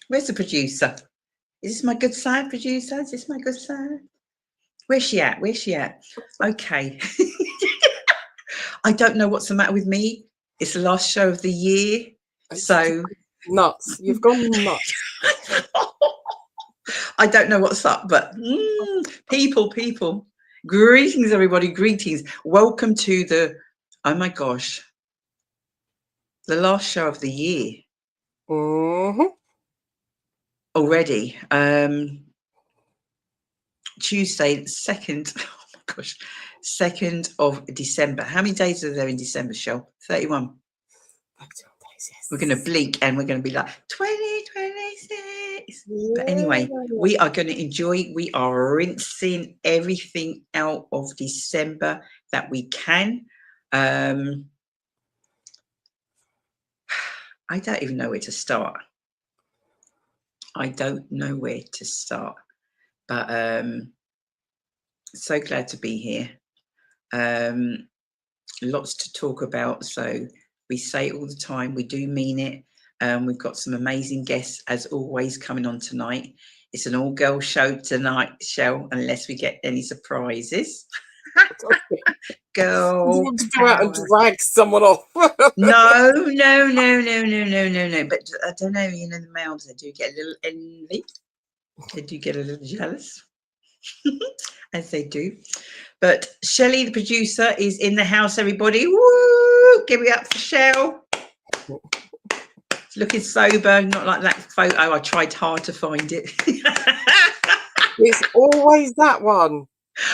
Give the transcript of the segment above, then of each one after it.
Where's the producer? Is this my good side, producer? Is this my good side? Where's she at? Where's she at? Okay. I don't know what's the matter with me. It's the last show of the year. So nuts. You've gone nuts. I don't know what's up, but people. Greetings, everybody. Greetings. Welcome to the, oh my gosh, the last show of the year. Already. Tuesday, 2nd, oh my gosh, 2nd of December. How many days are there in December, Shell? 31. We're going to blink and we're going to be like 2026. But anyway, we are going to enjoy. We are rinsing everything out of December that we can. I don't even know where to start. I don't know where to start. But so glad to be here. Lots to talk about. So we say it all the time. We do mean it. We've got some amazing guests, as always, coming on tonight. It's an all-girl show tonight, Shell, unless we get any surprises. Go. You want to go out and drag someone off? No. But I don't know, you know, the males, they do get a little envy. They do get a little jealous, as they do. But Shelley, the producer, is in the house, everybody. Woo! Give it up for Shell. Looking sober, not like that photo. I tried hard to find it. It's always that one.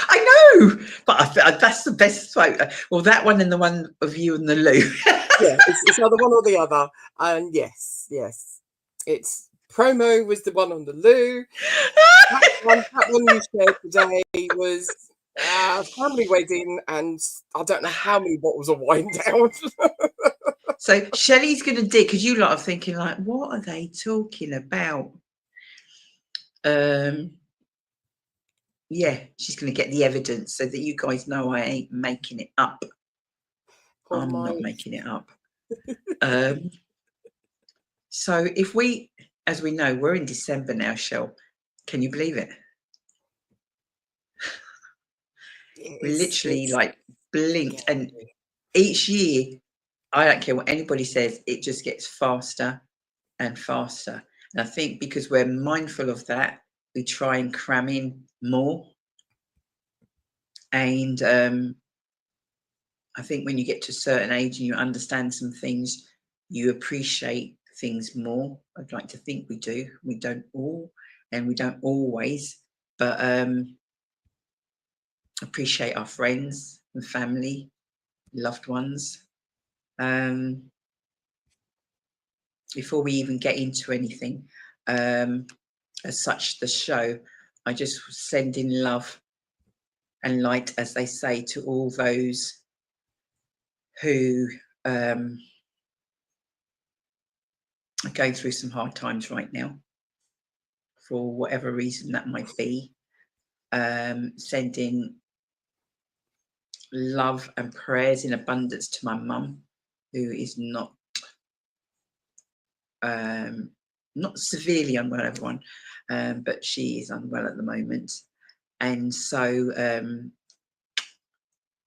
I know, but that's the best photo. Well, that one and the one of you and the loo. Yeah, it's either one or the other. And yes. It's promo was the one on the loo. That one you shared today was family wedding, and I don't know how many bottles of wine down. So Shelley's going to dig, because you lot are thinking like, what are they talking about? Yeah, she's going to get the evidence so that you guys know I ain't making it up. I'm not making it up. So if we, as we know, we're in December now, Shell. Can you believe it? We literally like blinked, and each year, I don't care what anybody says, it just gets faster and faster. And I think because we're mindful of that, we try and cram in more. And I think when you get to a certain age and you understand some things, you appreciate things more. I'd like to think we do. We don't all, and we don't always, but appreciate our friends and family, loved ones. Before we even get into anything, as such, the show, I just send in love and light, as they say, to all those who are going through some hard times right now, for whatever reason that might be. Sending love and prayers in abundance to my mum, who is not severely unwell, everyone, but she is unwell at the moment, and so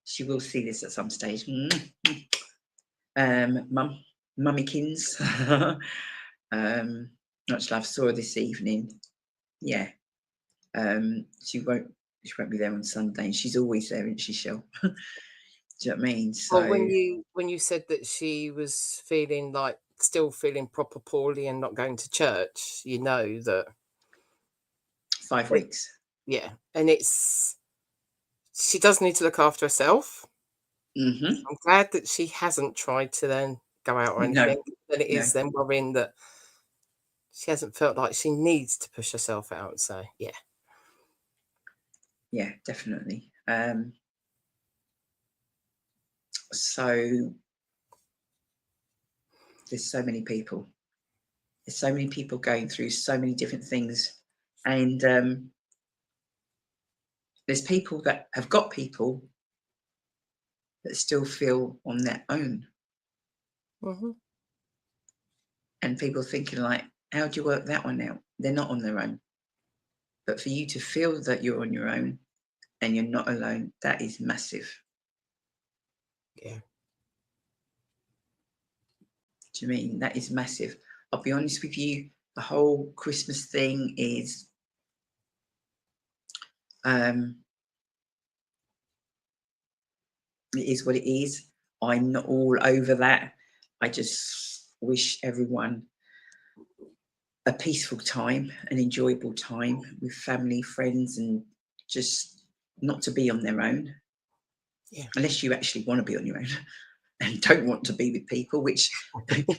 she will see this at some stage. Mummykins. Much love. Saw her this evening. Yeah. She won't be there on Sunday, and she's always there, isn't she, Shell? Do you know what I mean? So well, when you said that she was feeling like still feeling proper poorly and not going to church, you know that 5 weeks. Yeah, and she does need to look after herself. I'm glad that she hasn't tried to then go out or anything. But it is then worrying that she hasn't felt like she needs to push herself out. So yeah, definitely. So there's so many people. There's so many people going through so many different things, and there's people that have got people that still feel on their own. And people thinking like, how do you work that one out? They're not on their own. But for you to feel that you're on your own and you're not alone, that is massive. Yeah. Do you mean that is massive? I'll be honest with you, the whole Christmas thing is it is what it is. I'm not all over that. I just wish everyone a peaceful time, an enjoyable time with family, friends, and just not to be on their own. Yeah. Unless you actually want to be on your own and don't want to be with people, which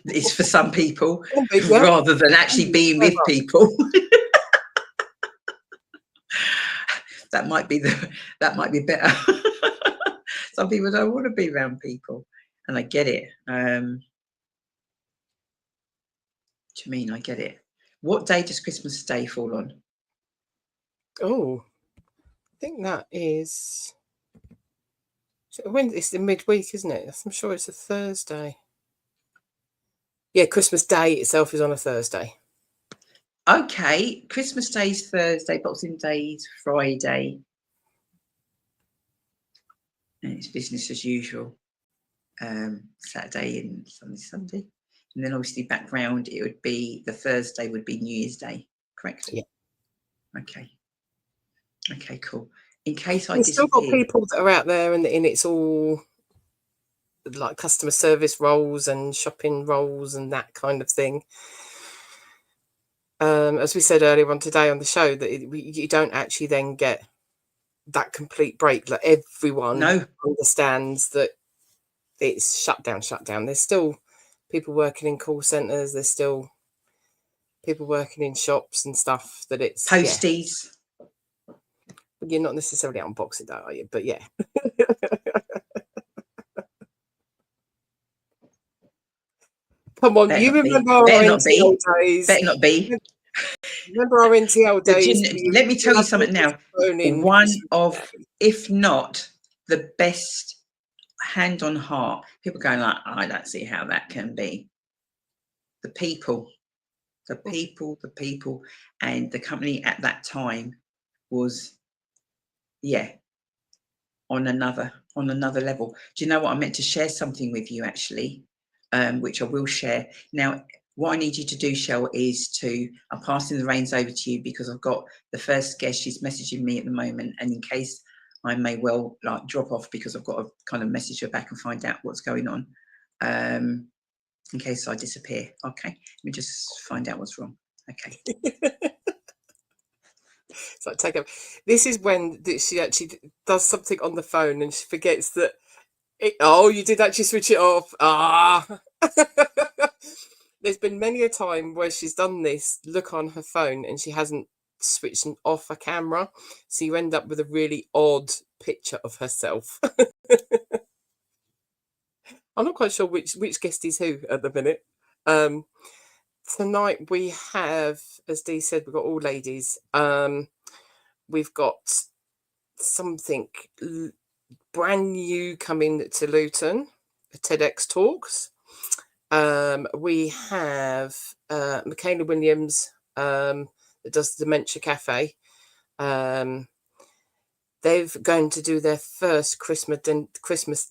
is for some people, rather than actually being with people. that might be better. Some people don't want to be around people, and I get it. Do you mean I get it? What day does Christmas Day fall on? Oh, I think that is when it's the midweek, isn't it? I'm sure it's a Thursday. Yeah, Christmas Day itself is on a Thursday. Okay, Christmas Day's Thursday, Boxing Day's Friday, and it's business as usual. Saturday and Sunday, and then obviously background it would be the Thursday would be New Year's Day, correct? Yeah. Okay, cool. In case I We've still got disappear, people that are out there, and it's all like customer service roles and shopping roles and that kind of thing. As we said earlier on today on the show, that you don't actually then get that complete break. Like everyone understands that it's shut down. There's still people working in call centres. There's still people working in shops and stuff. That it's posties. Yeah. You're not necessarily out on Boxing Day, are you? But yeah. Come on, you remember our NTL days. Better not be. Remember our NTL days? Let me tell you something now. One of, if not the best, hand on heart, people going like, I don't see how that can be. The people, and the company at that time was, on another level. Do you know what? I meant to share something with you actually, which I will share now. What I need you to do, Shell, is I'm passing the reins over to you because I've got the first guest. She's messaging me at the moment, and in case I may well like drop off because I've got to kind of message her back and find out what's going on, in case I disappear. Okay, let me just find out what's wrong. Okay. So take up. This is when she actually does something on the phone and she forgets that. You did actually switch it off. There's been many a time where she's done this look on her phone and she hasn't switched off a camera, so you end up with a really odd picture of herself. I'm not quite sure which guest is who at the minute. Tonight we have, as Dee said, we've got all ladies. We've got something brand new coming to Luton, TEDx Talks. We have Michaela Williams that does the Dementia Cafe. They're going to do their first Christmas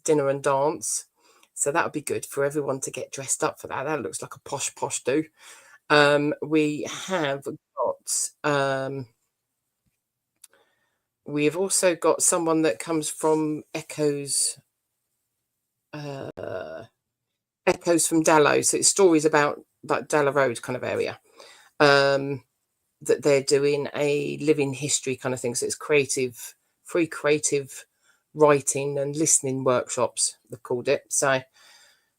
dinner and dance. So that would be good for everyone to get dressed up for that. That looks like a posh do. We have got... we've also got someone that comes from Echoes from Dallow. So it's stories about like Dallow Road kind of area. That they're doing a living history kind of thing. So it's free creative writing and listening workshops, they've called it. So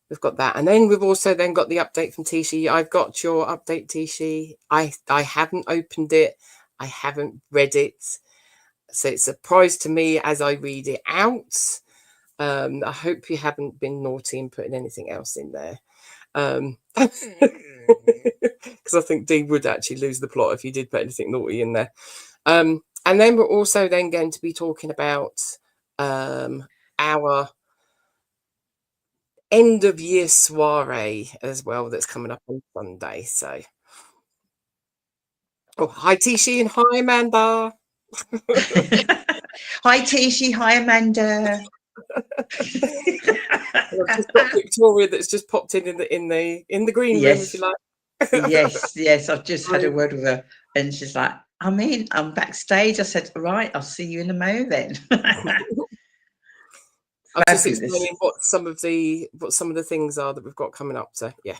we've got that. And then we've also then got the update from Tishi. I've got your update, Tishi. I haven't opened it. I haven't read it. So it's a surprise to me as I read it out. I hope you haven't been naughty and putting anything else in there. Because I think Dee would actually lose the plot if you did put anything naughty in there. And then we're also then going to be talking about our end of year soiree as well that's coming up on Sunday. So, oh, hi Tishi and hi Amanda. Hi Tishi, hi Amanda. And I've just got Victoria that's just popped in the green room, if you like. Yes. I've just had a word with her, and she's like, I'm backstage. I said, right, I'll see you in a mo then. I'm just explaining what some of the things are that we've got coming up. So yeah.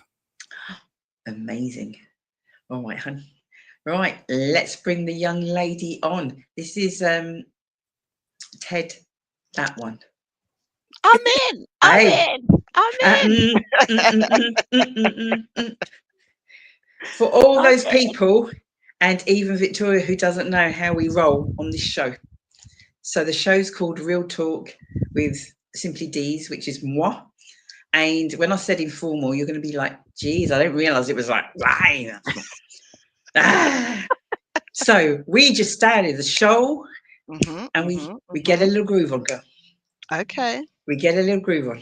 Amazing. All right, hun. Right, let's bring the young lady on. This is Ted, that one. I'm in. For all those people, and even Victoria, who doesn't know how we roll on this show. So the show's called Real Talk with Simply Deez, which is moi. And when I said informal, you're going to be like, geez, I didn't realize it was like, right. So we just started the show, and we get a little groove on, girl. Okay. We get a little groove on.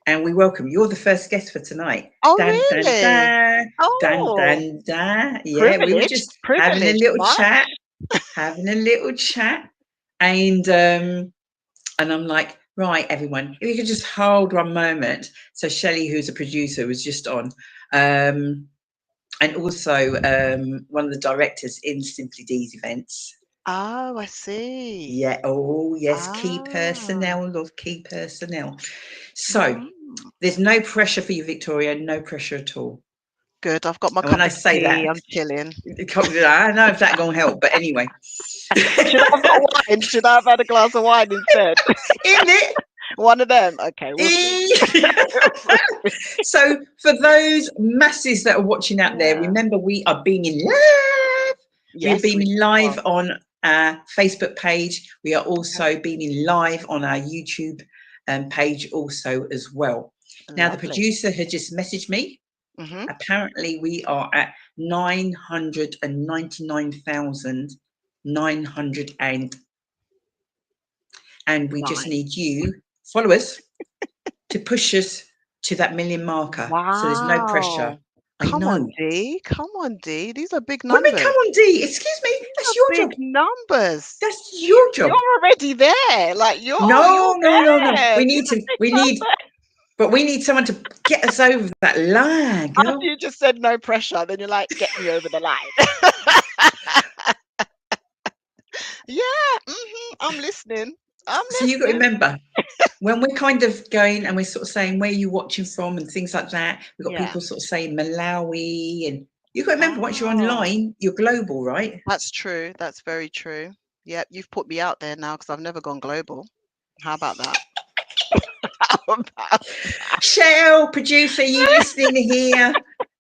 And we welcome, you're the first guest for tonight. Oh, dun, really? Dun, Oh. dun, dun. Yeah, we were just having a little chat. And I'm like, right, everyone, if you could just hold one moment. So Shelley, who's a producer, was just on. And also one of the directors in Simply Deezevents. Oh, I see. Yeah. Oh, yes. Key personnel, love key personnel. So there's no pressure for you, Victoria. No pressure at all. Good. I've got my cup of tea. That, I'm chilling. I don't know if that's going to help, but anyway. Should I have got wine? Should I have had a glass of wine instead? In it. One of them. Okay. We'll see. So for those masses that are watching out there, remember we are beaming live. Yes, we are beaming live on our Facebook page. We are also beaming live on our YouTube page also as well. Now, the producer had just messaged me. Apparently, we are at 999,900 and we just need you followers to push us to that million marker. Wow. So there's no pressure. Come on, D. Come on, D. These are big numbers. Women, come on, D. Excuse me. That's your job. Big numbers. That's your job. You're already there. Like you're. No. We need someone to get us over that line, girl. After you just said no pressure, then you're like, get me over the line. Yeah, I'm listening. So you got to remember, when we're kind of going and we're sort of saying where you watching from and things like that, we've got people sort of saying Malawi, and you got to remember once you're online, you're global, right? That's true. That's very true. Yeah, you've put me out there now because I've never gone global. How about that? Shell, producer, you listening here?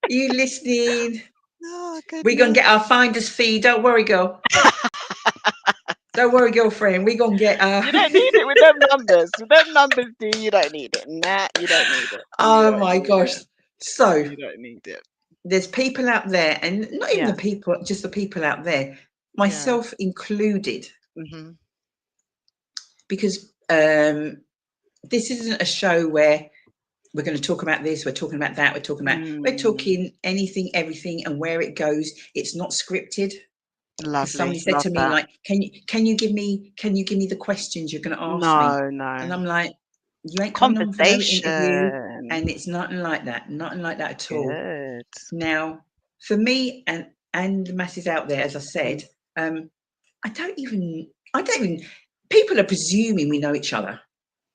You listening? Oh, we're gonna get our finder's fee. Don't worry, girl. Don't worry, girlfriend. We're gonna get You don't need it with them numbers. With them numbers, D, you don't need it. Nah, you don't need it. Oh my gosh. So you don't need it. There's people out there, and not even the people, just the people out there, myself included. Because this isn't a show where we're going to talk about this, we're talking about that, we're talking anything, everything, and where it goes. It's not scripted. Lovely. Somebody said to me, like, can you give me the questions you're going to ask me? No. And I'm like, you ain't coming on for no interview, and it's nothing like that at all. Good. Now, for me and the masses out there, as I said, I don't even. People are presuming we know each other.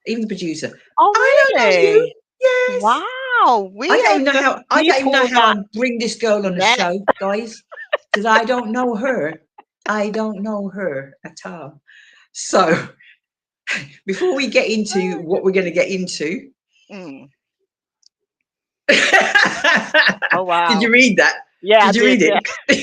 Even the producer. Oh, really? I don't know you. Yes. Wow. I don't even know how I bring this girl on the show, guys, because I don't know her. I don't know her at all. So before we get into what we're going to get into. Oh, wow. Did you read that? Yeah. Did you read it?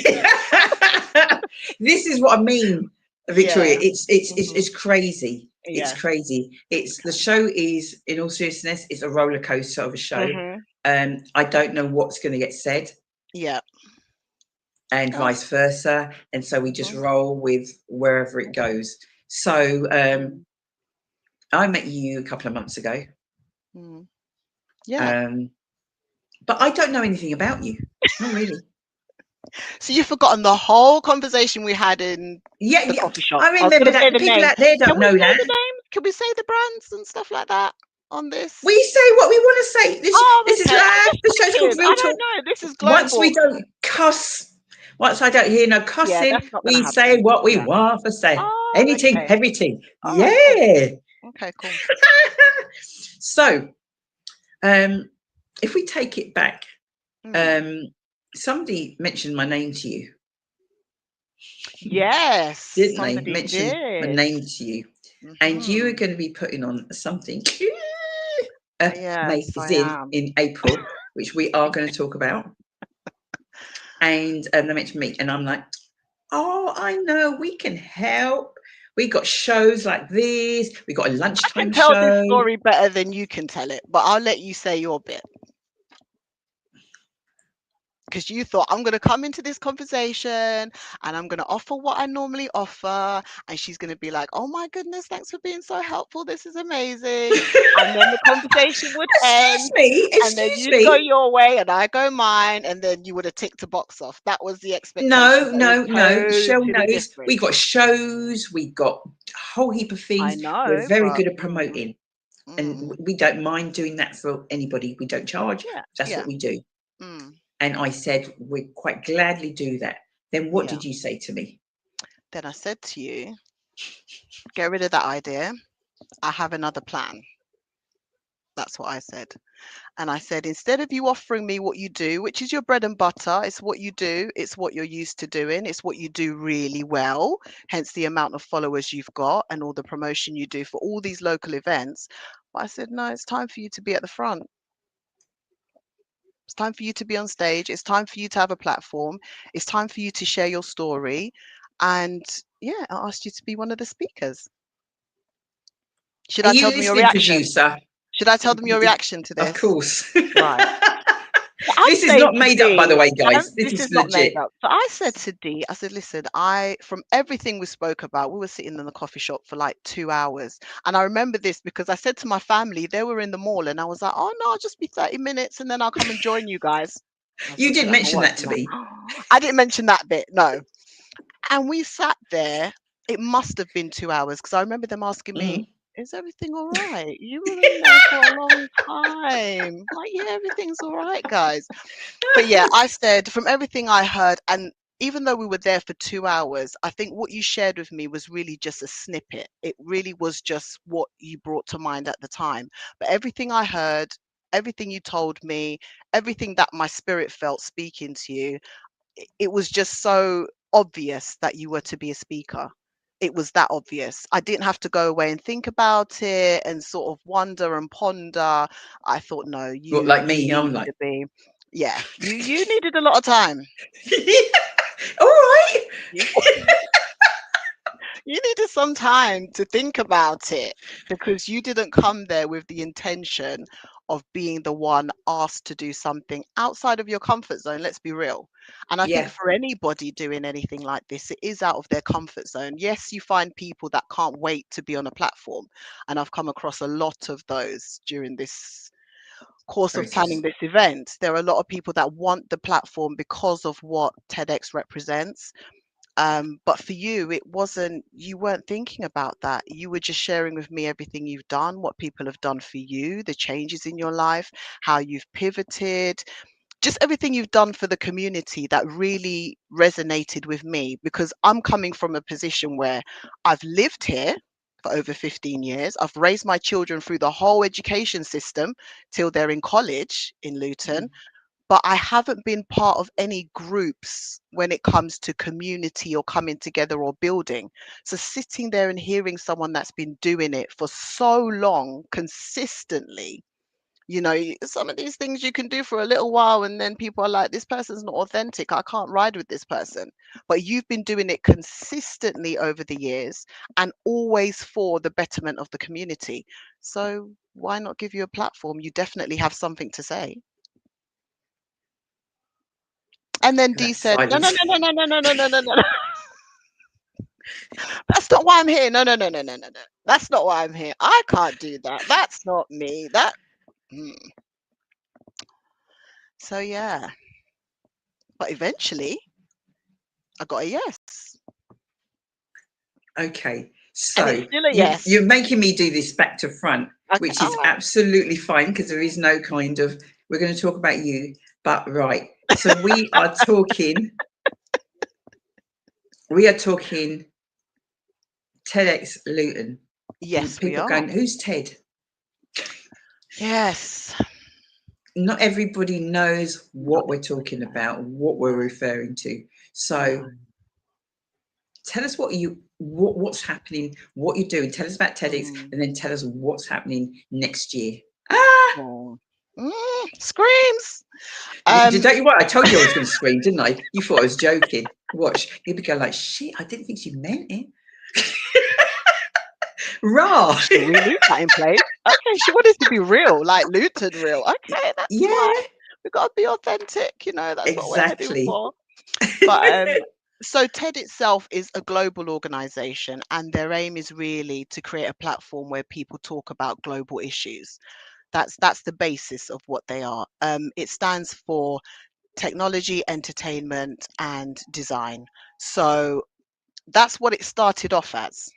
Yeah. This is what I mean, Victoria. It's crazy. It's crazy. The show is, in all seriousness, it's a roller coaster of a show. I don't know what's going to get said. Yeah. And vice versa. And so we just roll with wherever it goes. So I met you a couple of months ago. Yeah. But I don't know anything about you. Not really. So you've forgotten the whole conversation we had in Yeah, the yeah. coffee shop. I I was remember going to say that. the The people name. out there Can don't we know say that. the names? Can we say the brands and stuff like that on this? We say what we want to say. This Oh, is okay. I'm live. just The show's called checking. Real I don't Talk. know. This is Once we global. don't cuss, once I don't hear no Yeah, cussing, that's not going to we say happen. what we Yeah. want to say. Oh, Anything, okay. everything. All right, cool. Yeah. Okay, cool. So, if we take it back, Hmm. somebody mentioned my name to you, Yes, didn't they? somebody Mention my did. name to you, and you are Hmm. going to be putting on something Yes, I magazine am. in April, which we are going to talk about. And they mentioned me, and I'm like, oh, I know, we can help. We got shows like this. We got a I can lunchtime tell this show. story better than you can tell it, but I'll let you say your bit. Because you thought, I'm going to come into this conversation and I'm going to offer what I normally offer. And she's going to be like, oh my goodness, thanks for being so helpful. This is amazing. And then the conversation would end. And then Excuse you'd go me. your way and I go mine. And then you would have ticked a box off. That was the expectation. No, But it was no. Michelle totally knows different. we got shows, we got a whole heap of I things. We're know, very but good at promoting, and we don't mind doing that for anybody. We don't charge. yeah, That's yeah, what we do. mm, And I said, we'd quite gladly do that. Then what yeah. did you say to me? Then I said to you, get rid of that idea. I have another plan. That's what I said. And I said, instead of you offering me what you do, which is your bread and butter, it's what you do, it's what you're used to doing, it's what you do really well, hence the amount of followers you've got and all the promotion you do for all these local events. But I said, no, it's time for you to be at the front. It's time for you to be on stage. It's time for you to have a platform. It's time for you to share your story. And yeah, I asked you to be one of the speakers. Should Are I you tell them your listening, reaction? producer? Should I tell them your reaction to Of this? course. Right. So I This is say not to made up, by the Dee, way, guys. This this is is not made legit. up. So I said to Dee, I said, listen, from everything we spoke about, we were sitting in the coffee shop for like 2 hours. And I remember this because I said to my family, they were in the mall and I was like, oh no, I'll just be 30 minutes and then I'll come and join you guys. I was You looking did at my mention watch. that to I'm like, me. oh. I didn't mention that bit, no. And we sat there. It must have been 2 hours because I remember them asking me, Mm. is everything all right? You were in there for a long time. Like, yeah, everything's all right, guys. But yeah, I said from everything I heard, and even though we were there for 2 hours, I think what you shared with me was really just a snippet. It really was just what you brought to mind at the time. But everything I heard, everything you told me, everything that my spirit felt speaking to you, it was just so obvious that you were to be a speaker. It was that obvious. I didn't have to go away and think about it and sort of wonder and ponder. I thought, no, What, you like me? I'm need like, to be. Yeah, you needed a lot of time. all right. You you needed some time to think about it because you didn't come there with the intention of being the one asked to do something outside of your comfort zone. Let's be real. And I think Yeah, for anybody doing anything like this, it is out of their comfort zone. Yes, you find people that can't wait to be on a platform. And I've come across a lot of those during this course of planning process. this event. There are a lot of people that want the platform because of what TEDx represents. But for you, it wasn't, you weren't thinking about that. You were just sharing with me everything you've done, what people have done for you, the changes in your life, how you've pivoted, just everything you've done for the community that really resonated with me because I'm coming from a position where I've lived here for over 15 years. I've raised my children through the whole education system till they're in college in Luton, but I haven't been part of any groups when it comes to community or coming together or building. So sitting there and hearing someone that's been doing it for so long consistently, some of these things you can do for a little while and then people are like, this person's not authentic. I can't ride with this person. But you've been doing it consistently over the years and always for the betterment of the community. So why not give you a platform? You definitely have something to say. And then And Dee that said, no, no, silence. no, no, no, no, no, no, no, no, no. That's not why I'm here. No, no, no, no, no, no. That's not why I'm here. I can't do that. That's not me. So yeah, but eventually I got a yes. Okay, And so it's still a yes. you're making me do this back to front, Okay. which All is right. absolutely fine because there is no kind of, we're going to talk about you, but right. So we are talking TEDx Luton. Yes, we People are. going, who's Ted? Yes. Not everybody knows what we're talking about, what we're referring to. So No. tell us what's happening, what you're doing. Tell us about TEDx, Mm. and then tell us what's happening next year. Ah! Oh. Screams. Don't you what? I told you I was going to scream, didn't I? You thought I was joking. Watch. You'd be going like, shit, I didn't think she meant it. Raw. Should we leave that in place? Okay, she wanted to be real, like Luton real. Okay, that's Yeah, fine. We got to be authentic, you know, that's what we're heading exactly. for. But so TED itself is a global organization, and their aim is really to create a platform where people talk about global issues. That's the basis of what they are. It stands for technology, entertainment, and design. So that's what it started off as.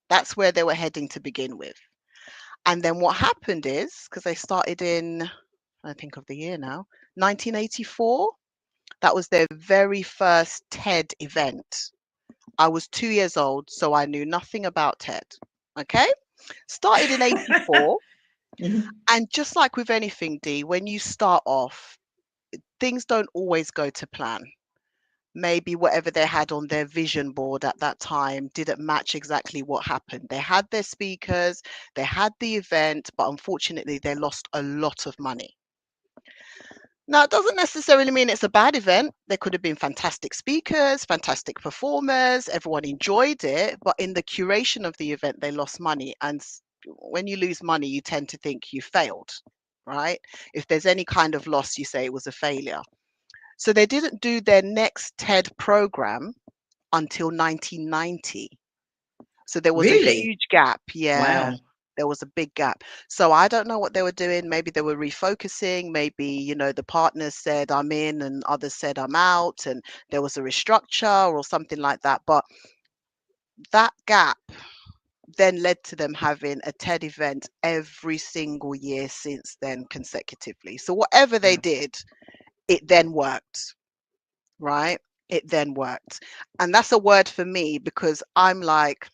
That's where they were heading to begin with. And then what happened is, because they started in, I think of the year now, 1984. That was their very first TED event. I was 2 years old, so I knew nothing about TED. Okay? Started in 84. Mhm. And just like with anything, Dee, when you start off, things don't always go to plan. Maybe whatever they had on their vision board at that time didn't match exactly what happened. They had their speakers, they had the event, but unfortunately, they lost a lot of money. Now, it doesn't necessarily mean it's a bad event. There could have been fantastic speakers, fantastic performers, everyone enjoyed it, but in the curation of the event, they lost money. And when you lose money, you tend to think you failed, right? If there's any kind of loss, you say it was a failure. So they didn't do their next TED program until 1990. So there was a Really? huge gap. Yeah, Wow. there was a big gap. So I don't know what they were doing. Maybe they were refocusing. Maybe, you know, the partners said I'm in and others said I'm out, and there was a restructure or something like that. But that gap then led to them having a TED event every single year since then consecutively. So whatever they Wow. did, it then worked, right? It then worked. And that's a word for me because I'm like,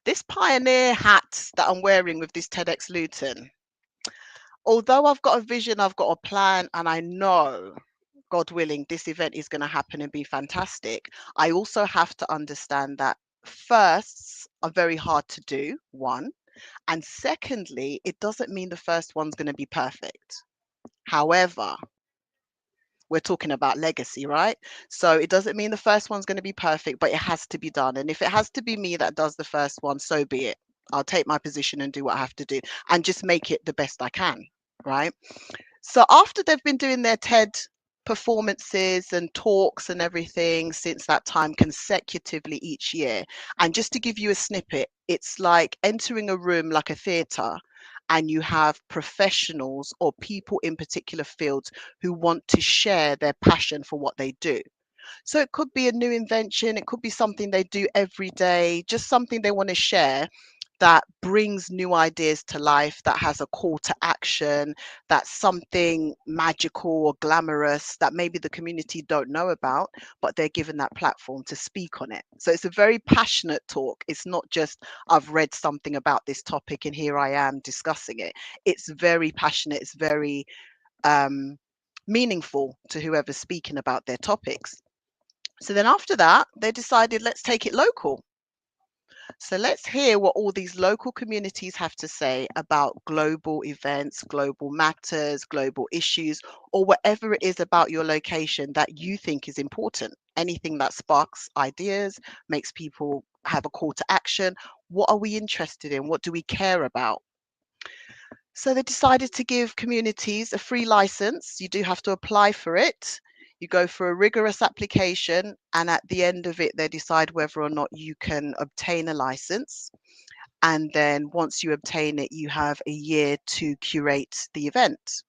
this pioneer hat that I'm wearing with this TEDx Luton, although I've got a vision, I've got a plan, and I know, God willing, this event is going to happen and be fantastic, I also have to understand that firsts are very hard to do, one. And secondly, it doesn't mean the first one's going to be perfect. However, we're talking about legacy, right? So it doesn't mean the first one's going to be perfect, but it has to be done. And if it has to be me that does the first one, so be it. I'll take my position and do what I have to do and just make it the best I can, right? So after they've been doing their TED performances and talks and everything since that time consecutively each year, and just to give you a snippet, it's like entering a room like a theatre and you have professionals or people in particular fields who want to share their passion for what they do. So it could be a new invention, it could be something they do every day, just something they want to share that brings new ideas to life, that has a call to action, that's something magical or glamorous that maybe the community don't know about, but they're given that platform to speak on it. So it's a very passionate talk. It's not just, I've read something about this topic and here I am discussing it. It's very passionate, it's very meaningful to whoever's speaking about their topics. So then after that, they decided, let's take it local. So let's hear what all these local communities have to say about global events, global matters, global issues, or whatever it is about your location that you think is important. Anything that sparks ideas, makes people have a call to action. What are we interested in? What do we care about? So they decided to give communities a free license. You do have to apply for it. You go for a rigorous application, and at the end of it, they decide whether or not you can obtain a license. And then once you obtain it, you have a year to curate the event.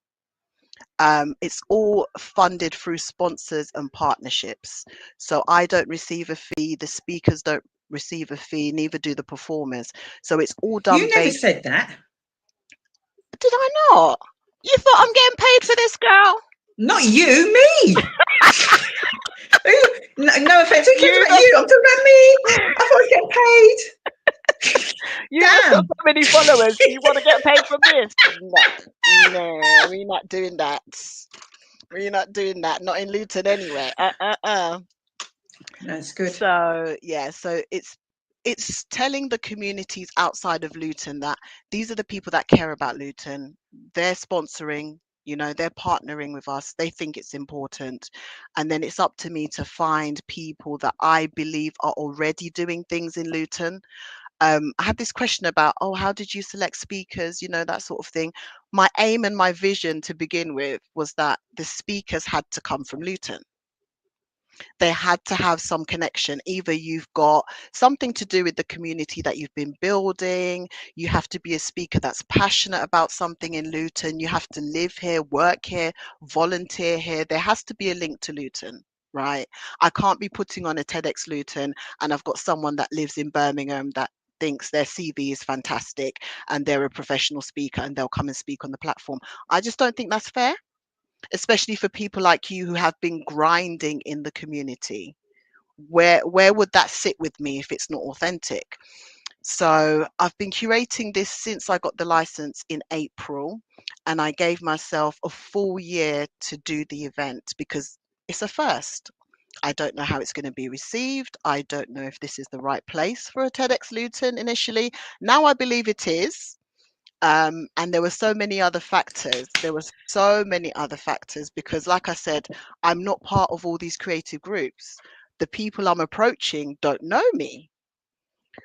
It's all funded through sponsors and partnerships. So I don't receive a fee, the speakers don't receive a fee, neither do the performers. So it's all done You never based. said that. Did I not? You thought I'm getting paid for this, girl? Not you, me. No offense, who cares You about you? I'm talking about me. I thought I was getting paid. You have got Damn. so many followers. You want to get paid from this? No, no, we're not doing that. We're not doing that. Not in Luton anyway. That's good. So yeah, so it's telling the communities outside of Luton that these are the people that care about Luton. They're sponsoring, they're partnering with us. They think it's important. And then it's up to me to find people that I believe are already doing things in Luton. I had this question about, oh, how did you select speakers, that sort of thing. My aim and my vision to begin with was that the speakers had to come from Luton. They had to have some connection. Either you've got something to do with the community that you've been building, you have to be a speaker that's passionate about something in Luton, you have to live here, work here, volunteer here. There has to be a link to Luton, right? I can't be putting on a TEDx Luton and I've got someone that lives in Birmingham that thinks their CV is fantastic and they're a professional speaker and they'll come and speak on the platform. I just don't think that's fair, especially for people like you who have been grinding in the community. Where would that sit with me if it's not authentic? So I've been curating this since I got the license in April, and I gave myself a full year to do the event because it's a first. I don't know how it's going to be received. I don't know if this is the right place for a TEDx Luton initially. Now I believe it is. And there were so many other factors. Because, like I said, I'm not part of all these creative groups. The people I'm approaching don't know me.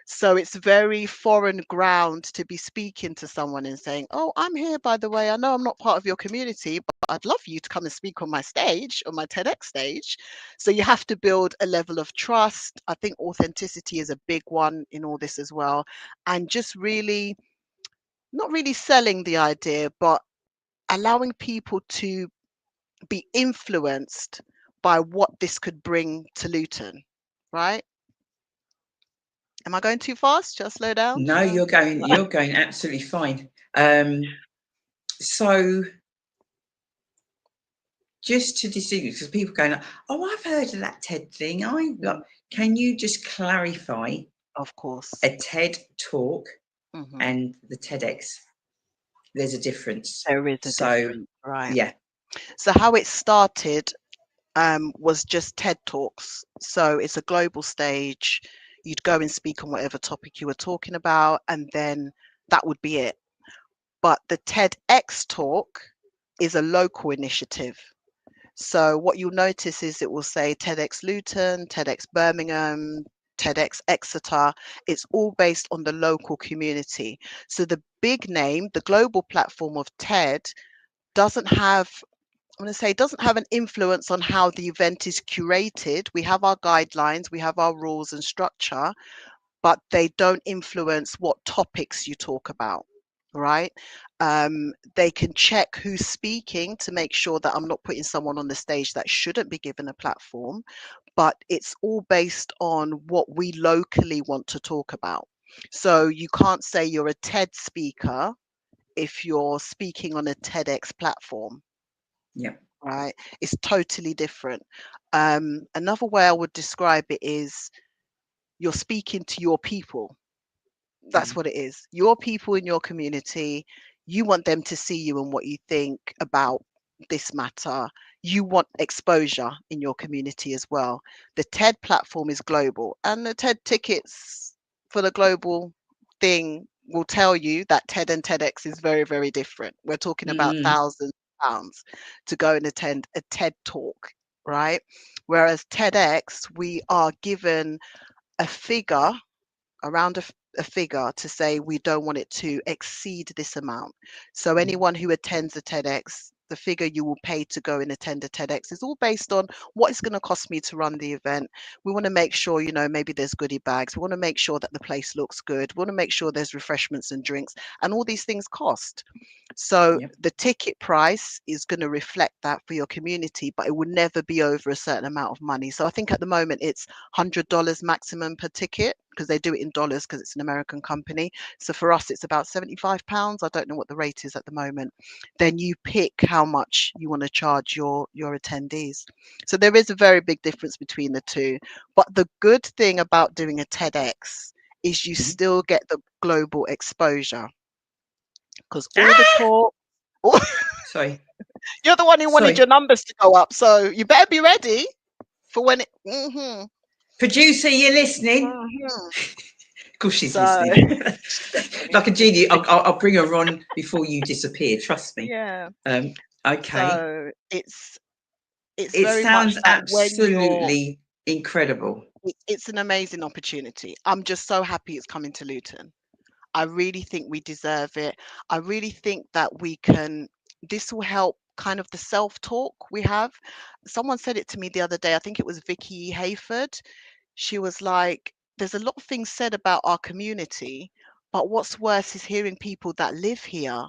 So it's very foreign ground to be speaking to someone and saying, oh, I'm here, by the way. I know I'm not part of your community, but I'd love you to come and speak on my stage, on my TEDx stage. So you have to build a level of trust. I think authenticity is a big one in all this as well. And just really not really selling the idea, but allowing people to be influenced by what this could bring to Luton, right? Am I going too fast? Shall I slow down? No, you're going absolutely fine. So just to distinguish, because people going, oh, I've heard of that TED thing. Can you just clarify? Of course. A TED talk Mm-hmm. and the TEDx. There's a difference. There is a difference, right? Yeah. So how it started was just TED Talks. So it's a global stage. You'd go and speak on whatever topic you were talking about, and then that would be it. But the TEDx talk is a local initiative. So what you'll notice is it will say TEDx Luton, TEDx Birmingham, TEDx Exeter. It's all based on the local community. So the big name, the global platform of TED doesn't have an influence on how the event is curated. We have our guidelines, we have our rules and structure, but they don't influence what topics you talk about, right? They can check who's speaking to make sure that I'm not putting someone on the stage that shouldn't be given a platform, but it's all based on what we locally want to talk about. So you can't say you're a TED speaker if you're speaking on a TEDx platform. Yeah. Right? It's totally different. Another way I would describe it is you're speaking to your people. That's what it is. Your people in your community, you want them to see you and what you think about this matter. You want exposure in your community as well. The TED platform is global, and the TED tickets for the global thing will tell you that TED and TEDx is very, very different. We're talking about thousands of pounds to go and attend a TED talk, right? Whereas TEDx, we are given a figure around a figure to say we don't want it to exceed this amount. So anyone who attends the TEDx, the figure you will pay to go and attend a TEDx is all based on what it's going to cost me to run the event. We want to make sure, you know, maybe there's goodie bags. We want to make sure that the place looks good. We want to make sure there's refreshments and drinks, and all these things cost. So Yep. the ticket price is going to reflect that for your community, but it will never be over a certain amount of money. So I think at the moment it's $100 maximum per ticket, because they do it in dollars because it's an American company. So for us, it's about £75. I don't know what the rate is at the moment. Then you pick how much you want to charge your attendees. So there is a very big difference between the two. But the good thing about doing a TEDx is you still get the global exposure, because all the talk. Sorry. You're the one who wanted Sorry. your numbers to go up, so you better be ready for when it. Producer, you're listening? Of course she's listening. Like a genie. I'll bring her on before you disappear. Trust me. Yeah. Okay. So it's It very much sounds that when absolutely incredible. it's an amazing opportunity. I'm just so happy it's coming to Luton. I really think we deserve it. I really think that we can. This will help kind of the self-talk we have. Someone said it to me the other day. I think it was Vicky Hayford. She was like, there's a lot of things said about our community, but what's worse is hearing people that live here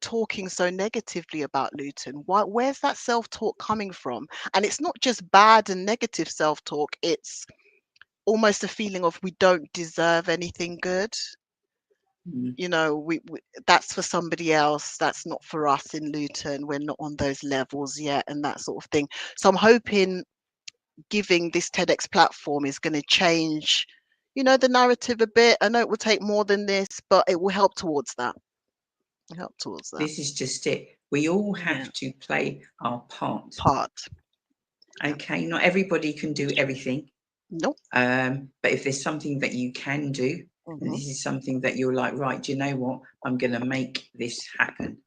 talking so negatively about Luton. Where's that self-talk coming from? And it's not just bad and negative self-talk, it's almost a feeling of we don't deserve anything good. You know, we that's for somebody else, that's not for us in Luton. We're not on those levels yet, and that sort of thing. So I'm hoping giving this TEDx platform is going to change, you know, the narrative a bit. I know it will take more than this, but it will help towards that. This is just it. We all have to play our part. Okay, not everybody can do everything. Nope. But if there's something that you can do, and this is something that you're like, right, do you know what? I'm going to make this happen.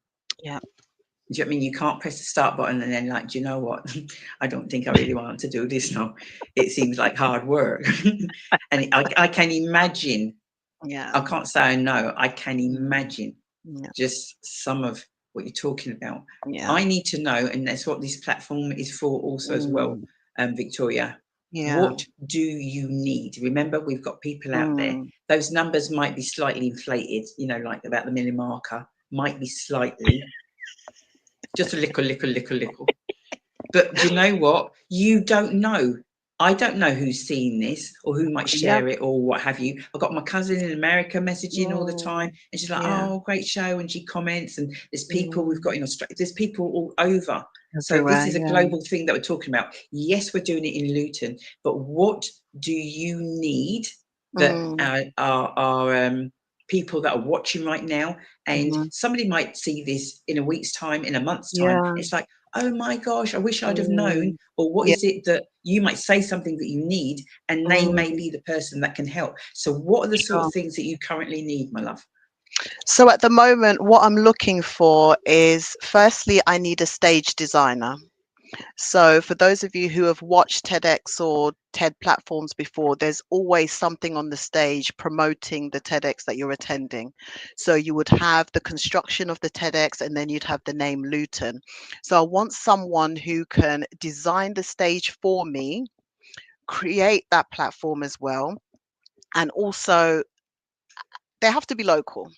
Yeah. Do you know what I mean? You can't press the start button and then like, do you know what? I don't think I really want to do this now. It seems like hard work. And I can imagine. Yeah. I can't say I know. I can imagine just some of what you're talking about. Yeah. I need to know, and that's what this platform is for also as well, Victoria. Yeah. What do you need? Remember, we've got people out there. Those numbers might be slightly inflated, you know, like about the milli marker, might be slightly, just a little. But do you know what? You don't know. I don't know who's seen this or who might share it or what have you. I've got my cousin in America messaging all the time, and she's like, "Oh, great show," and she comments. And there's people we've got in Australia. There's people all over. So this is a global thing that we're talking about. Yes, we're doing it in Luton, but what do you need that our people that are watching right now? And somebody might see this in a week's time, in a month's time. It's like, oh my gosh, I wish I'd have known. Or what is it that you might say something that you need, and they may be the person that can help. So what are the sort of things that you currently need, my love? So at the moment, what I'm looking for is, firstly, I need a stage designer. So for those of you who have watched TEDx or TED platforms before, there's always something on the stage promoting the TEDx that you're attending. So you would have the construction of the TEDx, and then you'd have the name Luton. So I want someone who can design the stage for me, create that platform as well, and also they have to be local.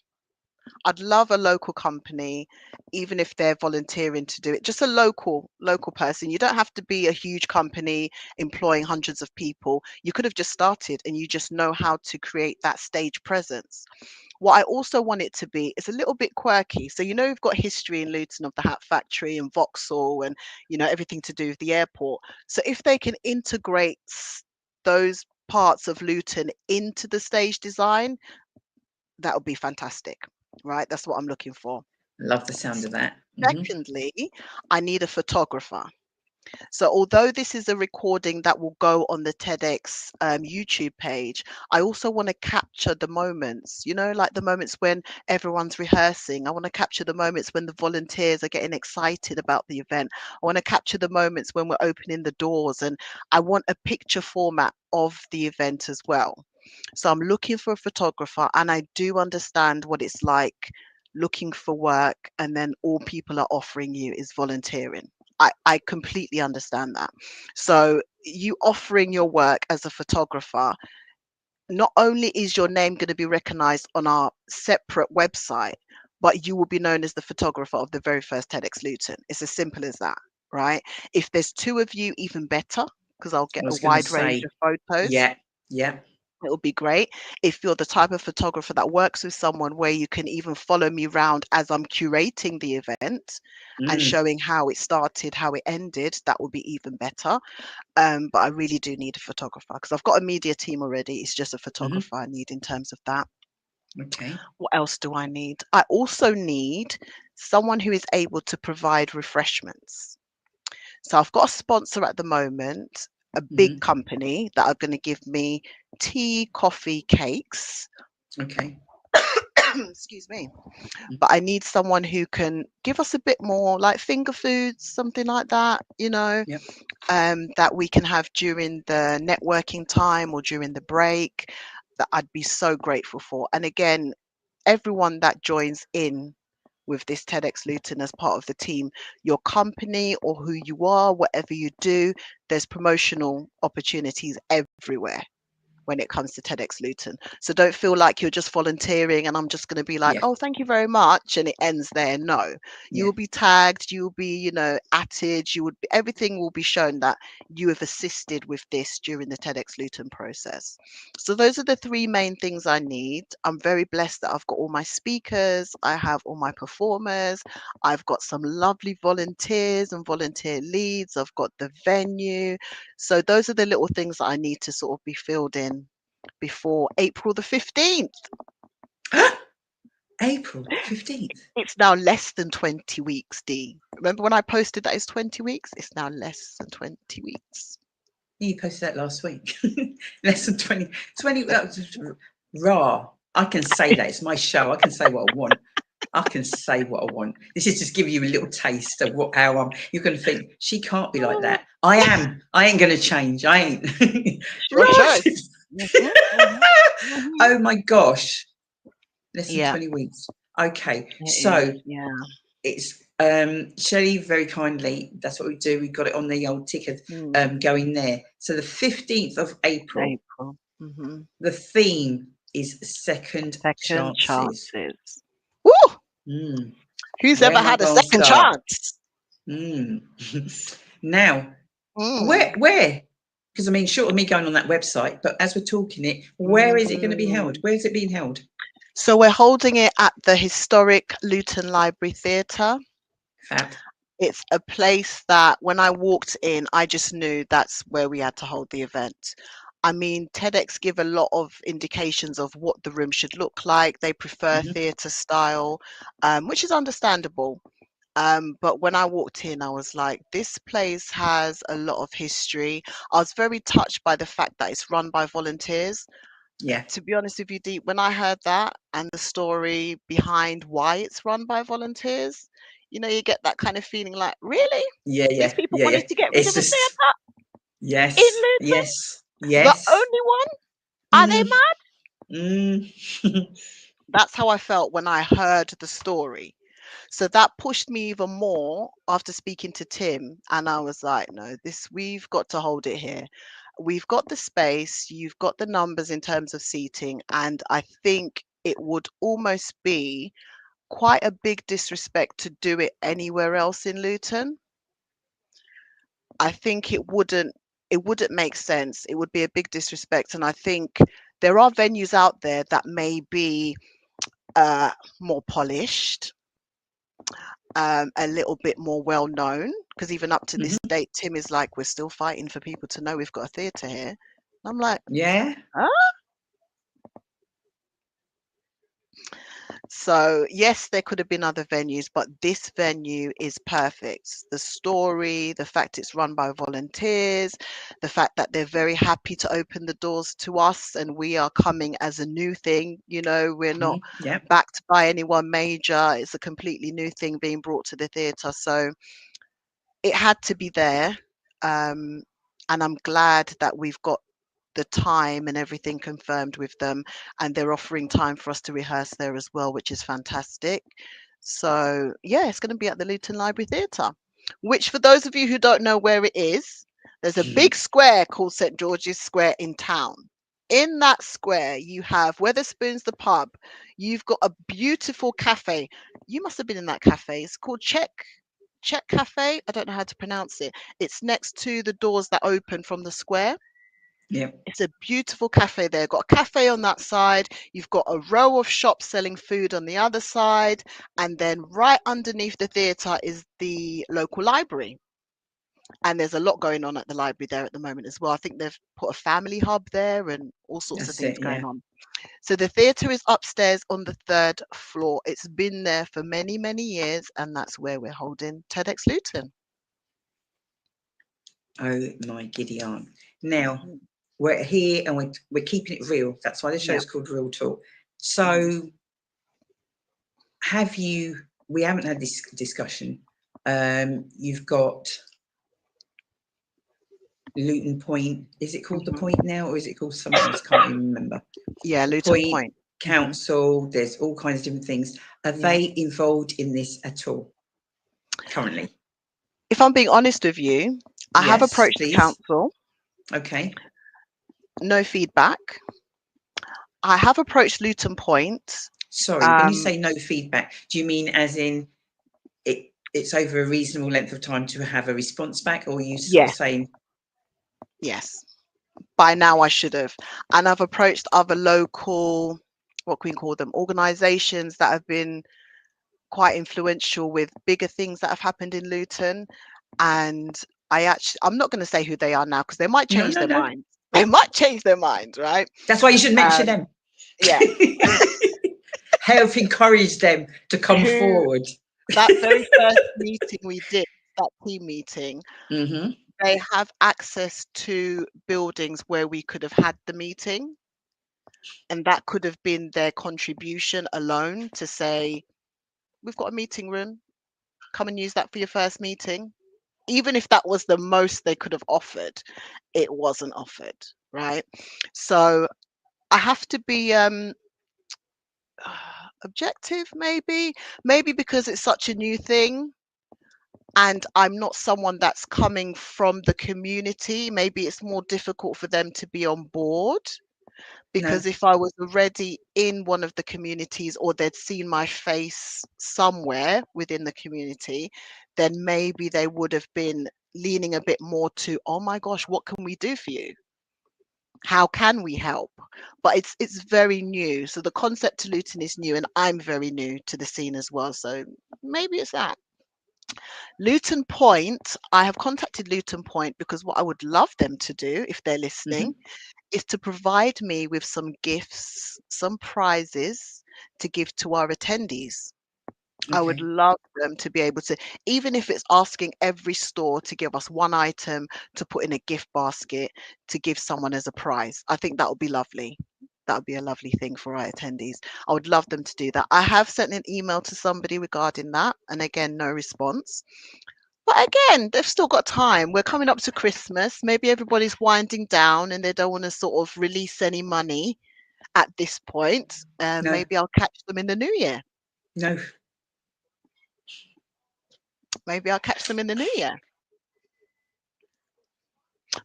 I'd love a local company, even if they're volunteering to do it. Just a local person. You don't have to be a huge company employing hundreds of people. You could have just started and you just know how to create that stage presence. What I also want it to be is a little bit quirky. So, you know, we've got history in Luton of the Hat Factory and Vauxhall and, you know, everything to do with the airport. So if they can integrate those parts of Luton into the stage design, that would be fantastic. Right, that's what I'm looking for. Love the sound of that. Secondly, I need a photographer. So although this is a recording that will go on the TEDx YouTube page, I also want to capture the moments, you know, like the moments when everyone's rehearsing. I want to capture the moments when the volunteers are getting excited about the event. I want to capture the moments when we're opening the doors, and I want a picture format of the event as well. So I'm looking for a photographer, and I do understand what it's like looking for work, and then all people are offering you is volunteering. I completely understand that. So you offering your work as a photographer, not only is your name going to be recognized on our separate website, but you will be known as the photographer of the very first TEDx Luton. It's as simple as that, right? If there's two of you, even better, because I'll get I a was going to wide range say, of photos. yeah, yeah. It'll be great. If you're the type of photographer that works with someone where you can even follow me around as I'm curating the event and showing how it started, how it ended, that would be even better. But I really do need a photographer because I've got a media team already. It's just a photographer I need in terms of that. Okay. What else do I need? I also need someone who is able to provide refreshments. So I've got a sponsor at the moment, a big company that are going to give me tea, coffee, cakes. Okay. Excuse me. But I need someone who can give us a bit more, like finger foods, something like that, Yep. that we can have during the networking time or during the break, that I'd be so grateful for. And again, everyone that joins in with this TEDx Luton as part of the team, your company or who you are, whatever you do, there's promotional opportunities everywhere when it comes to TEDx Luton. So don't feel like you're just volunteering and I'm just going to be like, Yeah. oh, thank you very much, and it ends there. No, you Yeah. will be tagged, you will be, atted, everything will be shown that you have assisted with this during the TEDx Luton process. So those are the three main things I need. I'm very blessed that I've got all my speakers, I have all my performers, I've got some lovely volunteers and volunteer leads, I've got the venue. So those are the little things that I need to sort of be filled in before April the 15th. April 15th. It's now less than 20 weeks, Dee. Remember when I posted that it's 20 weeks? It's now less than 20 weeks. You posted that last week. Less than 20. Raw. I can say that. It's my show. I can say what I want. I can say what I want. This is just giving you a little taste of how I'm. You're going to think, she can't be like that. I am. I ain't going to change. I ain't. Sure, sure. Oh my gosh. Less than Yeah, 20 weeks. Okay. it So is. Yeah. it's Shelley very kindly, that's what we do. We got it on the old ticket going there. So the 15th of April. April. The theme is second Second chances. chances. Woo! Who's Where ever am I had a going to second start? chance? Now, where? Because I mean, short of me going on that website, but as we're talking it, where is it going to be held? Where is it being held? So we're holding it at the historic Luton Library Theatre. Fab. It's a place that when I walked in, I just knew that's where we had to hold the event. I mean, TEDx give a lot of indications of what the room should look like. They prefer theatre style, which is understandable. But when I walked in, I was like, this place has a lot of history. I was very touched by the fact that it's run by volunteers. Yeah. To be honest with you, Dee, when I heard that and the story behind why it's run by volunteers, you get that kind of feeling like, really? Yeah. These people wanted to get rid It's of a just theatre in Luton? The yes. only one? Are they mad? Mm. That's how I felt when I heard the story. So that pushed me even more after speaking to Tim. And I was like, no, we've got to hold it here. We've got the space, you've got the numbers in terms of seating. And I think it would almost be quite a big disrespect to do it anywhere else in Luton. I think it wouldn't make sense. It would be a big disrespect. And I think there are venues out there that may be more polished, a little bit more well known, because even up to this date, Tim is like, we're still fighting for people to know we've got a theatre here. And I'm like, Yeah. huh? So yes, there could have been other venues, but this venue is perfect. The story, the fact it's run by volunteers, the fact that they're very happy to open the doors to us and we are coming as a new thing. We're not backed by anyone major. It's a completely new thing being brought to the theatre. So it had to be there. And I'm glad that we've got the time and everything confirmed with them, and they're offering time for us to rehearse there as well, which is fantastic. So yeah, it's going to be at the Luton Library Theatre, which, for those of you who don't know where it is, there's a big square called St George's Square in town. In that square, you have Weatherspoons, the pub. You've got a beautiful cafe. You must have been in that cafe. It's called Czech Cafe. I don't know how to pronounce it. It's next to the doors that open from the square. Yeah. It's a beautiful cafe there. Got a cafe on that side. You've got a row of shops selling food on the other side. And then right underneath the theatre is the local library. And there's a lot going on at the library there at the moment as well. I think they've put a family hub there and all sorts of That's things it, going yeah. on. So the theatre is upstairs on the 3rd floor. It's been there for many, many years, and that's where we're holding TEDx Luton. Oh my giddy aunt. Now, Mhm. we're here and we're keeping it real. That's why the show Yep. is called Real Talk. So we haven't had this discussion. You've got Luton Point. Is it called the Point now, or is it called something else? Can't even remember. Yeah, Luton Point. Council. There's all kinds of different things. Are they involved in this at all currently? If I'm being honest with you, I have Yes, approached the please. council. Okay. No feedback. I have approached Luton Point. Sorry, when you say no feedback, do you mean as in it's over a reasonable length of time to have a response back, or are you sort of saying? Yes. By now I should have. And I've approached other local, what can we call them, organisations that have been quite influential with bigger things that have happened in Luton. And I'm not going to say who they are now, because they might change their minds. They might change their minds, right? That's why you should mention them. Yeah. Help encourage them to come forward. That very first meeting we did, that team meeting, they have access to buildings where we could have had the meeting. And that could have been their contribution alone to say, we've got a meeting room, come and use that for your first meeting. Even if that was the most they could have offered, it wasn't offered, right? So I have to be objective, maybe because it's such a new thing and I'm not someone that's coming from the community. Maybe it's more difficult for them to be on board, because if I was already in one of the communities, or they'd seen my face somewhere within the community, then maybe they would have been leaning a bit more to, oh my gosh, what can we do for you? How can we help? But it's very new. So the concept to Luton is new, and I'm very new to the scene as well. So maybe it's that. Luton Point, I have contacted Luton Point because what I would love them to do, if they're listening, is to provide me with some gifts, some prizes to give to our attendees. I would love them to be able to, even if it's asking every store to give us one item to put in a gift basket to give someone as a prize. I think that would be lovely. That would be a lovely thing for our attendees. I would love them to do that. I have sent an email to somebody regarding that, and again, no response. But again, they've still got time. We're coming up to Christmas. Maybe everybody's winding down and they don't want to sort of release any money at this point. Maybe I'll catch them in the new year. Maybe I'll catch them in the new year.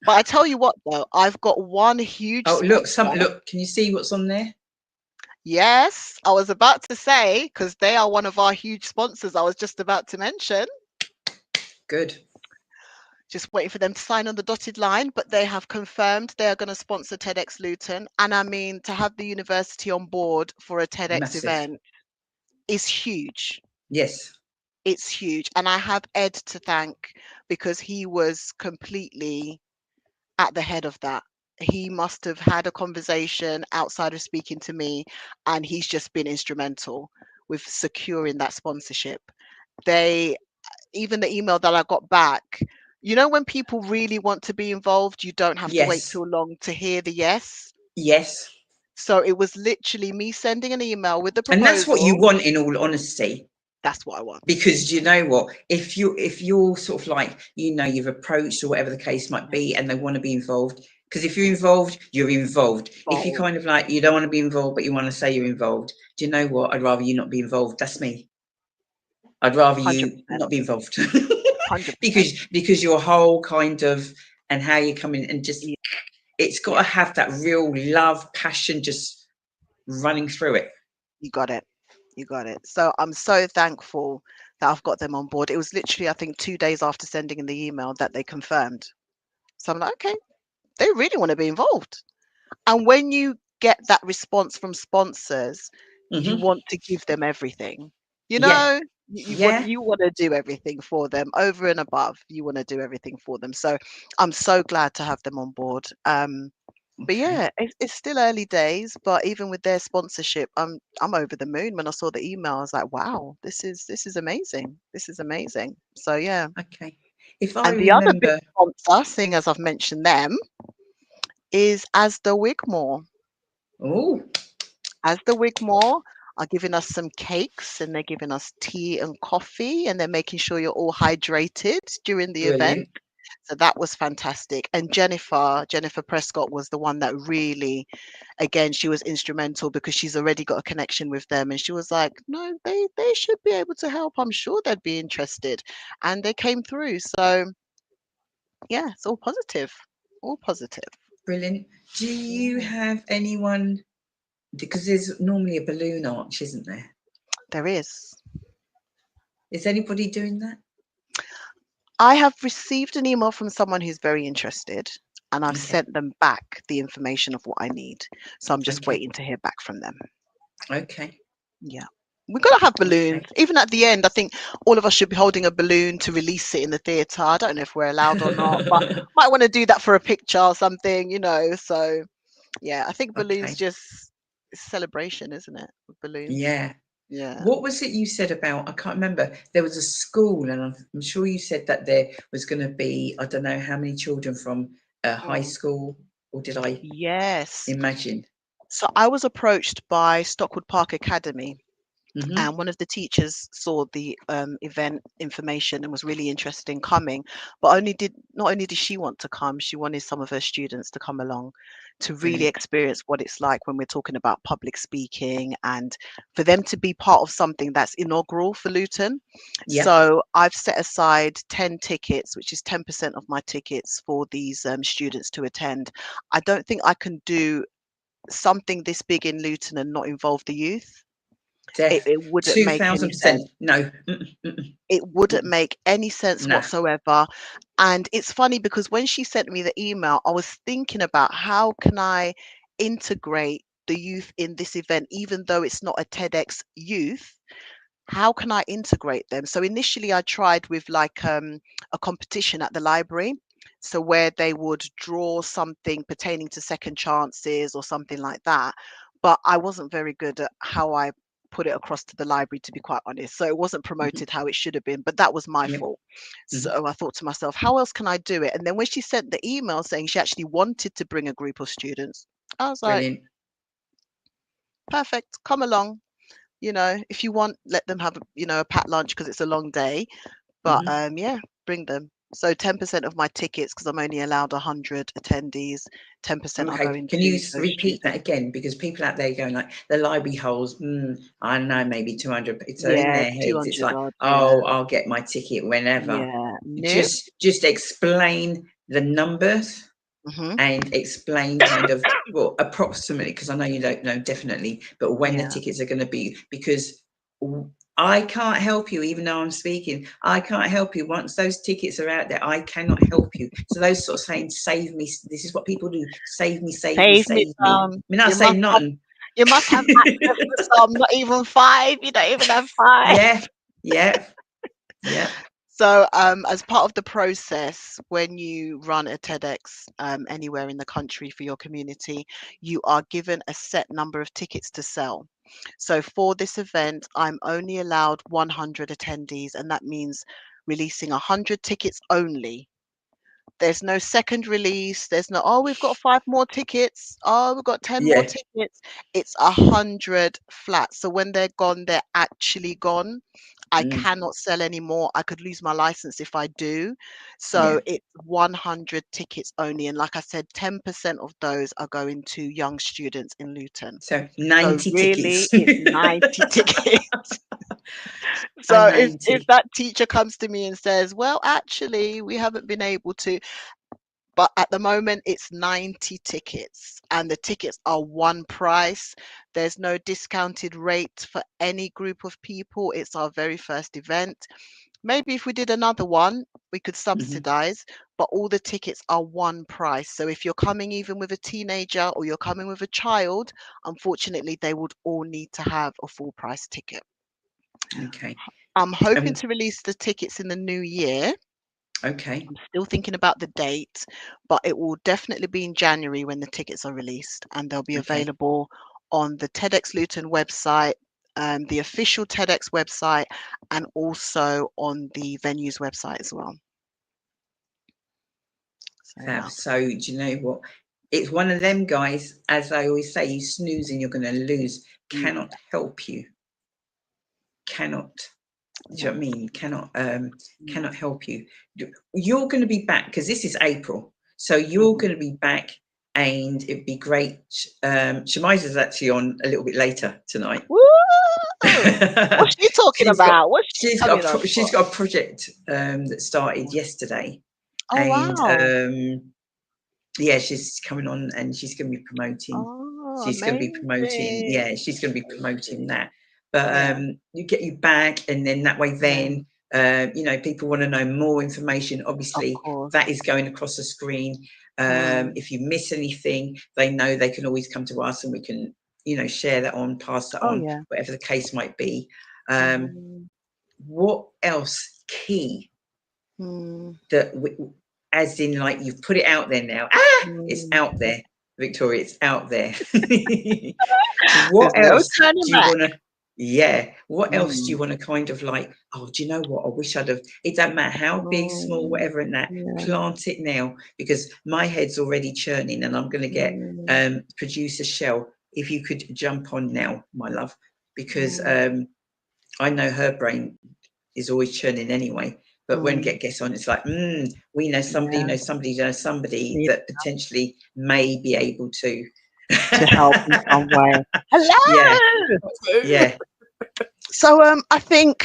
But I tell you what, though, I've got one huge. Oh, look! Look! Can you see what's on there? Yes, I was about to say, because they are one of our huge sponsors. I was just about to mention. Good. Just waiting for them to sign on the dotted line, but they have confirmed they are going to sponsor TEDx Luton. And I mean, to have the university on board for a TEDx event is huge. Yes. It's huge. And I have Ed to thank, because he was completely at the head of that. He must have had a conversation outside of speaking to me, and he's just been instrumental with securing that sponsorship. Even the email that I got back, you know, when people really want to be involved, you don't have to wait too long to hear the yes. Yes. So it was literally me sending an email with the proposal. And that's what you want, in all honesty. That's what I want. Because you know what, if you're sort of like, you know, you've approached or whatever the case might be, and they want to be involved, Because if you're involved, you're involved. If you Bold. kind of like, you don't want to be involved, but you want to say you're involved, do you know what? I'd rather you not be involved. That's me. I'd rather you 100%. not be involved 100%. because your whole kind of and how you come in and just Yeah. it's got to have that real love, passion, just running through it. You got it. You got it. So I'm so thankful that I've got them on board. It was literally, I think, 2 days after sending in the email that they confirmed. So I'm like, okay, they really want to be involved. And when you get that response from sponsors, you Hmm. want to give them everything. You Yeah, know, yeah. you want to do everything for them over and above. You want to do everything for them. So I'm so glad to have them on board. But Okay. yeah, it's still early days, but even with their sponsorship, I'm over the moon. When I saw the email, I was like, wow, this is amazing. This is amazing. So yeah. Okay. If I And the other big remember, sponsor, seeing as I've mentioned them, is As the Wigmore. oh, As the Wigmore are giving us some cakes and they're giving us tea and coffee and they're making sure you're all hydrated during the event. brilliant. So that was fantastic. And Jennifer Prescott was the one that really, again, she was instrumental because she's already got a connection with them. And she was like, no, they should be able to help. I'm sure they'd be interested. And they came through. So yeah, it's all positive. All positive. Brilliant. Do you Yeah, have anyone? Because there's normally a balloon arch, isn't there? there is. Is anybody doing that? I have received an email from someone who's very interested, and I've Okay. sent them back the information of what I need. So I'm just Okay. waiting to hear back from them. Okay. Yeah. We've got to have balloons. Okay. Even at the end, I think all of us should be holding a balloon to release it in the theatre. I don't know if we're allowed or not, but might want to do that for a picture or something, So, yeah, I think balloons Okay. just it's celebration, isn't it? With balloons. Yeah. Yeah. What was it you said about? I can't remember. There was a school, and I'm sure you said that there was going to be, I don't know how many children from a high Mm. school, or did I Yes. imagine? So I was approached by Stockwood Park Academy. Hmm. And one of the teachers saw the event information and was really interested in coming, but not only did she want to come, she wanted some of her students to come along to really Brilliant. experience what it's like when we're talking about public speaking and for them to be part of something that's inaugural for Luton. Yep. So I've set aside 10 tickets, which is 10% of my tickets for these students to attend. I don't think I can do something this big in Luton and not involve the youth. Def. It wouldn't make any 2000%. sense. No. Mm-mm, mm-mm, It wouldn't mm-mm. make any sense Nah. whatsoever. And it's funny because when she sent me the email, I was thinking about how can I integrate the youth in this event, even though it's not a TEDx youth. How can I integrate them? So initially, I tried with like a competition at the library. So where they would draw something pertaining to second chances or something like that. But I wasn't very good at how I put it across to the library, to be quite honest. So it wasn't Hmm. promoted how it should have been, but that was my Yep. fault. Hmm. So I thought to myself, how else can I do it? And then when she sent the email saying she actually wanted to bring a group of students, I was like, Brilliant. perfect, come along. If you want, let them have a packed lunch because it's a long day. But Hmm. yeah, bring them. So 10% of my tickets, because I'm only allowed 100 attendees, 10% are Okay. going Can you to those repeat that students. again? Because people out there going like the library holds, I don't know, maybe 200. So in Yeah, their heads, it's 200 like, odd. Yeah, oh, I'll get my ticket whenever. yeah. Nope. Just explain the numbers Hmm. and explain kind of, well, approximately, because I know you don't know definitely, but when the Yeah. tickets are going to be, because I can't help you, even though I'm speaking. I can't help you. Once those tickets are out there, I cannot help you. So those sort of saying, save me. This is what people do. Save me, save me, Save me save me. some. I mean, I You say must have nothing. you must have access to some, not even five. You don't even have five. Yeah, yeah, yeah. So, as part of the process, when you run a TEDx anywhere in the country for your community, you are given a set number of tickets to sell. So, for this event, I'm only allowed 100 attendees, and that means releasing 100 tickets only There's no second release. There's no, oh, we've got 5 more tickets. Oh, we've got 10 more Yeah. tickets. It's 100 flat. So when they're gone, they're actually gone. I Mm, cannot sell anymore. I could lose my license if I do. yeah. So it's 100 tickets only. And like I said, 10% of those are going to young students in Luton. So So 90 really, tickets. it's 90 tickets. And So if 90. that teacher comes to me and says, well, actually, we haven't been able to, but at the moment it's 90 tickets and the tickets are one price. There's no discounted rate for any group of people. It's our very first event. Maybe if we did another one, we could Mhm. subsidize, but all the tickets are one price. So if you're coming even with a teenager or you're coming with a child, unfortunately, they would all need to have a full price ticket. Okay. I'm hoping Um, to release the tickets in the new year. okay. I'm still thinking about the date, but it will definitely be in January when the tickets are released, and they'll be Okay. available on the TEDx Luton website, the official TEDx website, and also on the venue's website as well. So yeah. So do you know what? It's one of them guys, as I always say, you snooze and you're going to lose. Cannot help you. Cannot. Do you know what I mean? Cannot help you. You're going to be back because this is April, so you're going to be back, and it'd be great. Shemiza's actually on a little bit later tonight. Woo! What's she talking she's got about? What's she coming on she's for? got a project that started yesterday, Oh and wow! yeah, she's coming on and she's going to be promoting. Oh, She's going to be promoting. amazing! Yeah, she's going to be promoting that. But Yeah, you get you back, and then that way, yeah, then you know, people want to know more information. of Obviously, course. that is going across the screen. Mm, If you miss anything, they know they can always come to us, and we can, you know, share that on, pass that oh on, yeah. whatever the case might be. Mm, What else key mm, that we, as in like you've put it out there now, it's mm. out there, Victoria, it's out there. There's What no else turning do you back. want to, yeah, what else do you Mm, want to kind of like, oh, do you know what, I wish I'd have, it doesn't matter how big, small, mm, whatever, and that, yeah, plant it now, because my head's already churning and I'm going to get mm, producer Shell, if you could jump on now, my love, because mm, I know her brain is always churning anyway. But when mm, Get Guess On, it's like, we know somebody, yeah, knows somebody, knows somebody need that potentially may be able to. to help in some way. Yeah, Hello. yeah. So I think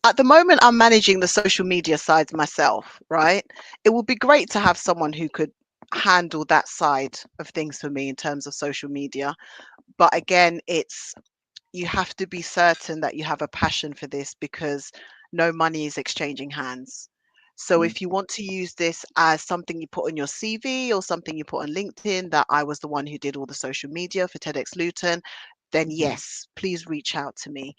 at the moment I'm managing the social media side myself, right? It would be great to have someone who could handle that side of things for me in terms of social media. But again, it's you have to be certain that you have a passion for this because no money is exchanging hands. So Mm, if you want to use this as something you put on your CV or something you put on LinkedIn, that I was the one who did all the social media for TEDx Luton, then mhm. yes, please reach out to me.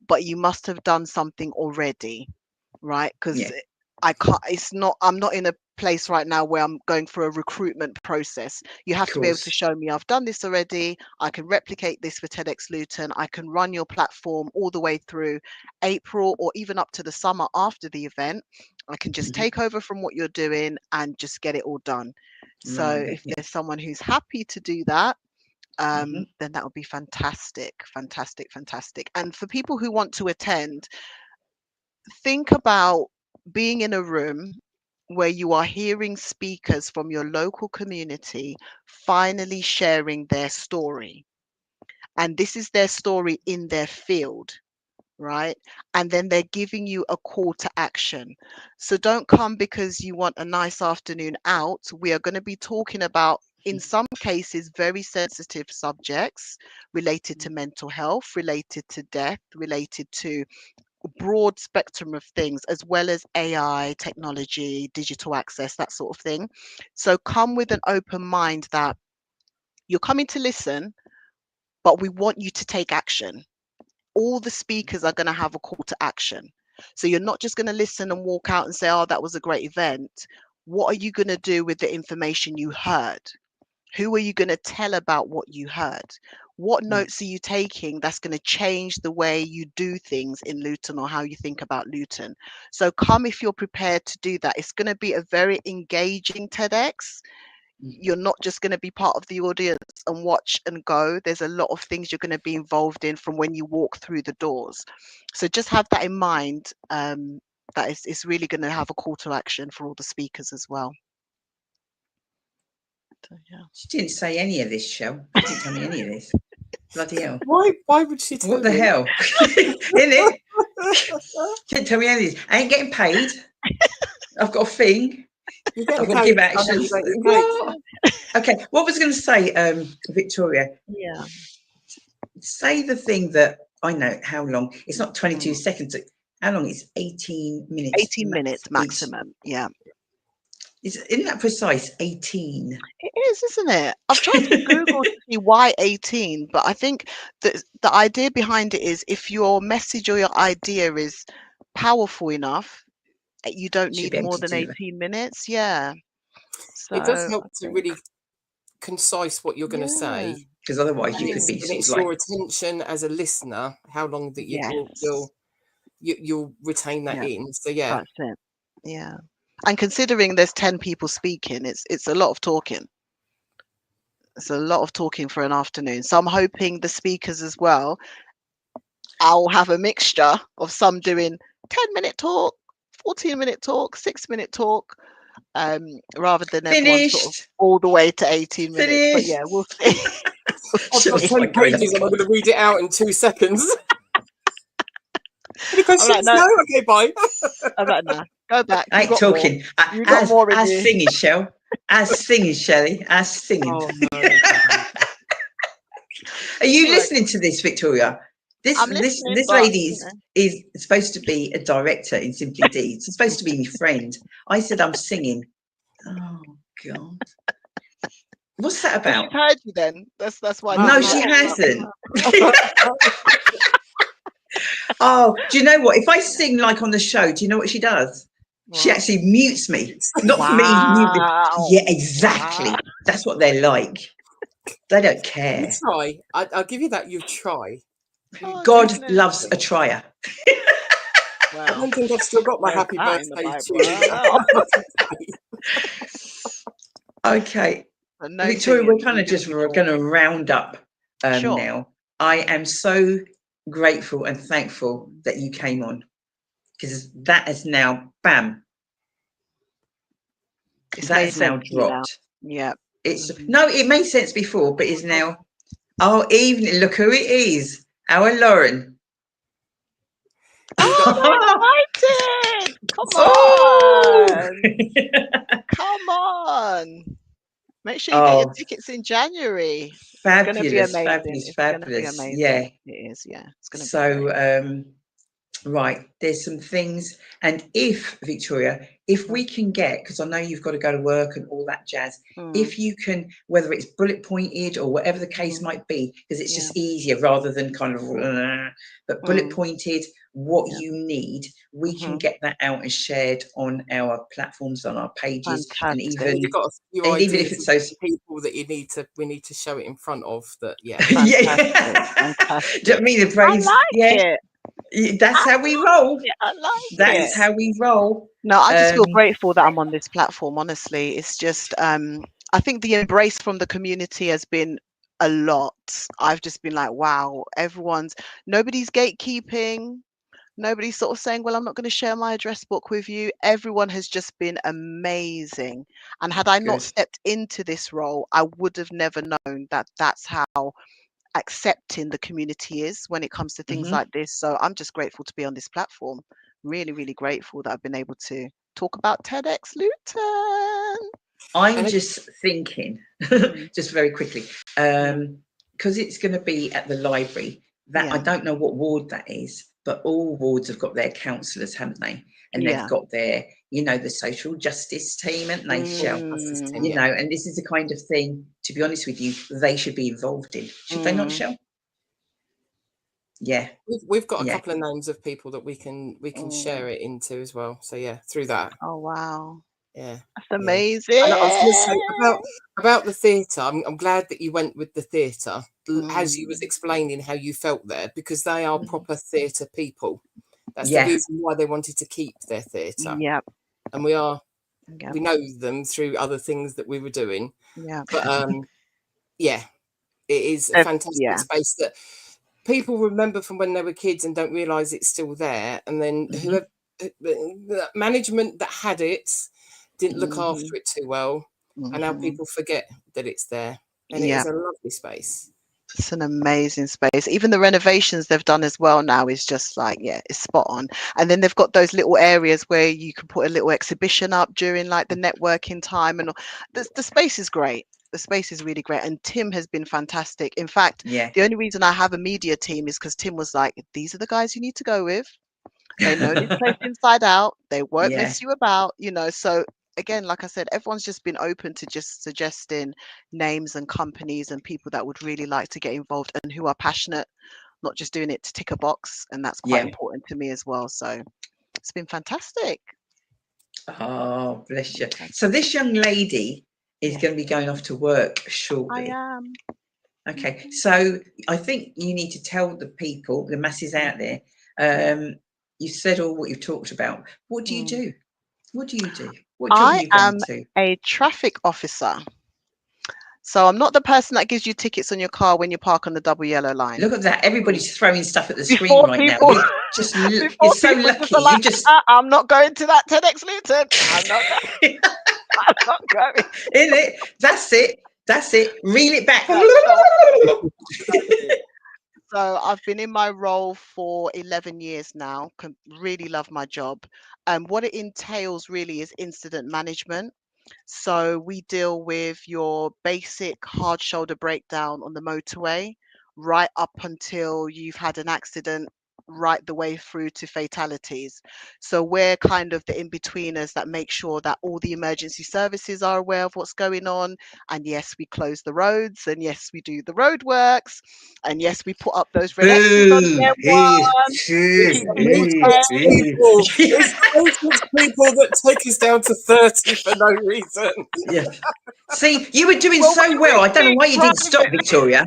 But you must have done something already, right? Because Yeah, I can't, it's not, I'm not in a place right now where I'm going through a recruitment process. You have of to be able to course. show me I've done this already. I can replicate this for TEDx Luton. I can run your platform all the way through April or even up to the summer after the event. I can just Mhm. take over from what you're doing and just get it all done. So Run with it. if Yeah. there's someone who's happy to do that, Mhm. then that would be fantastic, fantastic, fantastic. And for people who want to attend, think about being in a room where you are hearing speakers from your local community finally sharing their story. And this is their story in their field, right? And then they're giving you a call to action. So don't come because you want a nice afternoon out. We are going to be talking about, in some cases, very sensitive subjects related to mental health, related to death, related to broad spectrum of things, as well as AI, technology, digital access, that sort of thing. So come with an open mind that you're coming to listen, but we want you to take action. All the speakers are going to have a call to action. So you're not just going to listen and walk out and say, oh, that was a great event. What are you going to do with the information you heard? Who are you going to tell about what you heard? What notes are you taking that's going to change the way you do things in Luton or how you think about Luton? So come if you're prepared to do that. It's going to be a very engaging TEDx. You're not just going to be part of the audience and watch and go. There's a lot of things you're going to be involved in from when you walk through the doors. So just have that in mind. That it's really going to have a call to action for all the speakers as well. So, yeah. She didn't say any of this, Shell. She didn't tell me any of this. Bloody hell. Why would she tell What the you? hell? In it? She didn't tell me any of this. I ain't getting paid. I've got a thing. You're I've getting got to give paid. actions. What? Okay, what was I going to say, Victoria? Yeah. Say the thing that I know how long. It's not 22 seconds. How long? It's 18 minutes. 18 minutes maximum. Yeah. Isn't that precise? 18. It is, isn't it? I've tried to Google to see why 18, but I think that the idea behind it is if your message or your idea is powerful enough, you don't Should need be able more to than do that. 18 minutes. Yeah. So It does help I to think- really concise what you're going to say. Because otherwise you And could it's, be and sort it's of your like, attention as a listener, how long that Yes. you'll retain that Yeah. in. So yeah, That's it. Yeah. And considering there's 10 people speaking, it's a lot of talking. It's a lot of talking for an afternoon. So I'm hoping the speakers as well, I'll have a mixture of some doing 10-minute talk, 14-minute talk, 6-minute talk, rather than everyone sort of finished. all the way to 18 minutes. But Finished. yeah, we'll see. I've got 10 pages and I'm going to read it out in 2 seconds. Any questions? like, no. No? Okay, bye. I'm like, nah, go back. I You ain't got more. talking. You got more in As you. singing, Shell. As singing, Shelley. As singing. Oh, no. Are you Right. listening to this, Victoria? I'm listening, This but, lady you know. is supposed to be a director in Simply Deez. She's supposed to be my friend. I said I'm singing. Oh God. What's that Well, about? she's heard you then. That's why. No, she's she like, hasn't. Oh, do you know what? If I sing like on the show, do you know what she does? She What? actually mutes me. Not for me. Wow. Yeah, exactly. Wow. That's what they're like. They don't You care. try. I'll give you that. You try. Oh, God goodness. loves a trier. I Wow. don't think I've still got my Where's happy that in the birthday Bible? tune. Okay. But no Victoria, singing, we're kind you're of gonna just be going talking. to round up Sure. now. I am so grateful and thankful that you came on, because that is now, bam, It's that made is now sense to you now. dropped. Yeah. It's no, it made sense before, but is now. Oh, evening! Look who it is. Our Lauren. Oh, I'm excited! Come Oh! on! Come on! Make sure you get your tickets in January. It's going to be Fabulous, amazing. fabulous, It's going to be fabulous. amazing. Yeah. It is. Yeah. It's going to be So, great. right, there's some things, and if Victoria, if we can get, because I know you've got to go to work and all that jazz, if you can, whether it's bullet pointed or whatever the case might be, because it's just easier rather than kind of, but bullet pointed what you need, we can get that out and shared on our platforms, on our pages, and Fantastic. even You've got a few and even ideas if it's of those people that we need to show it in front of. That yeah. Fantastic. yeah. Fantastic. Do you know what I mean? The I brains, like it. that's how we roll. I like That it. is how we roll. No, I just feel grateful that I'm on this platform. Honestly, it's just I think the embrace from the community has been a lot. I've just been like, wow, nobody's gatekeeping. Nobody's sort of saying, well, I'm not going to share my address book with you. Everyone has just been amazing. And had I not stepped into this role, I would have never known that that's how accepting the community is when it comes to things like this. So I'm just grateful to be on this platform. Really, really grateful that I've been able to talk about TEDx Luton. I'm just thinking, just very quickly, because it's going to be at the library. That I don't know what ward that is, but all wards have got their counsellors, haven't they? And they've got their, the social justice team, haven't they, Shell? You know, and this is the kind of thing, to be honest with you, they should be involved in. Should they not, Shell? Yeah. We've got a couple of names of people that we can share it into as well. So yeah, through that. Oh wow. Yeah. That's Yeah. amazing. And I was going to say about the theatre. I'm glad that you went with the theatre, as you was explaining how you felt there, because they are proper theatre people. That's the reason why they wanted to keep their theatre. Yep. And we Yep. know them through other things that we were doing. Yeah. But yeah, it is a fantastic space that people remember from when they were kids and don't realise it's still there. And then whoever the management that had it didn't look after it too well, and now people forget that it's there. And it is a lovely space. It's an amazing space. Even the renovations they've done as well now is just like, yeah, it's spot on. And then they've got those little areas where you can put a little exhibition up during like the networking time, and the space is great. The space is really great, and Tim has been fantastic. In fact, the only reason I have a media team is because Tim was like, these are the guys you need to go with. They know this place inside out. They won't mess you about, you know. So again, like I said, everyone's just been open to just suggesting names and companies and people that would really like to get involved and who are passionate, not just doing it to tick a box. And that's quite important to me as well. So it's been fantastic. Oh, bless you. So this young lady is going to be going off to work shortly. I am. Okay. So I think you need to tell the people, the masses out there, you said all what you've talked about. What do you do? What do you do? What job are you going to? A traffic officer. So I'm not the person that gives you tickets on your car when you park on the double yellow line. Look at that. Everybody's throwing stuff at the screen right now. You're so lucky. Like, I'm not going to that TEDx Luton. I'm not going. I'm not going. In it. That's it. That's it. Reel it back. So I've been in my role for 11 years now. Really love my job. What it entails really is incident management. So we deal with your basic hard shoulder breakdown on the motorway, right up until you've had an accident, right the way through to fatalities. So we're kind of the in-betweeners that make sure that all the emergency services are aware of what's going on. And yes, we close the roads, and yes, we do the road works, and yes, we put up those red X's on the It's people that take us down to 30 for no reason. Yeah. See, you were doing so well. I don't know why you didn't stop, Victoria.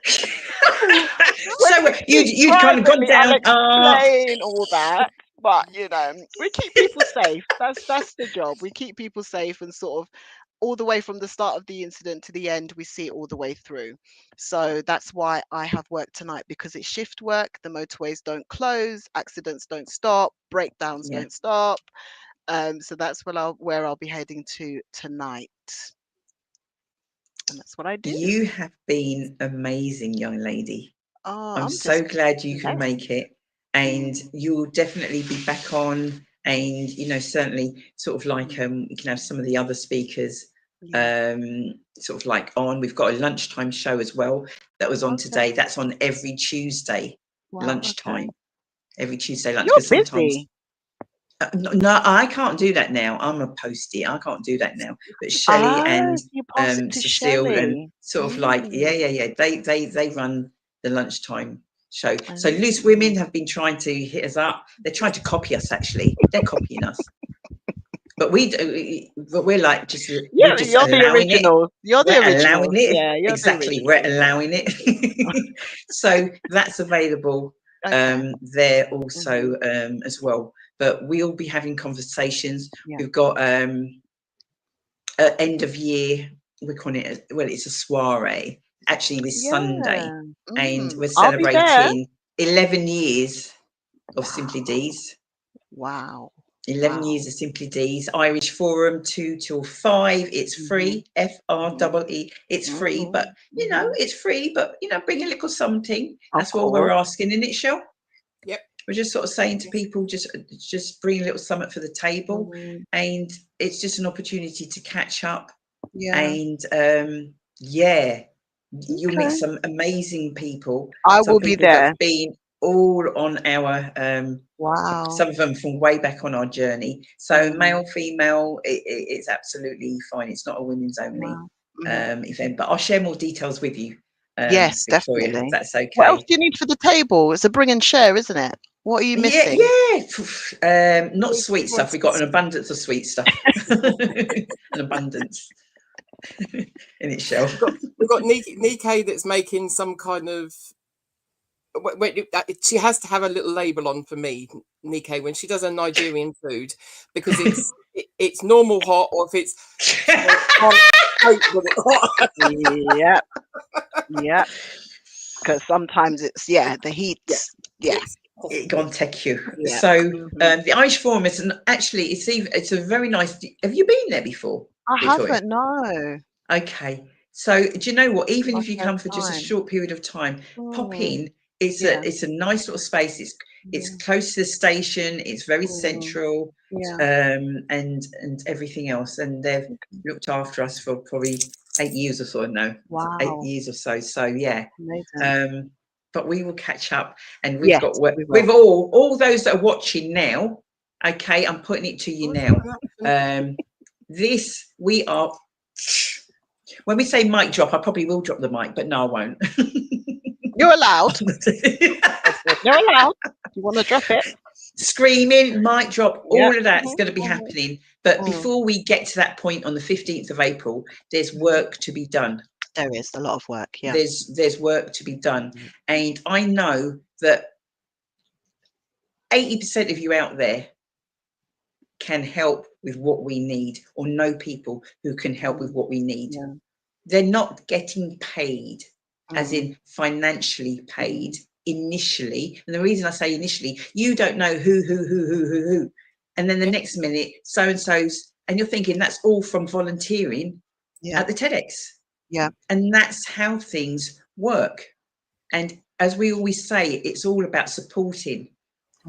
So you'd kind of gone down. Explain all that, but you know, we keep people safe. That's the job. We keep people safe, and sort of all the way from the start of the incident to the end, we see it all the way through. So that's why I have work tonight, because it's shift work. The motorways don't close, accidents don't stop, breakdowns don't stop. So that's where I'll be heading to tonight. And that's what I do. You have been amazing, young lady. Oh, I'm so glad you can make it, and you'll definitely be back on. And you know, certainly, sort of like we can have some of the other speakers, sort of like on. We've got a lunchtime show as well that was on today. That's on every Tuesday lunchtime. Every Tuesday lunch. You're busy. No, I can't do that now. I'm a postie. I can't do that now. But Shelley and Cecile and sort of like they run the lunchtime show. So Loose Women have been trying to hit us up. They're trying to copy us. Actually, they're copying us. But we're like just you're the original. You're the original. Allowing it. Yeah, you're exactly. We're allowing it. So that's available there also as well. But we'll be having conversations. We've got end of year. We're calling it. It's a soiree. Actually, this Sunday, and we're celebrating 11 years of Simply Deez. Wow. 11 years of Simply Deez. Irish Forum 2 till 5. It's free. FREE. It's free, but you know, it's free. But you know, bring a little something. That's what we're asking, isn't it, Shell? Yep. We're just sort of saying to people, just bring a little something for the table, and it's just an opportunity to catch up. And you'll meet some amazing people. I will be there. Have been all on our some of them from way back on our journey. So male, female, it's absolutely fine. It's not a women's only event, but I'll share more details with you. Yes, Victoria, definitely. if that's okay. What else do you need for the table? It's a bring and share, isn't it? What are you Yeah, missing? yeah. Not sweet stuff. We got an abundance of sweet stuff. An abundance in its shell. We've got Nikkei that's making some kind of. She has to have a little label on for me, Nikkei, when she does her Nigerian food, because it's normal hot, or if it's hot. Yeah, yeah. Because sometimes it's the heat. Yeah. It gonna take you. Yeah. So the Irish Forum is it's a very nice. Have you been there before? I Victoria? haven't. No. Okay. So do you know what? Even My if you first come for just a time. short period of time, pop in. It's Yeah. it's a nice little space. It's close to the station. It's very central. Yeah. And everything else. And they've looked after us for probably 8 years or so now. Wow. 8 years or so. So yeah. Amazing. But we will catch up, and we've got we will. with all those that are watching now. Okay, I'm putting it to you now. This we are. When we say mic drop, I probably will drop the mic, but no, I won't. You're allowed. You're allowed. You want to drop it? Screaming, mic drop, all of that's going to be Mhm. happening. But before we get to that point on the 15th of April, there's work to be done. There is a lot of work. Yeah. There's work to be done. And I know that 80% of you out there can help with what we need, or know people who can help with what we need. Yeah. They're not getting paid, as in financially paid initially. And the reason I say initially, you don't know who. And then the next minute, so-and-so's, and you're thinking that's all from volunteering at the TEDx. Yeah. And that's how things work. And as we always say, it's all about supporting.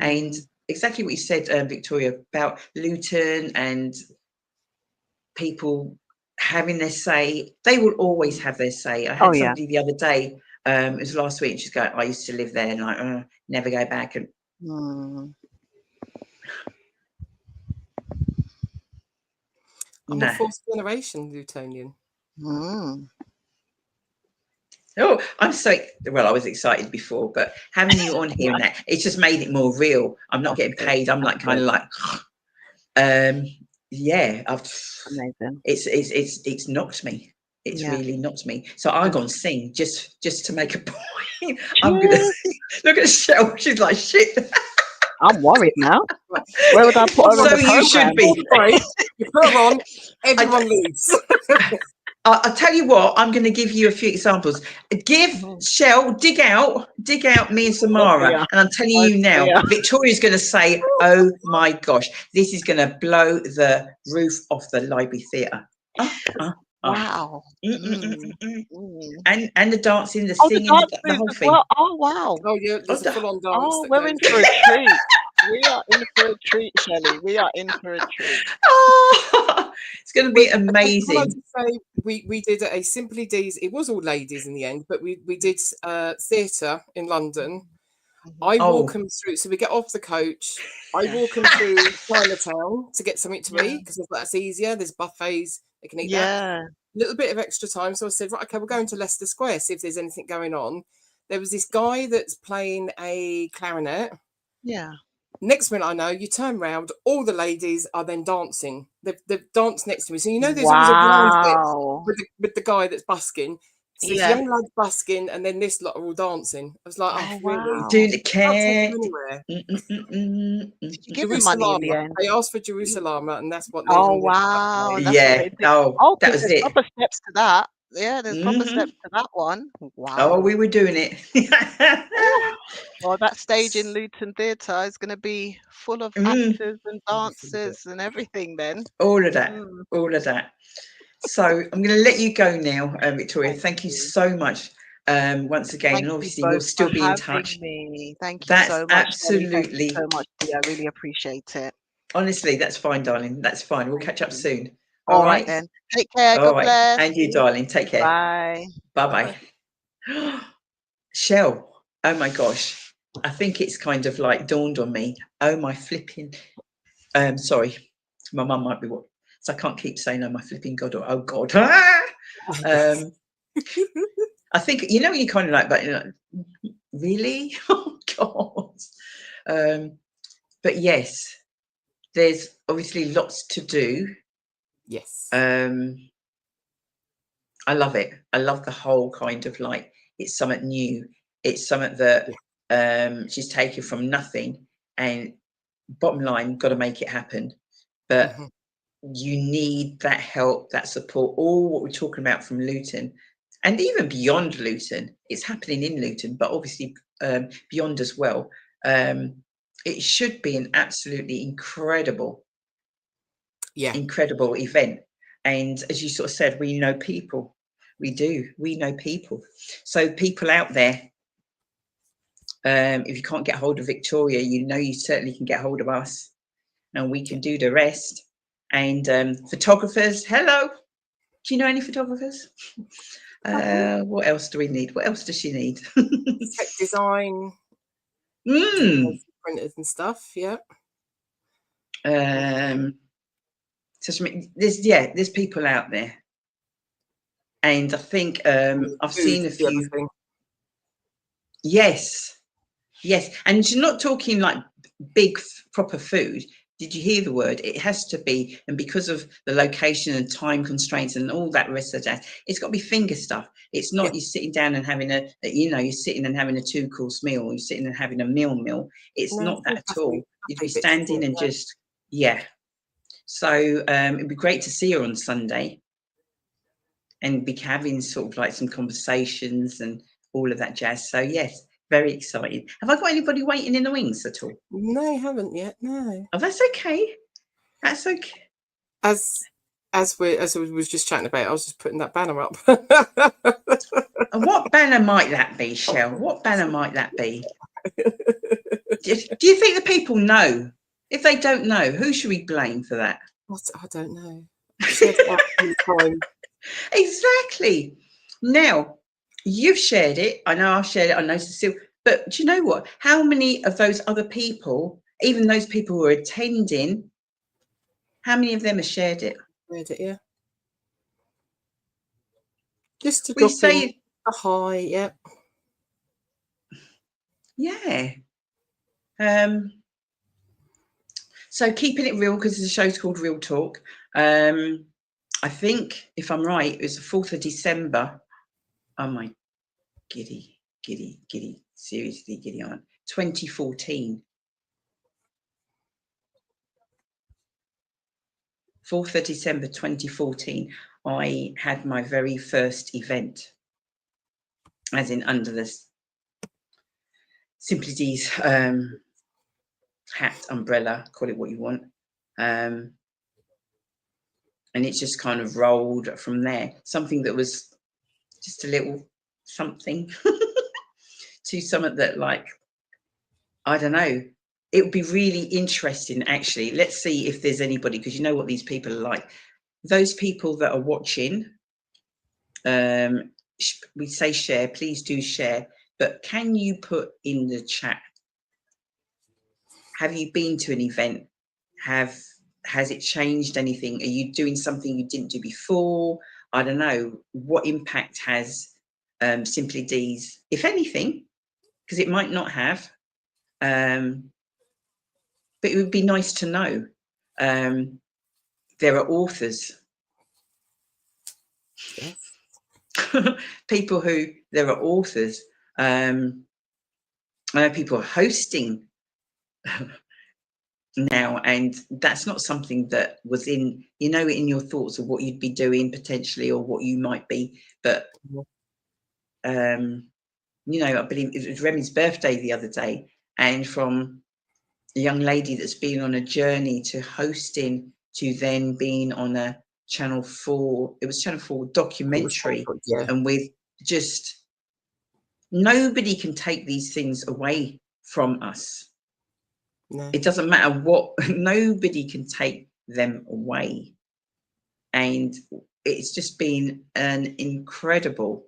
And exactly what you said, Victoria, about Luton and people having their say. They will always have their say. I had somebody the other day, it was last week, and she's going, I used to live there, and like, never go back. And I'm a fourth generation Lutonian. Oh, I'm so well. I was excited before, but having you on here and that, it's just made it more real. I'm not getting paid. I'm like kind of like, yeah. Amazing. It's knocked me. It's really knocked me. So I'm gonna sing just to make a point. I'm gonna sing. Look at Shell. She's like shit. I'm worried now. Where would I put her on the program? You should be. You put her on. Everyone leaves. I'll tell you what, I'm going to give you a few examples. Shell, dig out me and Samara. And I'm telling you now, Victoria's going to say, oh my gosh, this is going to blow the roof off the library theatre. Wow. And the dancing, the singing, the whole thing. Well. Oh, wow. Oh, yeah, there's a full-on dance. Oh, we're in for a treat. We are in for a treat, Shelley. We are in for a treat. Oh, it's going to be amazing. I just say we did a Simply Deez. It was all ladies in the end, but we did theatre in London. I walk them through. So we get off the coach. I walk them through Chinatown to get something to eat, because that's easier. There's buffets. They can eat that. A little bit of extra time. So I said, right, okay, we're going to Leicester Square, see if there's anything going on. There was this guy that's playing a clarinet. Yeah. Next minute I know, you turn round, all the ladies are then dancing. They've danced next to me. So you know there's always a blind bit with the guy that's busking. So this young lad's busking, and then this lot are all dancing. I was like, really? Doing the care. Did you give him money in the end? I asked for Jerusalem, and that's what they wow. That's that was it. Proper steps to that. Yeah, there's proper steps to that one. Wow. Oh, we were doing it. Well, that stage in Luton Theatre is going to be full of actors and dancers and everything then. All of that. All of that. So I'm going to let you go now, Victoria. Thank you so much once again. And obviously we'll still be in touch. Thank you so much. Absolutely. Thank you so much. I really appreciate it. Honestly, that's fine, darling. That's fine. We'll catch up soon. All right then. Take care. God bless. And you, darling. Take care. Bye. Bye-bye. Shell. Oh my gosh. I think it's kind of like dawned on me. Oh my flipping. Sorry. My mum might be so I can't keep saying oh my flipping God or oh God. I think, you know, you kind of like, but you know, really? Oh God. But yes, there's obviously lots to do. Yes. I love it. I love the whole kind of like, it's something new. It's something that she's taken from nothing, and bottom line, got to make it happen. But you need that help, that support, all what we're talking about from Luton, and even beyond Luton. It's happening in Luton, but obviously beyond as well. It should be an absolutely incredible event. And as you sort of said, we know people. We know people. So people out there, if you can't get hold of Victoria, you know you certainly can get hold of us, and we can do the rest. And photographers, hello. Do you know any photographers? What else do we need? What else does she need? Tech design, printers and stuff. Yeah. So there's people out there, and I think I've seen a few. Yes, and you're not talking like big proper food. Did you hear the word? It has to be, and because of the location and time constraints and all that rest of that, it's got to be finger stuff. It's not you sitting down and having you're sitting and having a 2-course meal, or you're sitting and having a meal. It's not that at all. You'd be standing and just, So it'd be great to see her on Sunday and be having sort of like some conversations and all of that jazz. So yes, very excited. Have I got anybody waiting in the wings at all? No, you haven't yet. No. Oh, that's okay. That's okay. As we was just chatting about, I was just putting that banner up. And what banner might that be, Shell? What banner might that be? Do you think the people know? If they don't know, who should we blame for that? I don't know. I've said that all the time. Exactly. Now, you've shared it. I know I've shared it. I know Cecile. But do you know what? How many of those other people, even those people who are attending, how many of them have shared it? Shared it, yeah. Just to drop in a hi, Yeah. So keeping it real, because the show's called Real Talk. I think, if I'm right, it was the 4th of December. Oh my giddy, seriously giddy on. 2014. 4th of December 2014, I had my very first event, as in under this Simply Deez hat, umbrella, call it what you want. And it's just kind of rolled from there. Something that was just a little something to something that, like, I don't know. It would be really interesting, actually. Let's see if there's anybody, because you know what these people are like. Those people that are watching, we say share, please do share, but can you put in the chat, have you been to an event? Has it changed anything? Are you doing something you didn't do before? I don't know. What impact has Simply Deez, if anything, because it might not have, but it would be nice to know. There are authors. Yes. People who, there are authors. I know people are hosting now, and that's not something that was in your thoughts of what you'd be doing potentially, or what you might be. But I believe it was Remy's birthday the other day, and from a young lady that's been on a journey to hosting, to then being on a Channel 4, it was Channel 4 documentary, and with just, nobody can take these things away from us. No. It doesn't matter what, nobody can take them away. And it's just been an incredible,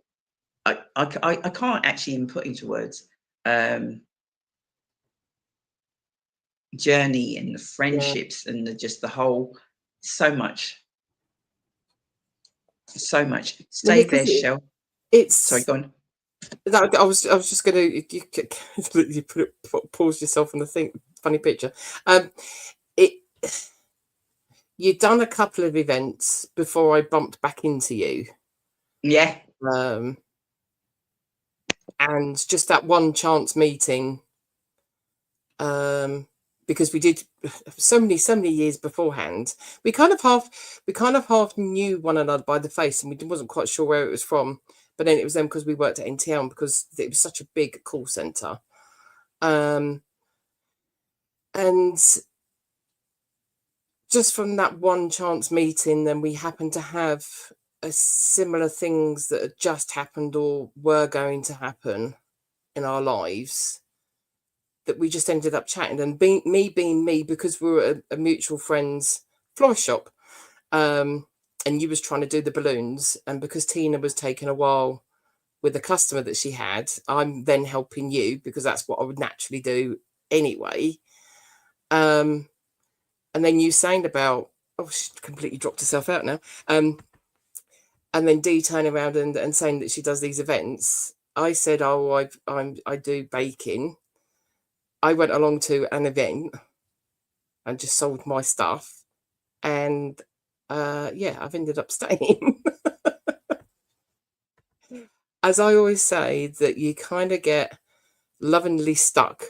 I can't actually even put into words, journey, and the friendships, and just the whole, so much. Stay there, Shell. It's, sorry, go on. No, I was just going to you pause yourself on the thing. Funny picture. It you'd done a couple of events before I bumped back into you. Yeah. And just that one chance meeting. Because we did so many years beforehand, we kind of half knew one another by the face, and we wasn't quite sure where it was from. But then it was them because we worked at NTL, because it was such a big call center. And just from that one chance meeting, then we happened to have similar things that had just happened or were going to happen in our lives, that we just ended up chatting. And being me, because we were a mutual friend's florist shop, and you was trying to do the balloons, and because Tina was taking a while with the customer that she had, I'm then helping you because that's what I would naturally do anyway. And then you saying about, she completely dropped herself out now. And then Dee turning around and saying that she does these events. I said, oh, I do baking. I went along to an event and just sold my stuff, and I've ended up staying. As I always say, that you kind of get lovingly stuck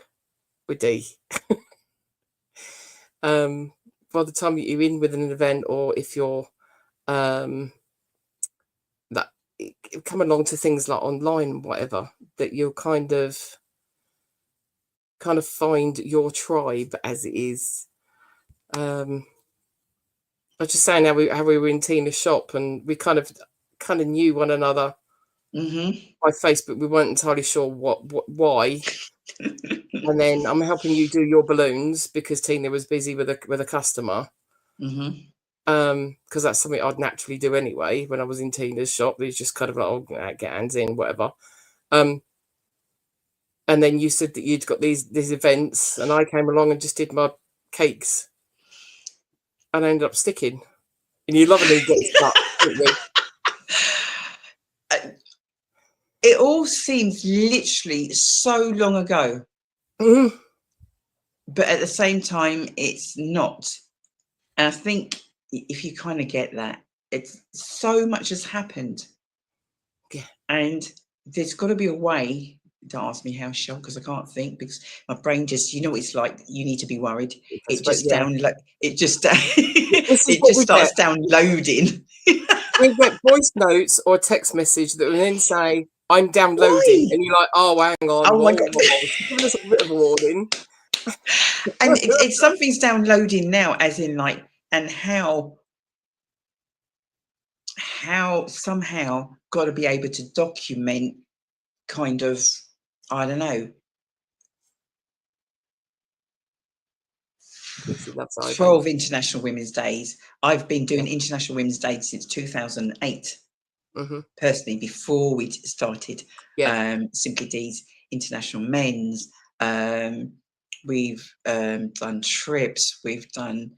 with Dee. By the time you're in with an event, or if you're that come along to things like online, whatever, that you'll kind of find your tribe, as it is. I was just saying how we were in Tina's shop, and we kind of knew one another by face, but we weren't entirely sure why. And then I'm helping you do your balloons because Tina was busy with a customer. Because that's something I'd naturally do anyway when I was in Tina's shop. It's just kind of like, oh, get hands in, whatever. And then you said that you'd got these events, and I came along and just did my cakes, and I ended up sticking. And you love it, get stuck, don't you? It all seems literally so long ago, but at the same time, it's not. And I think if you kind of get that, it's so much has happened. Yeah. And there's got to be a way. Don't ask me how, Sean, because I can't think, because my brain just, you know what it's like, you need to be worried. It just starts downloading. We get voice notes or a text message that will then say, I'm downloading. Why? And you're like, oh, hang on. Oh my God. Give us a bit of a warning. And it's something's downloading now, as in like, and how somehow got to be able to document kind of, I don't know, 12 International Women's Days. I've been doing International Women's Day since 2008. Personally, before we started Simply Deez International Men's. We've done trips, we've done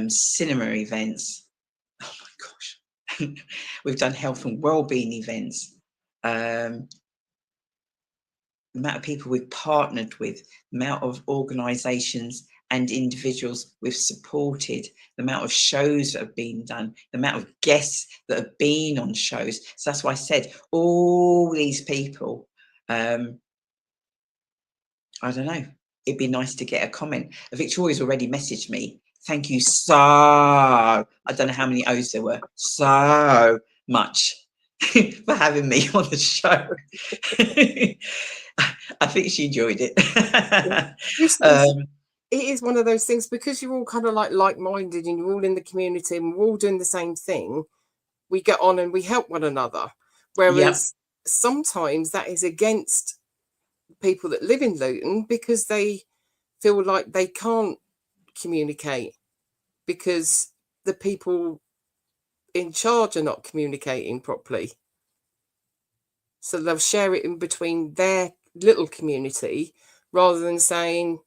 cinema events. Oh my gosh. We've done health and wellbeing events. The amount of people we've partnered with, the amount of organisations and individuals we've supported, the amount of shows that have been done, the amount of guests that have been on shows. So that's why I said all these people, I don't know, it'd be nice to get a comment. Victoria's already messaged me. Thank you so, I don't know how many O's there were, so much for having me on the show. I think she enjoyed it. It is one of those things, because you're all kind of like-minded and you're all in the community and we're all doing the same thing. We get on and we help one another. Whereas sometimes that is against people that live in Luton, because they feel like they can't communicate because the people in charge are not communicating properly. So they'll share it in between their little community rather than saying,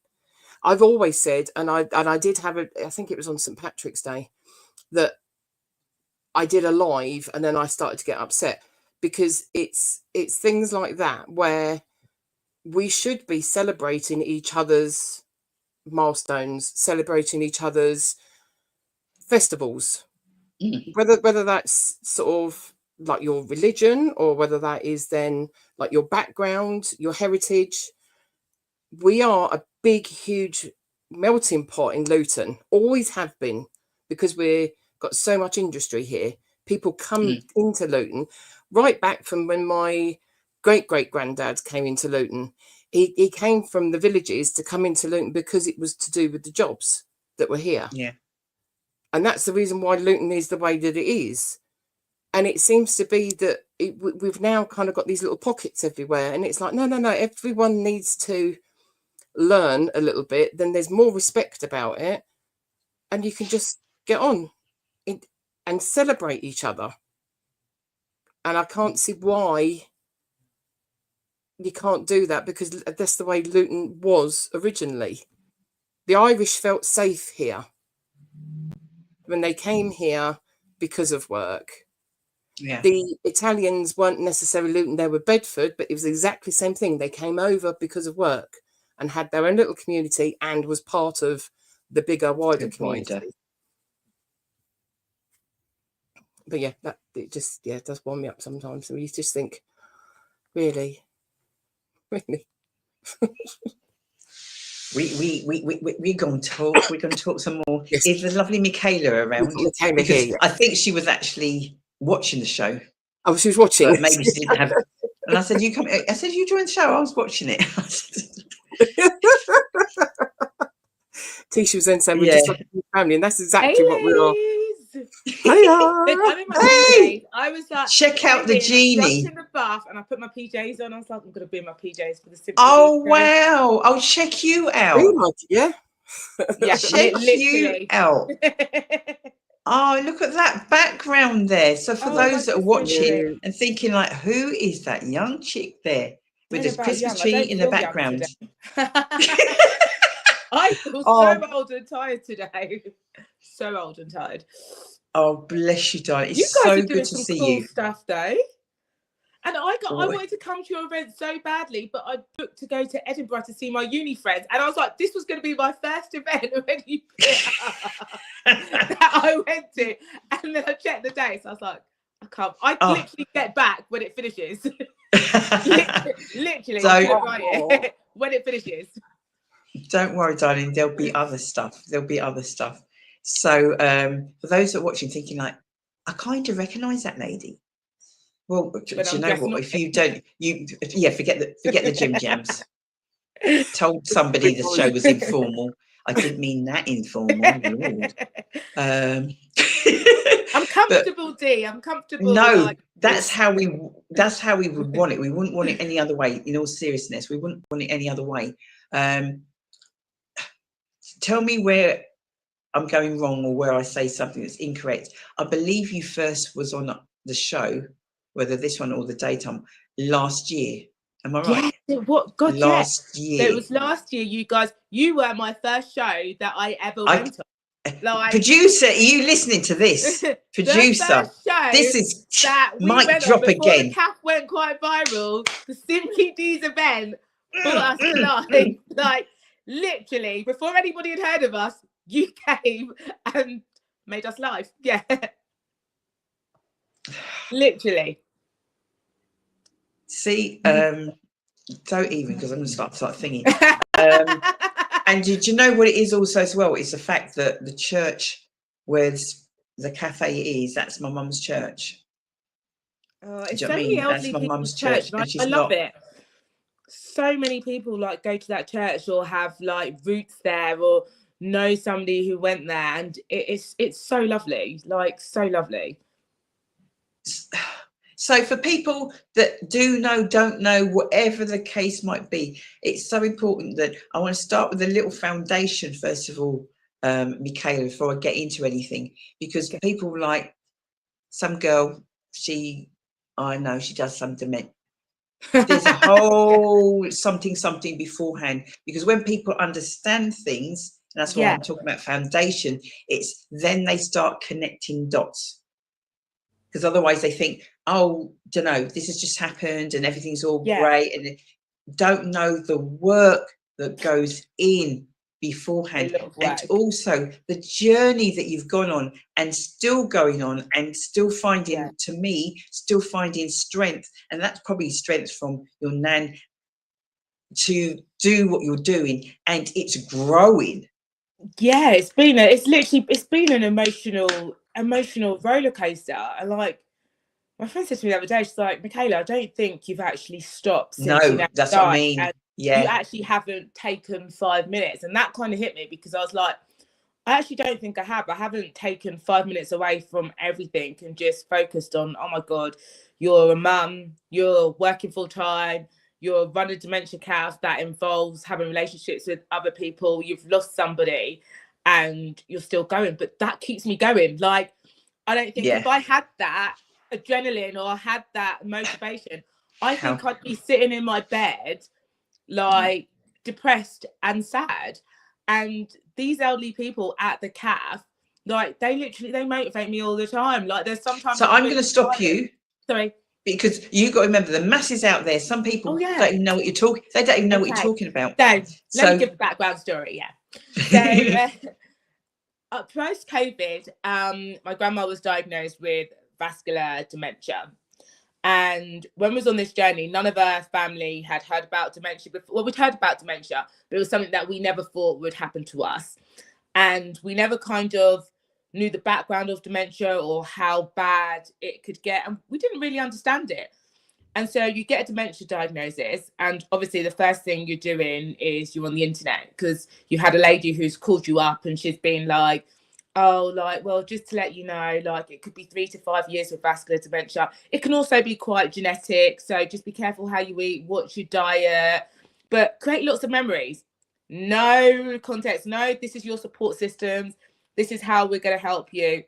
I've always said, and I did have I think it was on St. Patrick's Day, that I did a live and then I started to get upset because it's things like that where we should be celebrating each other's milestones, celebrating each other's festivals, whether that's sort of like your religion or whether that is then like your background, your heritage. We are a big, huge melting pot in Luton, always have been, because we've got so much industry here. People come into Luton right back from when my great-great-granddad came into Luton. He came from the villages to come into Luton because it was to do with the jobs that were here. Yeah. And that's the reason why Luton is the way that it is. And it seems to be that we've now kind of got these little pockets everywhere. And it's like, no, everyone needs to learn a little bit. Then there's more respect about it. And you can just get on and celebrate each other. And I can't see why you can't do that, because that's the way Luton was originally. The Irish felt safe here when they came here because of work. Yeah. The Italians weren't necessarily Luton, they were Bedford, but it was exactly the same thing. They came over because of work and had their own little community and was part of the bigger, wider community. But yeah, it just does warm me up sometimes. So you just think, really. We're going to talk. We're going to talk some more. Yes. Is the lovely Michaela around? Michaela here. I think she was actually watching the show. Oh, she was watching. But maybe she didn't have. And I said, "You come." I said, "You joined the show." I was watching it. Tisha was then saying, "We're just like a family," and that's exactly what we are. I'm in my PJs. I was like, check out the genie. Jumped in the bath and I put my PJs on. I was like, I'm gonna be in my PJs for the Simply Oh Deez wow! I'll check you out. Yeah, check you out. Oh, look at that background there. So for those that are watching and thinking like, who is that young chick there with the Christmas tree in the background? I feel so old and tired today. So old and tired. Oh, bless you, darling. It's you guys so are doing good to some see cool you. stuff, though. And I wanted to come to your event so badly, but I booked to go to Edinburgh to see my uni friends. And I was like, this was going to be my first event when you that I went to. And then I checked the dates. I was like, I can't. I literally get back when it finishes. literally. So, when it finishes. Don't worry, darling. There'll be other stuff. So for those that are watching, thinking like, I kind of recognise that lady. Well, do you know what? If you don't, forget the Jim Jams. Told somebody the show was informal. I didn't mean that informal. Lord. I'm comfortable, Dee. I'm comfortable. No, that's how we would want it. We wouldn't want it any other way. In all seriousness, we wouldn't want it any other way. Tell me where I'm going wrong or where I say something that's incorrect. I believe you first was on the show, whether this one or the daytime, last year. Am I right? Yeah. What? God, last year. It was last year. You were my first show that I ever went on. Like, producer, are you listening to this? Producer, this is mic drop again. The CAF went quite viral. The Simply Deez event brought us to life. Like, literally, before anybody had heard of us, you came and made us live. Yeah. Literally. See, don't even, because I'm going to start thinking. And did you know what it is also as well? It's the fact that the church where the cafe is, that's my mum's church. It's so many elderly people's church. I love it. So many people like go to that church or have like roots there or know somebody who went there, and it's so lovely, like so lovely. So for people that do know, don't know, whatever the case might be, it's so important that I want to start with a little foundation, first of all, Michaela, before I get into anything, because people like some girl, I know she does some dementia. There's a whole something beforehand, because when people understand things, and that's why I'm talking about foundation, it's then they start connecting dots. Because otherwise they think, oh, don't know, this has just happened and everything's all Yeah. great, and don't know the work that goes in beforehand, and also the journey that you've gone on and still going on and still finding, to me, still finding strength. And that's probably strength from your nan to do what you're doing, and it's growing. Yeah, it's been an emotional roller coaster. And like my friend said to me the other day, she's like, Michaela, I don't think you've actually stopped since you that's died, what I mean. and you actually haven't taken 5 minutes. And that kind of hit me, because I was like, I actually don't think I have. I haven't taken 5 minutes away from everything and just focused on, oh my God, you're a mum, you're working full time, you're running dementia care that involves having relationships with other people, you've lost somebody, and you're still going. But that keeps me going. Like, I don't think if I had that adrenaline or had that motivation, I think I'd be sitting in my bed, like depressed and sad. And these elderly people at the CAF, like they motivate me all the time. Like there's sometimes. So I'm going to stop you. Sorry. Because you've got to remember, the masses out there, some people don't even know what you're talking. They don't even know what you're talking about. So let me give the background story. Yeah. So post-COVID, my grandma was diagnosed with vascular dementia. And when we was on this journey, none of our family had heard about dementia before. Well, we'd heard about dementia, but it was something that we never thought would happen to us. And we never kind of knew the background of dementia or how bad it could get. And we didn't really understand it. And so you get a dementia diagnosis, and obviously the first thing you're doing is you're on the internet, because you had a lady who's called you up and she's been like, oh, like, well, just to let you know, like, it could be 3 to 5 years with vascular dementia. It can also be quite genetic. So just be careful how you eat, what's your diet, but create lots of memories. No context. No, this is your support systems. This is how we're going to help you.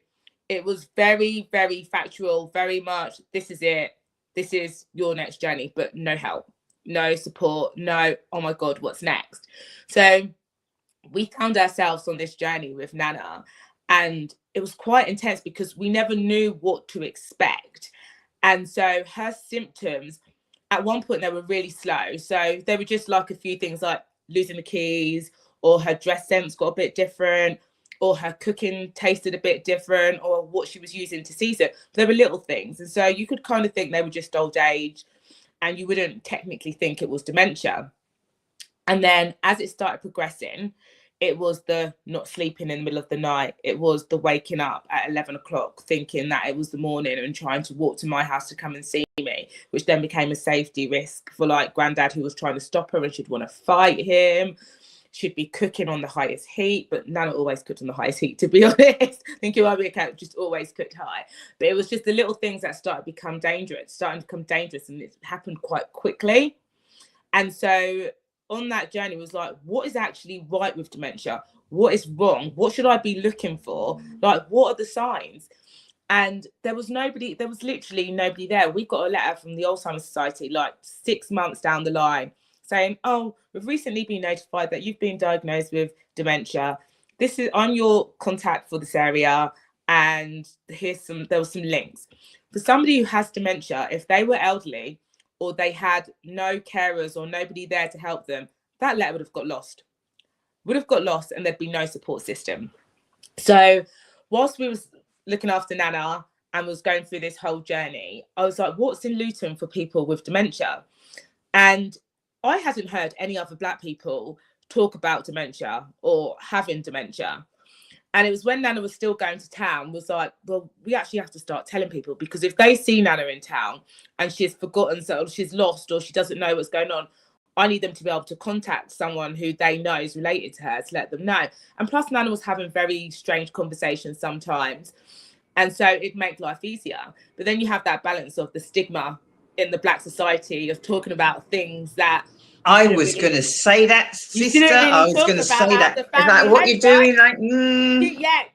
It was very, very factual, very much, this is it. This is your next journey, but no help, no support, no, oh my God, what's next? So we found ourselves on this journey with Nana, and it was quite intense because we never knew what to expect. And so her symptoms, at one point, they were really slow. So they were just like a few things like losing the keys, or her dress sense got a bit different, or her cooking tasted a bit different, or what she was using to season. There were little things. And so you could kind of think they were just old age, and you wouldn't technically think it was dementia. And then as it started progressing, it was the not sleeping in the middle of the night. It was the waking up at 11 o'clock, thinking that it was the morning and trying to walk to my house to come and see me, which then became a safety risk for like Granddad, who was trying to stop her and she'd want to fight him. She'd be cooking on the highest heat, but Nana always cooked on the highest heat, to be honest. I think you are being cat, just always cooked high. But it was just the little things that started to become dangerous, and it happened quite quickly. And so on that journey was like, what is actually right with dementia? What is wrong? What should I be looking for? Like, what are the signs? And there was literally nobody there. We got a letter from the Alzheimer's Society like 6 months down the line saying, oh, we've recently been notified that you've been diagnosed with dementia. I'm your contact for this area, and there were some links. For somebody who has dementia, if they were elderly or they had no carers or nobody there to help them, that letter would have got lost. And there'd be no support system. So whilst we was looking after Nana and was going through this whole journey, I was like, what's in Luton for people with dementia? And I hadn't heard any other Black people talk about dementia or having dementia. And it was when Nana was still going to town, was like, well, we actually have to start telling people, because if they see Nana in town and she's forgotten, so she's lost or she doesn't know what's going on, I need them to be able to contact someone who they know is related to her to let them know. And plus Nana was having very strange conversations sometimes. And so it'd make life easier. But then you have that balance of the stigma in the Black society of talking about things that I was going to say that, sister. I was going to say that. Is that what you're doing? Like,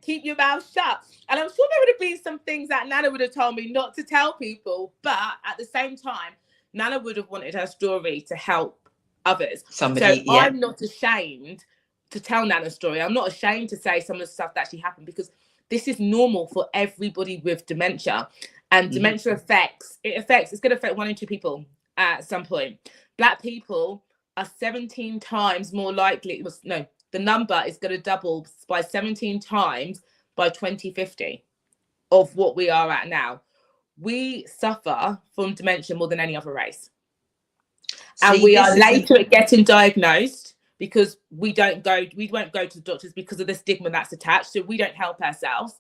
keep your mouth shut. And I'm sure there would have been some things that Nana would have told me not to tell people. But at the same time, Nana would have wanted her story to help others. I'm not ashamed to tell Nana's story. I'm not ashamed to say some of the stuff that actually happened, because this is normal for everybody with dementia. And dementia it's going to affect 1 in 2 people at some point. Black people are 17 times more likely, the number is going to double by 17 times by 2050 of what we are at now. We suffer from dementia more than any other race. And we are later at getting diagnosed because we won't go to the doctors because of the stigma that's attached. So we don't help ourselves.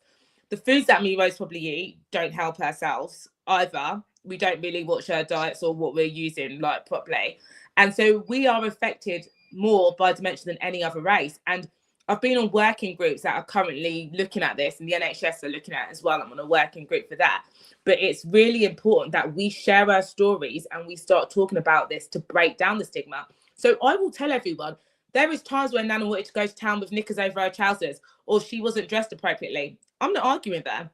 The foods that we most probably eat don't help ourselves either. We don't really watch our diets or what we're using like properly. And so we are affected more by dementia than any other race. And I've been on working groups that are currently looking at this, and the NHS are looking at it as well. I'm on a working group for that. But it's really important that we share our stories and we start talking about this to break down the stigma. So I will tell everyone, there is times when Nana wanted to go to town with knickers over her trousers, or she wasn't dressed appropriately. I'm not arguing there.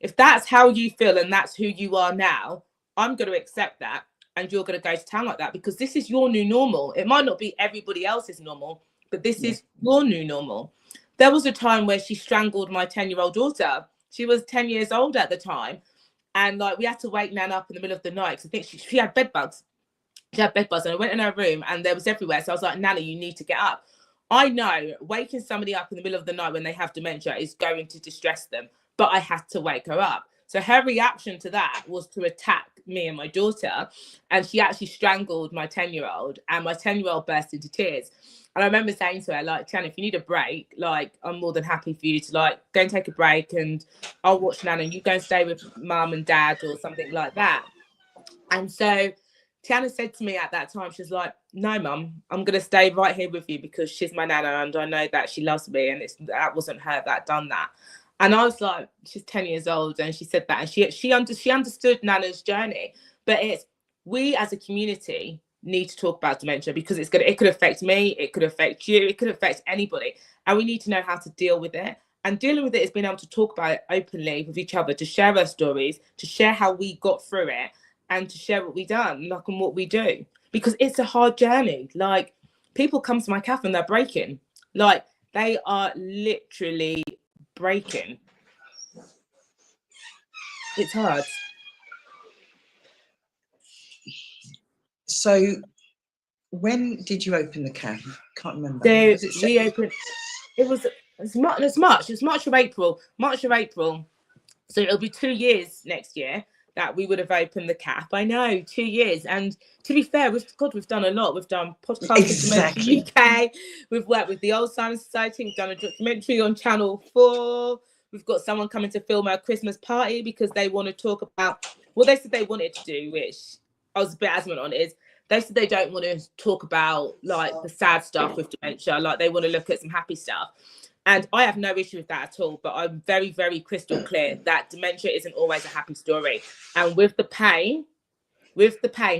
If that's how you feel and that's who you are now, I'm going to accept that, and you're going to go to town like that because this is your new normal. It might not be everybody else's normal, but this is your new normal. There was a time where she strangled my 10-year-old daughter. She was 10 years old at the time. And like we had to wake Nan up in the middle of the night because I think she had bed bugs. She had bed bugs, and I went in her room and there was everywhere. So I was like, Nana, you need to get up. I know waking somebody up in the middle of the night when they have dementia is going to distress them, but I had to wake her up. So her reaction to that was to attack me and my daughter. And she actually strangled my 10-year-old, and my 10-year-old burst into tears. And I remember saying to her, like, Tiana, if you need a break, like, I'm more than happy for you to, like, go and take a break and I'll watch Nana and you go and stay with mum and dad or something like that. And so Tiana said to me at that time, she's like, no, mum, I'm going to stay right here with you because she's my Nana and I know that she loves me and that wasn't her that done that. And I was like, she's 10 years old and she said that. And she understood Nana's journey. But it's, we as a community need to talk about dementia because it could affect me, it could affect you, it could affect anybody, and we need to know how to deal with it. And dealing with it is being able to talk about it openly with each other, to share our stories, to share how we got through it, and to share what we done, like, and what we do, because it's a hard journey. Like, people come to my cafe and they're breaking, like they are literally breaking. It's hard. So when did you open the cafe? Can't remember. So we opened, it was March or April. So it'll be 2 years next year that we would have opened the cap. I know, 2 years. And to be fair, we've done a lot. We've done podcast exactly. UK. We've worked with the Alzheimer's Society. We've done a documentary on Channel 4. We've got someone coming to film our Christmas party because they want to talk about what they said they wanted to do, which I was a bit adamant on, is they said they don't want to talk about like the sad stuff with dementia. Like they want to look at some happy stuff. And I have no issue with that at all. But I'm very, very crystal clear that dementia isn't always a happy story. And with the pain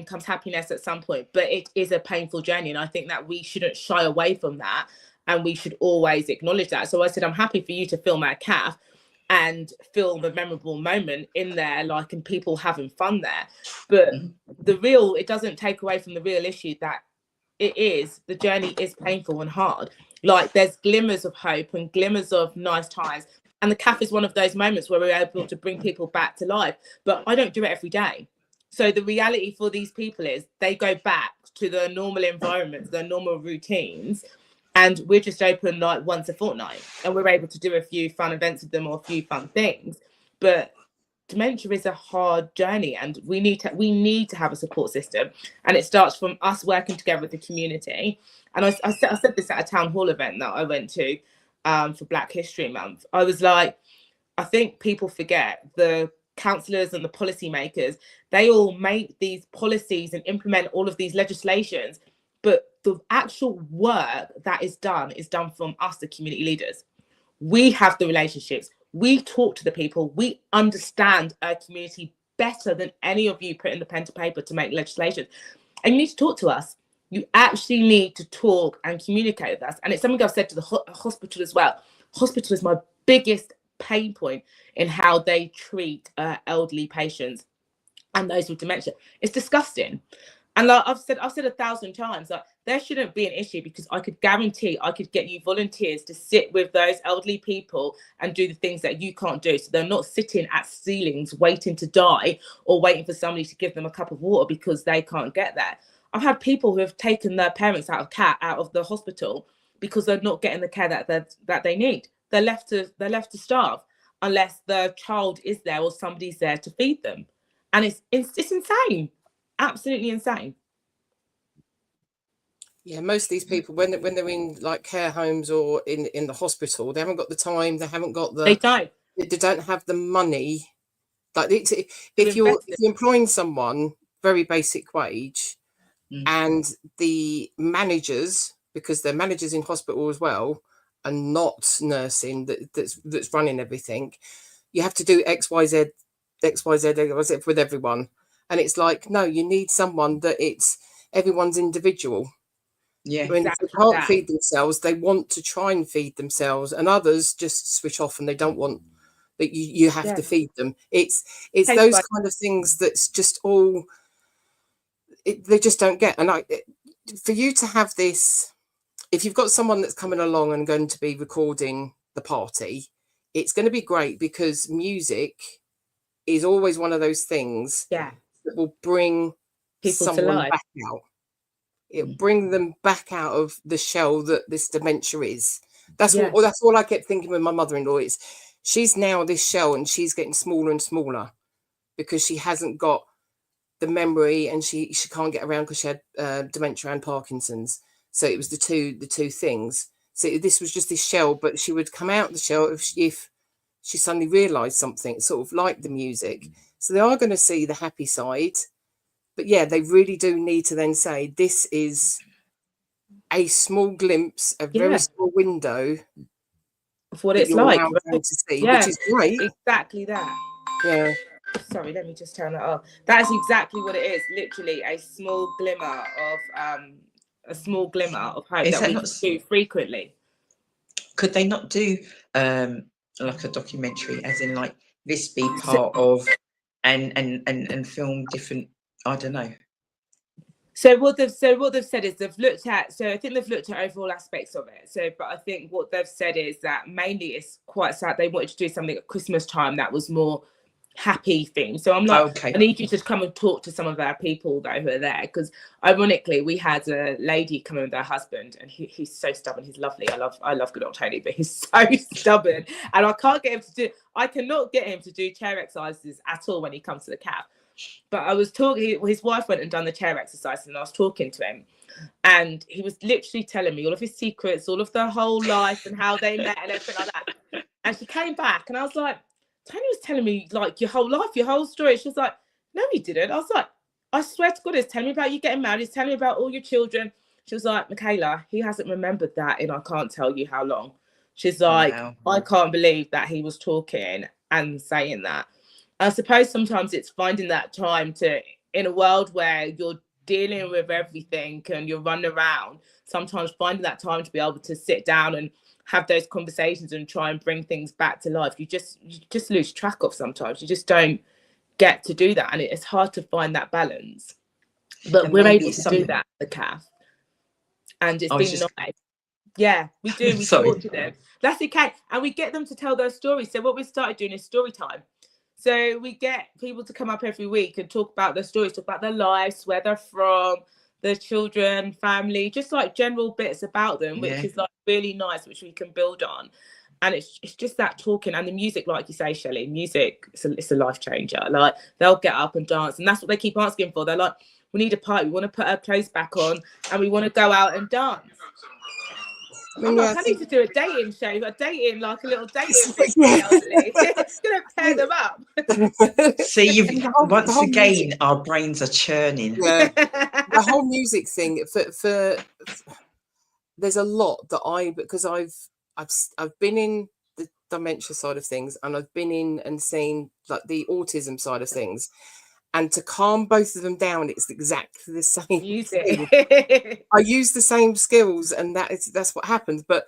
comes happiness at some point. But it is a painful journey. And I think that we shouldn't shy away from that. And we should always acknowledge that. So I said, I'm happy for you to film our calf and film a memorable moment in there, like, and people having fun there. But it doesn't take away from the real issue that the journey is painful and hard. Like, there's glimmers of hope and glimmers of nice times. And the cafe is one of those moments where we're able to bring people back to life. But I don't do it every day. So the reality for these people is they go back to their normal environments, their normal routines. And we're just open like once a fortnight, and we're able to do a few fun events with them or a few fun things. But dementia is a hard journey, and we need to have a support system. And it starts from us working together with the community. And I said this at a town hall event that I went to for Black History Month. I was like, I think people forget the councillors and the policymakers. They all make these policies and implement all of these legislations, but the actual work that is done from us, the community leaders. We have the relationships. We talk to the people. We understand our community better than any of you putting the pen to paper to make legislation. And you need to talk to us. You actually need to talk and communicate with us. And it's something I've said to the hospital as well. Hospital is my biggest pain point in how they treat elderly patients and those with dementia. It's disgusting. And like I've said 1,000 times, like, there shouldn't be an issue, because I could guarantee I could get you volunteers to sit with those elderly people and do the things that you can't do. So they're not sitting at ceilings waiting to die, or waiting for somebody to give them a cup of water because they can't get there. I've had people who have taken their parents out of the hospital because they're not getting the care that they need. They're left to starve unless the child is there or somebody's there to feed them. And it's insane, absolutely insane. Yeah, most of these people, when they're in like care homes or in the hospital, they haven't got the time. They haven't got the. They don't have the money. Like if you're employing someone very basic wage, and the managers, because they're managers in hospital as well, and not nursing that's running everything, you have to do XYZ with everyone. And it's like, no, you need someone that it's everyone's individual. Yeah. When they can't feed themselves, they want to try and feed themselves, and others just switch off and they don't want that you have to feed them. It's those kind of things that's just all they just don't get. And for you to have this, if you've got someone that's coming along and going to be recording the party, it's going to be great, because music is always one of those things that will bring people someone back out. It'll bring them back out of the shell that this dementia is. That's all I kept thinking with my mother-in-law. She's now this shell, and she's getting smaller and smaller because she hasn't got the memory, and she can't get around because she had dementia and Parkinson's. So it was the two things. So this was just this shell, but she would come out of the shell if she suddenly realised something, sort of like the music. So they are going to see the happy side. But yeah, they really do need to then say, this is a small glimpse, a very small window of what it's like to see, which is great. Exactly that. Yeah. Sorry, let me just turn that off. That is exactly what it is. Literally a small glimmer of hope that we do frequently. Could they not do like a documentary, as in like this be part of and film different? I don't know. So what they've said is they've looked at. So I think they've looked at overall aspects of it. So, but I think what they've said is that mainly it's quite sad. They wanted to do something at Christmas time that was more happy theme. So I'm like, I need you to come and talk to some of our people though who are there, because ironically we had a lady come in with her husband, and he's so stubborn. He's lovely. I love good old Tony, but he's so stubborn, and I cannot get him to do chair exercises at all when he comes to the cab. But I was talking, his wife went and done the chair exercises, and I was talking to him, and he was literally telling me all of his secrets, all of their whole life and how they met and everything like that. And she came back, and I was like, Tony was telling me like your whole life, your whole story. She was like, no, he didn't. I was like, I swear to God, he's telling me about you getting married. He's telling me about all your children. She was like, Michaela, he hasn't remembered that in I can't tell you how long. She's like, wow. I can't believe that he was talking and saying that. I suppose sometimes it's finding that time to, in a world where you're dealing with everything and you're running around, sometimes finding that time to be able to sit down and have those conversations and try and bring things back to life. You just lose track of sometimes. You just don't get to do that. And it's hard to find that balance. But we're able to do that at the CAF. And it's been nice. Yeah, we do. We talk to them. That's okay. And we get them to tell their stories. So what we started doing is story time. So we get people to come up every week and talk about their stories, talk about their lives, where they're from, their children, family, just like general bits about them, which is like really nice, which we can build on. And it's just that talking, and the music, like you say, Shelley, music, it's a life changer. Like they'll get up and dance, and that's what they keep asking for. They're like, we need a party, we want to put our clothes back on, and we want to go out and dance. I'm not planning to do a dating show, but dating, like a little dating thing. It's going to tear them up. See, once again, our brains are churning. Yeah. The whole music thing, for there's a lot that because I've been in the dementia side of things, and I've been in and seen like the autism side of things. And to calm both of them down, it's exactly the same music. I use the same skills, and that's what happens. But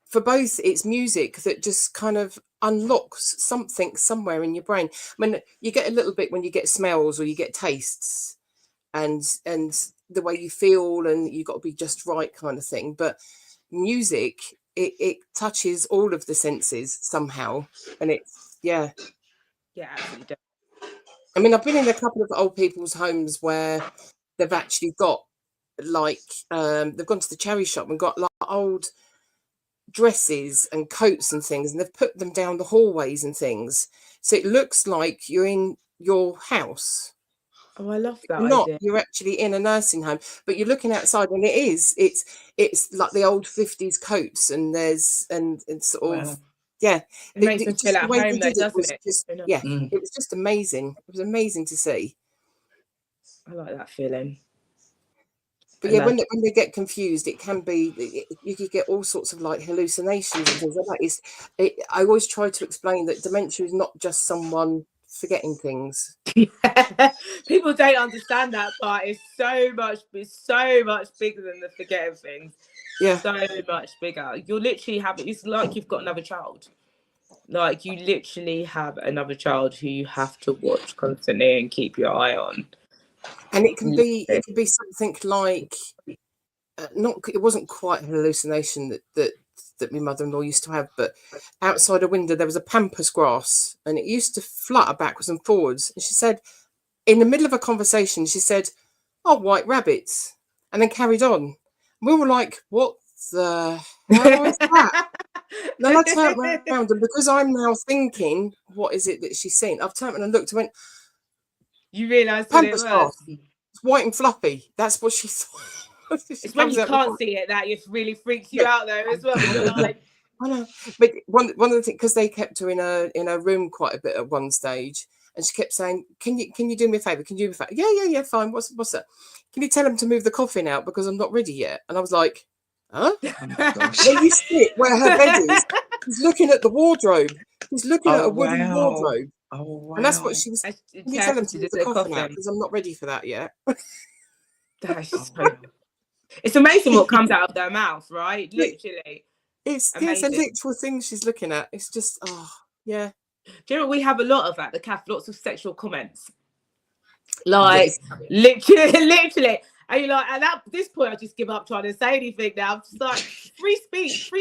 for both, it's music that just kind of unlocks something somewhere in your brain. I mean, you get a little bit when you get smells or you get tastes, and the way you feel, and you've got to be just right kind of thing. But music, it touches all of the senses somehow, and it's absolutely. I mean, I've been in a couple of old people's homes where they've actually got like they've gone to the cherry shop and got like old dresses and coats and things, and they've put them down the hallways and things, so it looks like you're in your house. Oh, I love that idea. You're actually in a nursing home, but you're looking outside, and it's like the old 50s coats, and there's and sort of it makes them feel at home though, doesn't it? It was just amazing. It was amazing to see. I like that feeling. But yeah, when they get confused, it can be, you could get all sorts of like hallucinations and things like that. I always try to explain that dementia is not just someone forgetting things. People don't understand that part. It's so much bigger than the forgetting things. Yeah, so much bigger. You'll literally have it. It's like you've got another child. Like you literally have another child who you have to watch constantly and keep your eye on. And it can be something like it wasn't quite a hallucination that my mother-in-law used to have, but outside a window there was a pampas grass, and it used to flutter backwards and forwards. And she said, in the middle of a conversation, she said, "Oh, white rabbits," and then carried on. We were like, "What the hell is that?" And then I turned around, and because I'm now thinking, what is it that she's seen? I've turned around and looked and went, "You realised what it was? It's white and fluffy." That's what she thought. It's when you can't see it that it really freaks you out though as well. You're like, I know, but one of the things, because they kept her in a room quite a bit at one stage, and she kept saying, "Can you do me a favour? Can you do me a favour?" Yeah, fine. What's that? "Can you tell them to move the coffin out because I'm not ready yet?" And I was like, "Huh?" Where you sit, where her bed is, she's looking at the wardrobe. She's looking at a wooden wardrobe. Oh, wow. And that's what she was. "Can you tell them to move the coffin out because I'm not ready for that yet?" It's amazing what comes out of their mouth, right? Literally. It's a literal thing she's looking at. It's just, yeah. Do you know what? We have a lot of at the cafe, lots of sexual comments. Like, literally. And you're like, at this point, I just give up trying to say anything now. I'm just like, free speech.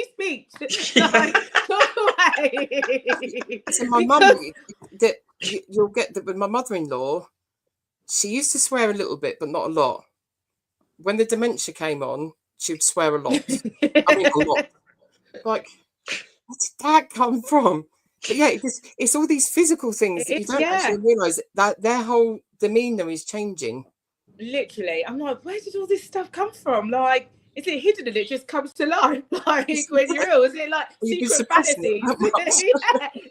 Like, go away. So my mum, you'll get that with my mother-in-law, she used to swear a little bit, but not a lot. When the dementia came on, she would swear a lot. I mean, a lot. Like, where did that come from? But yeah, it's all these physical things that you don't actually realise that their whole demeanour is changing. Literally. I'm like, where did all this stuff come from? Like, is it hidden and it just comes to life? Like, when you're ill, is it like secret fantasies?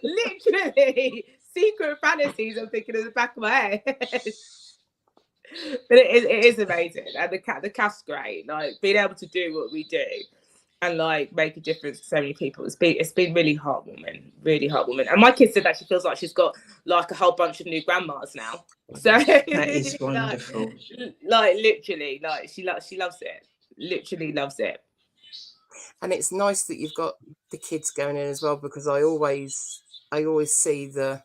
Literally. Secret fantasies, I'm thinking in the back of my head. But it is amazing, and the cafe's great. Like being able to do what we do and like make a difference to so many people. It's been really heartwarming. And my kid said that she feels like she's got like a whole bunch of new grandmas now. So that is wonderful. Like literally, like she loves it. Literally loves it. And it's nice that you've got the kids going in as well, because I always see the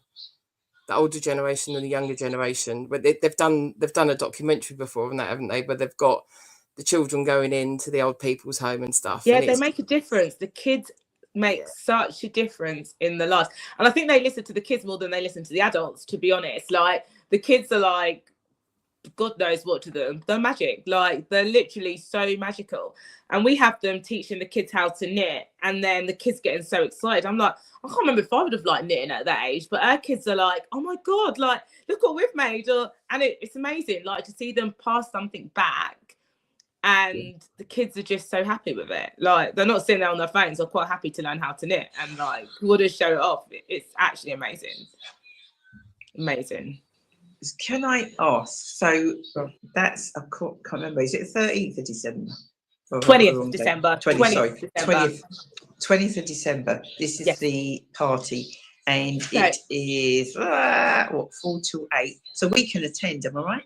older generation and the younger generation, but they've done a documentary before on that, haven't they? Where they've got the children going into the old people's home and stuff. Yeah, they make a difference. The kids make such a difference in the lives, and I think they listen to the kids more than they listen to the adults. To be honest, like the kids are like, God knows what to them. They're magic. Like they're literally so magical. And we have them teaching the kids how to knit, and then the kids getting so excited. I'm like, I can't remember if I would have liked knitting at that age, but our kids are like, oh my God, like look what we've made. And it's amazing, like to see them pass something back, and the kids are just so happy with it. Like they're not sitting there on their phones. They're quite happy to learn how to knit and like want to show it off. It's actually amazing. Can I ask? So that's, I can't remember. Is it 13th of December? 20th of December. 20th of December. This is the party, and it is 4 till 8. So we can attend. Am I right?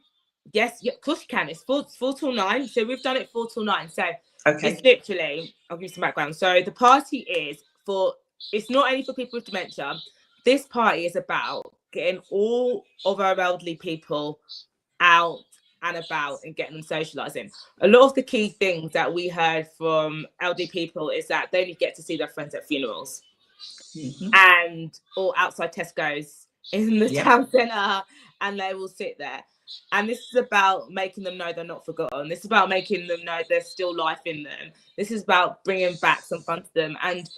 Yes, of course you can. It's 4 till 9. So we've done it 4 till 9. So it's literally, I'll give you some background. So the party is it's not only for people with dementia. This party is about getting all of our elderly people out and about and getting them socializing. A lot of the key things that we heard from elderly people is that they only get to see their friends at funerals and or outside Tesco's in the town centre, and they will sit there. And this is about making them know they're not forgotten. This is about making them know there's still life in them. This is about bringing back some fun to them. And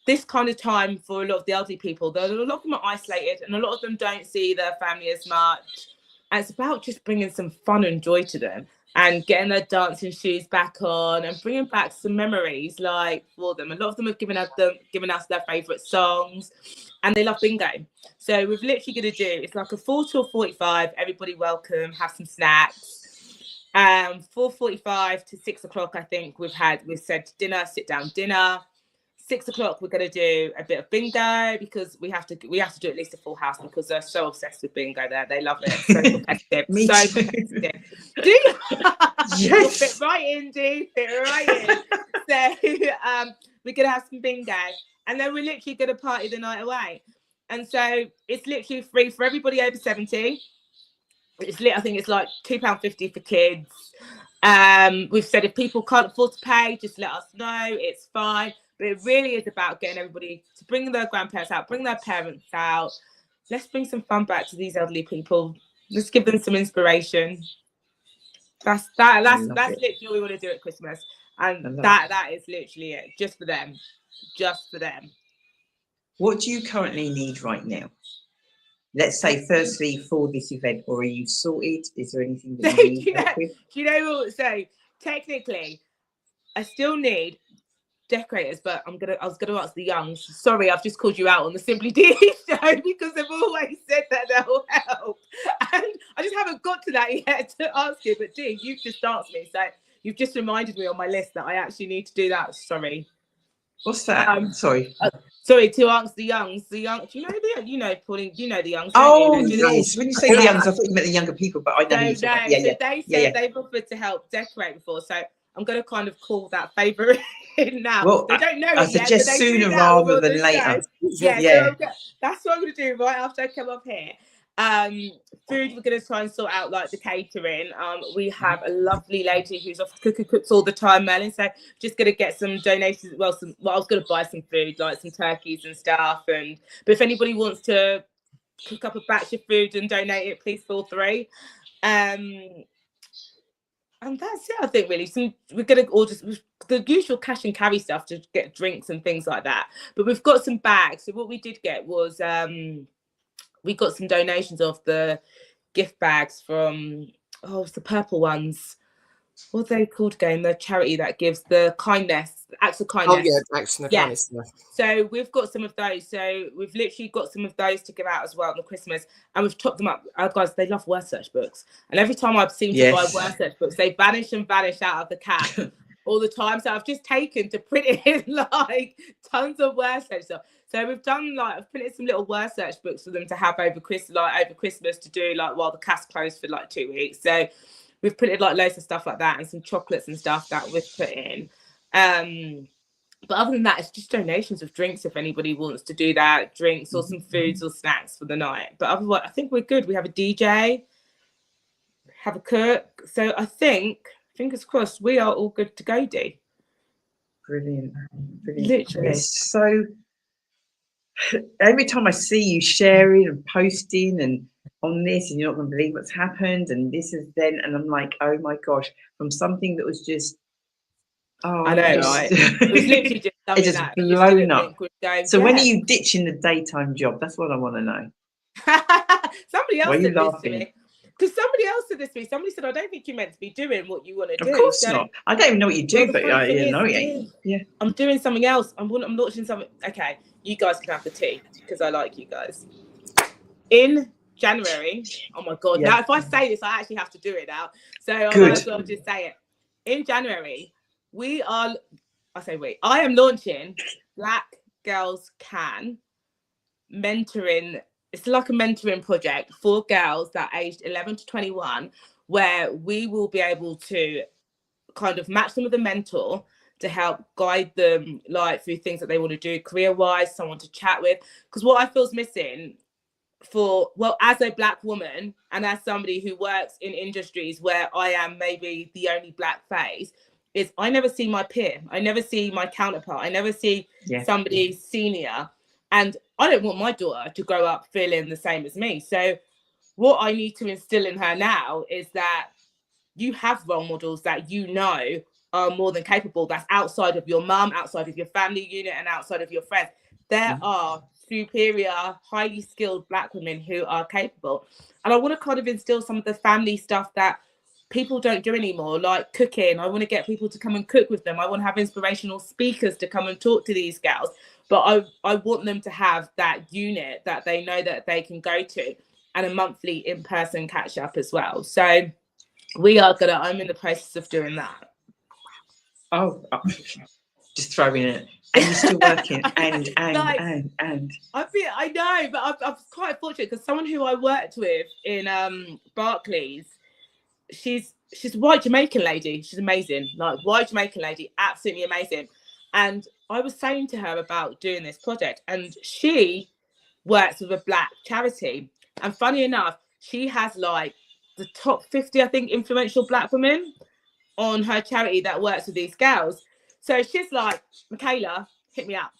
this kind of time for a lot of the elderly people, a lot of them are isolated and a lot of them don't see their family as much. And it's about just bringing some fun and joy to them and getting their dancing shoes back on and bringing back some memories like for them. A lot of them have given us their favourite songs and they love bingo. So we're literally going to do, it's like a 4 till 45, everybody welcome, have some snacks. 4:45 to 6 o'clock, I think we've said dinner, sit down dinner. 6 o'clock, we're going to do a bit of bingo because we have to do at least a full house because they're so obsessed with bingo there. They love it. So competitive. So competitive. Do you? Yes. Fit right in, Fit right in. So we're going to have some bingo and then we're literally going to party the night away. And so it's literally free for everybody over 70. I think it's like £2.50 for kids. We've said if people can't afford to pay, just let us know. It's fine. But it really is about getting everybody to bring their grandparents out, bring their parents out. Let's bring some fun back to these elderly people. Let's give them some inspiration. That's literally what we want to do at Christmas. And that is literally it. Just for them. Just for them. What do you currently need right now? Let's say firstly for this event, or are you sorted? Is there anything that you need help with? Do you know what? So technically, I still need decorators, but I was gonna ask the youngs. Sorry, I've just called you out on the Simply Deez show because they've always said that they'll help, and I just haven't got to that yet to ask you. But Dee, you've just asked me, so you've just reminded me on my list that I actually need to do that. Sorry. What's that? Sorry. Sorry, to ask the youngs. The young, do you know, Pauline? You know the youngs. Oh yes. When you say the youngs, I thought you meant the younger people, but I know. No. So they said they've offered to help decorate before, so I'm going to kind of call that favour in now. Well, they don't know I it yet, suggest sooner rather than later. Yeah. So that's what I'm going to do right after I come up here. Food, we're going to try and sort out like the catering. We have a lovely lady who's off cooks all the time, Merlin. So just going to get some donations. I was going to buy some food, like some turkeys and stuff. But if anybody wants to cook up a batch of food and donate it, please feel free. And that's it, I think, really. So we're going to order the usual cash and carry stuff to get drinks and things like that. But we've got some bags. So what we did get was we got some donations of the gift bags from, it's the purple ones. What are they called again? The charity that gives the kindness, acts of kindness. Oh, yeah, acts of kindness. So we've got some of those. So we've literally got some of those to give out as well on Christmas. And we've topped them up. Our guys, they love word search books. And every time I've seen to buy word search books, they vanish out of the cap all the time. So I've just taken to print it in like tons of word search stuff. So we've done I've printed some little word search books for them to have over Christmas to do while the cast closed for 2 weeks. So we've printed loads of stuff like that and some chocolates and stuff that we've put in. But other than that, it's just donations of drinks if anybody wants to do that, drinks or some foods or snacks for the night. But otherwise, I think we're good. We have a DJ, have a cook. So I think, fingers crossed, we are all good to go, Dee. Brilliant. Literally. It's so, every time I see you sharing and posting and on this, and you're not going to believe what's happened, and this is then, and I'm like, oh my gosh, from something that was just, I know, right? It was literally just something it just that blown up. So when are you you ditching the daytime job? That's what I want to know. Somebody else said this to me. Because somebody else said this to me. Somebody said, I don't think you're meant to be doing what you want to do. Of course not. I don't even know what you do, but you know it. Yeah. I'm doing something else. I'm launching something. Okay, you guys can have the tea because I like you guys. In January, oh my God. Now, if I say this, I actually have to do it now. So I might as well just say it. In January, I am launching Black Girls Can mentoring. It's like a mentoring project for girls that are aged 11 to 21, where we will be able to kind of match them with a mentor to help guide them through things that they want to do career-wise, someone to chat with. Because what I feel is missing as a Black woman and as somebody who works in industries where I am maybe the only Black face, is I never see my peer. I never see my counterpart. I never see somebody senior. And I don't want my daughter to grow up feeling the same as me. So what I need to instill in her now is that you have role models that you know are more than capable. That's outside of your mum, outside of your family unit, and outside of your friends. There are superior, highly skilled Black women who are capable. And I want to kind of instill some of the family stuff that people don't do anymore, like cooking. I want to get people to come and cook with them. I want to have inspirational speakers to come and talk to these girls. But I want them to have that unit that they know that they can go to, and a monthly in-person catch up as well. So I'm in the process of doing that. Oh, just throwing it. And you're still working and. I know, but I'm quite fortunate because someone who I worked with in Barclays, she's a white Jamaican lady. She's amazing, like white Jamaican lady, absolutely amazing. And I was saying to her about doing this project, and she works with a Black charity. And funny enough, she has like the top 50, I think, influential Black women on her charity that works with these girls. So she's like, Michaela, hit me up.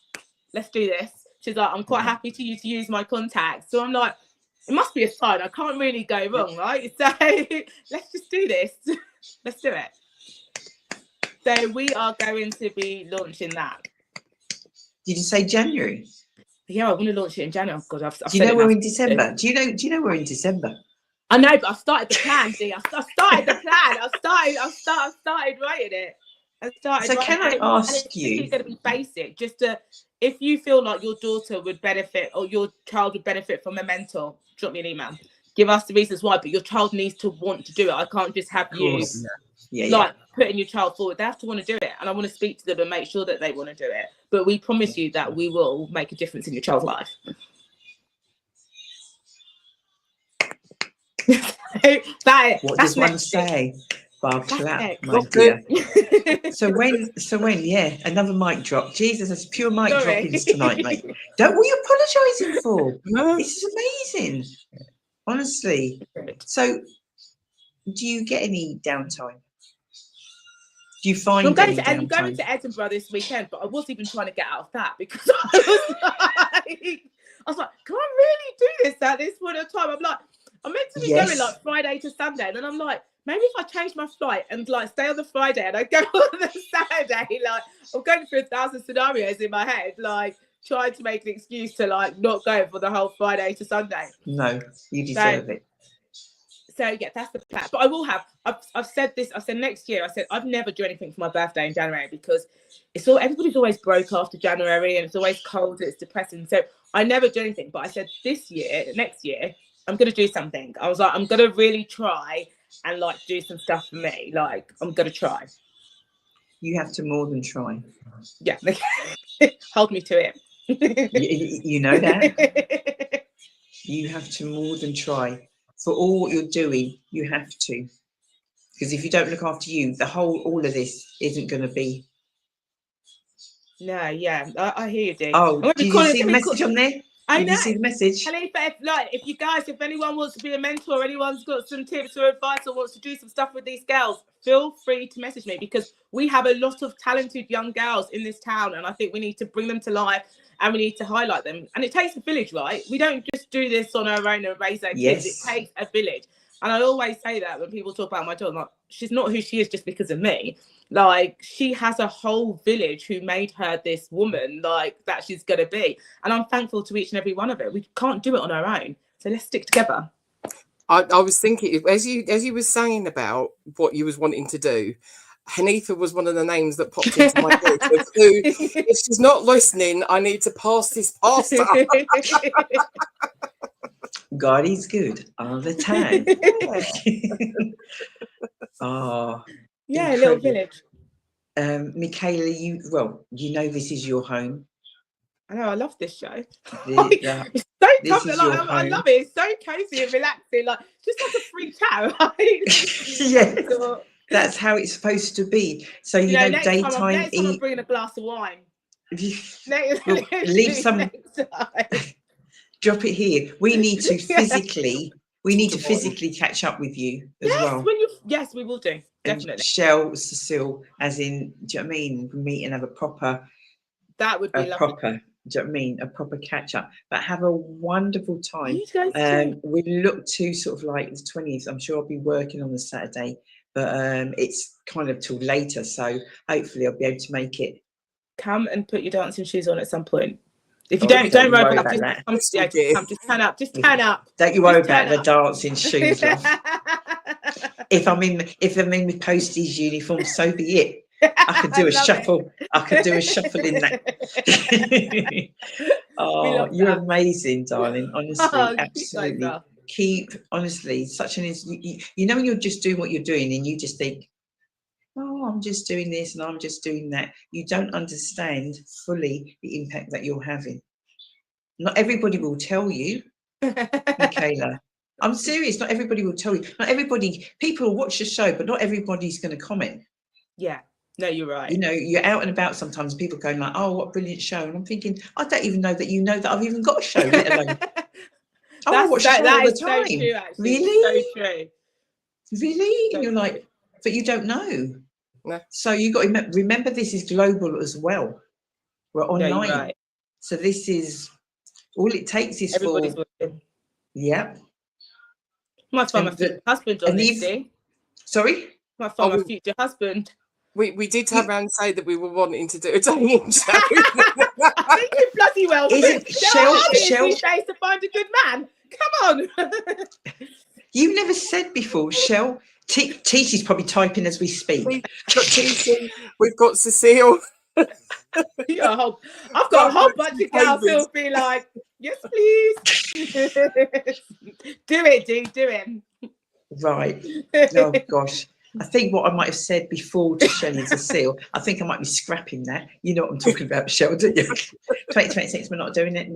Let's do this. She's like, I'm quite happy to use my contacts. So I'm like, it must be a sign. I can't really go wrong, right? So let's just do this. Let's do it. So we are going to be launching that. Did you say January? Yeah, I want to launch it in January. God, I've do you know we're in December? Do you know we're in December? I know, but I've started the plan, Dee. I've started the plan. I've started writing it. So can I ask you? It's going to be basic, just to, if you feel like your daughter would benefit or your child would benefit from a mentor, drop me an email. Give us the reasons why, but your child needs to want to do it. I can't just have you putting your child forward. They have to want to do it, and I want to speak to them and make sure that they want to do it. But we promise you that we will make a difference in your child's life. What does one say? Bar clap, my dear. So when, yeah, another mic drop. Jesus, that's pure mic droppings tonight, mate. What are you apologising for? This is amazing, honestly. So, do you get any downtime? Do you find I'm going to Edinburgh this weekend, but I was even trying to get out of that because I was like, can I really do this at this point of time? I'm like, I'm meant to be going like Friday to Sunday, and then I'm like, maybe if I change my flight and like stay on the Friday and I go on the Saturday, like I'm going through 1,000 scenarios in my head, like trying to make an excuse to like not go for the whole Friday to Sunday. No, you deserve it. So yeah, that's the plan. But I will have. I've said this. I said next year. I said I'd never do anything for my birthday in January because everybody's always broke after January and it's always cold. It's depressing. So I never do anything. But I said next year, I'm gonna do something. I was like, I'm gonna really try and like do some stuff for me. Like I'm gonna try. You have to more than try. Yeah, hold me to it. You know that. You have to more than try. For all what you're doing, you have to. Because if you don't look after you, all of this isn't going to be. No, yeah, I hear you, Dee. Oh, did you see the message on there? I know. Did you see the message? If anyone wants to be a mentor, anyone's got some tips or advice or wants to do some stuff with these girls, feel free to message me because we have a lot of talented young girls in this town and I think we need to bring them to life and we need to highlight them. And it takes a village, right? We don't just do this on our own and raise our kids. It takes a village. And I always say that when people talk about my daughter, like, she's not who she is just because of me. Like, she has a whole village who made her this woman, like, that she's going to be. And I'm thankful to each and every one of it. We can't do it on our own. So let's stick together. I was thinking, as you were saying about what you was wanting to do, Hanitha was one of the names that popped into my head. If she's not listening, I need to pass this past her. God is good all the time. Oh, yeah, incredible. A little village. Michaela, you know this is your home. I know, I love this show. It's so tough. I love it. It's so cozy and relaxing. Like, just like a free chat, right? Yeah. So, that's how it's supposed to be. So you know daytime next time I'm bringing a glass of wine. Leave some. Drop it here. We need to physically, catch up with you as well. Yes, we will do. Definitely. And Shell, Cecile, as in, do you know what I mean? Meet and have a proper. That would be lovely. Do you know what I mean? A proper catch up. But have a wonderful time. You guys too. We look to sort of like the 20th. I'm sure I'll be working on the Saturday, but it's kind of till later. So hopefully I'll be able to make it. Come and put your dancing shoes on at some point. If you don't worry about that. Just turn up. Just turn up. Don't you worry about the dancing shoes, love. If I'm in my posties uniform, so be it. I could do a shuffle. I could do a shuffle in that. Oh, you're amazing, darling. Honestly, absolutely. Keep honestly such an. You know when you're just doing what you're doing and you just think, oh, I'm just doing this and I'm just doing that. You don't understand fully the impact that you're having. Not everybody will tell you, Michaela. I'm serious. Not everybody will tell you. Not everybody. People will watch the show, but not everybody's going to comment. Yeah. No, you're right. You know, you're out and about sometimes. People going like, "Oh, what a brilliant show!" And I'm thinking, I don't even know that you know that I've even got a show, let alone. I watch the show all the time. So true, actually. Really? So true. Really? So and you're true. Like, but you don't know. No. So you got to remember this is global as well. We're online. No, you're right. So this is all it takes is everybody's for. Working. Yeah. Might find my future husband on this thing. Sorry? Might find my future husband. We did turn around and say that we were wanting to do a dating show. I think you bloody well should. Shell these days to find a good man. Come on. You never said before, Shell. Tishi's probably typing as we speak. We've got Tishi. We've got Cecile. I've got a whole bunch of girls who'll be like, yes, please. Do it. Right. Oh gosh. I think what I might have said before to Shelley and Cecile, I think I might be scrapping that. You know what I'm talking about, Shell, don't you? 2026, we're not doing it.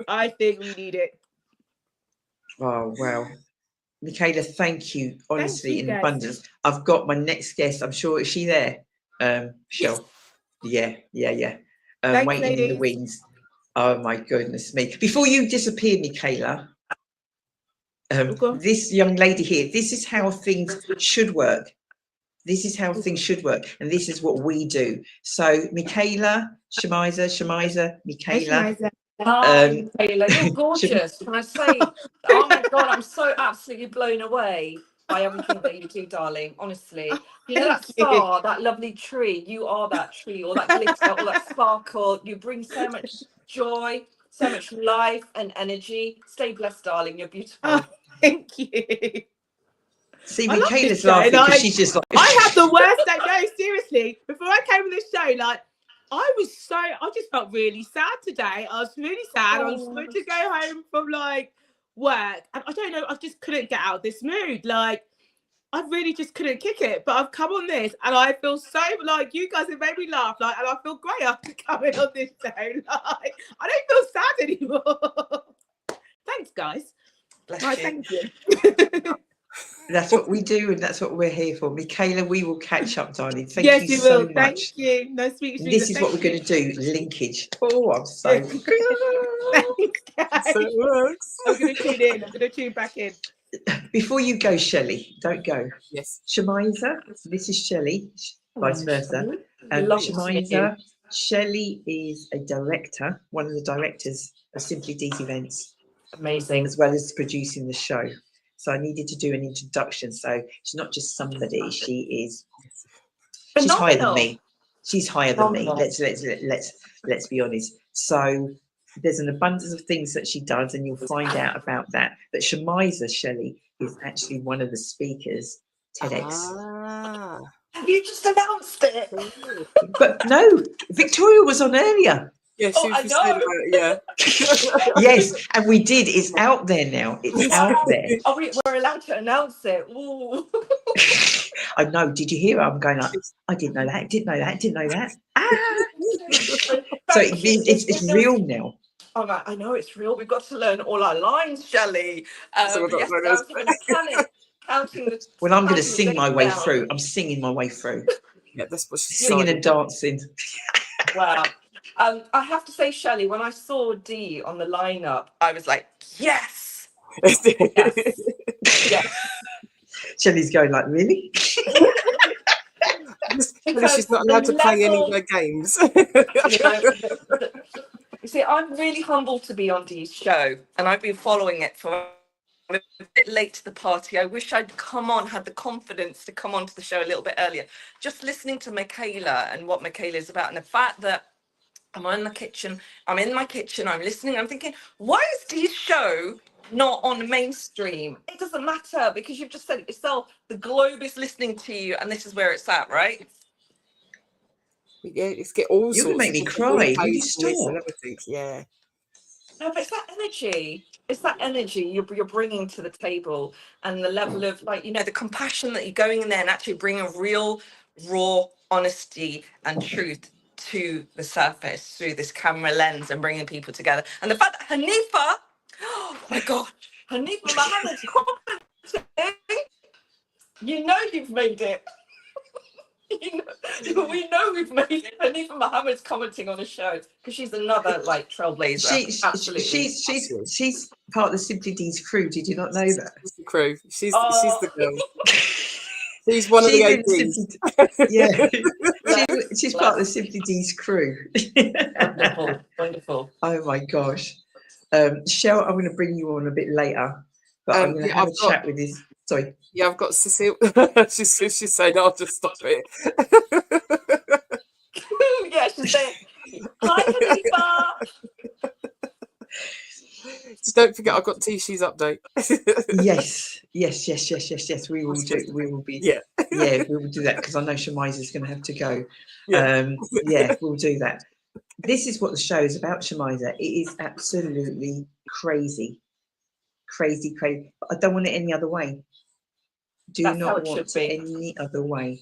I think we need it. Oh, wow. Michaela, thank you, honestly, in guys. abundance. I've got my next guest. I'm sure, is she there? Shell. Yeah. Thanks, waiting ladies. in the wings. Oh, my goodness me. Before you disappear, Michaela, this young lady here, this is how things should work. This is how things should work. And this is what we do. So, Michaela, Shamiza, Michaela. Hi, Michaela, you're gorgeous. Can I say, oh my God, I'm so absolutely blown away by everything that you do, darling. Honestly, you know that star, that lovely tree. You are that tree, all that glitter, all that sparkle. You bring so much joy, so much life and energy. Stay blessed, darling. You're beautiful. Oh, thank you. See, Michaela's laughing because she's just like. I had the worst day. No, seriously. Before I came on this show, like. I just felt really sad today. I was really sad. I was supposed to go home from like work. And I don't know, I just couldn't get out of this mood. Like, I really just couldn't kick it. But I've come on this and I feel so like you guys have made me laugh. Like, and I feel great after coming on this show. Like, I don't feel sad anymore. Thanks, guys. Bless you. Thank you. That's what we do, and that's what we're here for. Michaela, we will catch up, darling. Thank you so much. Thank you. No, sweet. This is what we're going to do. Linkage. Oh, I'm so. Thanks, guys. So it works. I'm going to tune in. I'm going to tune back in. Before you go, Shelley, don't go. Yes. Shamiza, this is Shelley, vice versa. Shamiza, Shelley is a director, one of the directors of Simply Deez Events. Amazing. As well as producing the show. So I needed to do an introduction. So she's not just somebody, she's higher than me. She's higher than me. Let's be honest. So there's an abundance of things that she does, and you'll find out about that. But Shamiza, Shelley, is actually one of the speakers, TEDx. Have you just announced it? But no, Victoria was on earlier. Yes, I know. Yeah. Yes, and we did. It's out there now. It's out there. Oh, we're allowed to announce it. Ooh. I know. Did you hear her? I'm going like, I didn't know that. Didn't know that. So it's real now. Oh, right. I know it's real. We've got to learn all our lines, Shelley. So Counting the. Well, I'm going to sing my way through. I'm singing my way through. Yeah, that's what she's singing and dancing. Wow. I have to say, Shelley, when I saw Dee on the lineup, I was like, yes, yes, yes. Shelley's going like, really? Because she's not allowed to play any of her games. You see, I'm really humbled to be on Dee's show, and I've been following it for a bit late to the party. I wish I'd come on, had the confidence to come on to the show a little bit earlier. Just listening to Michaela and what Michaela is about, and the fact that I'm in my kitchen, I'm listening, I'm thinking, why is Dee's show not on mainstream? It doesn't matter, because you've just said it yourself, the globe is listening to you, and this is where it's at, right? Yeah, it's get all You're sorts gonna make me of cry. Will you reposts and stop? everything. Yeah. No, but it's that energy. It's that energy you're bringing to the table, and the level of, like, you know, the compassion that you're going in there and actually bringing real, raw honesty and truth to the surface through this camera lens and bringing people together. And the fact that Hanifa, oh my God, Hanifa Mohammed's commenting, you know you've made it. We know we've made it. Hanifa Mohammed's commenting on a show because she's another like trailblazer. Absolutely. She's part of the Simply Deez crew. Did you not know that? She's the crew. She's the girl. She's one of She's the OGs. Yeah. She's part of the Simply Deez crew. Wonderful, wonderful. Oh my gosh. Shell, I'm going to bring you on a bit later, but I'm going to have a chat with this. Sorry. Yeah, I've got Cecile. she's saying, I'll just stop it. Yeah, she's saying, hi, Hanifa. Just don't forget, I've got Tishi's update. Yes. We will do. We will be. Yeah. Yeah, we will do that because I know Shamiza's going to have to go. Yeah. Yeah, we'll do that. This is what the show is about, Shamiza. It is absolutely crazy. But I don't want it any other way. That's not want it any other way.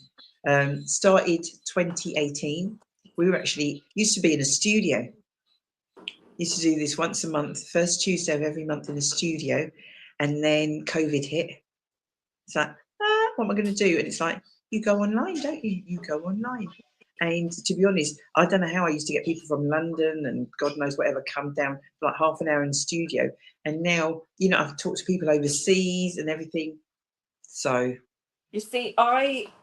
Started 2018. We were actually used to be in a studio. Used to do this once a month, first Tuesday of every month in the studio, and then COVID hit. It's like, what am I going to do? And it's like, you go online, don't you? You go online. And to be honest, I don't know how I used to get people from London and God knows whatever come down for like half an hour in the studio. And now, you know, I've talked to people overseas and everything. So you see,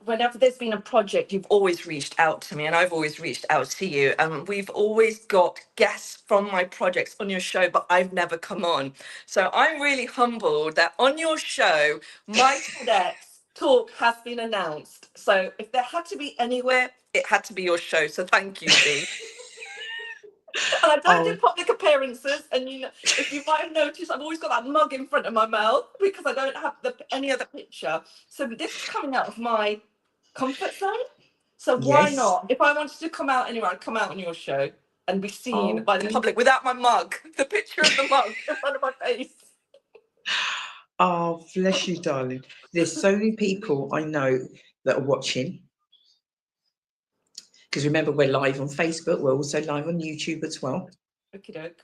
whenever there's been a project, you've always reached out to me, and I've always reached out to you. And we've always got guests from my projects on your show, but I've never come on. So I'm really humbled that on your show, my TEDx talk has been announced. So if there had to be anywhere, it had to be your show. So thank you, Dee. And I don't do public appearances, and you know, if you might have noticed, I've always got that mug in front of my mouth because I don't have any other picture. So this is coming out of my comfort zone. So why not? If I wanted to come out anywhere, I'd come out on your show and be seen by the public without my mug, the picture of the mug in front of my face. Oh, bless you, darling. There's so many people I know that are watching. Because remember, we're live on Facebook. We're also live on YouTube as well. Okie doke.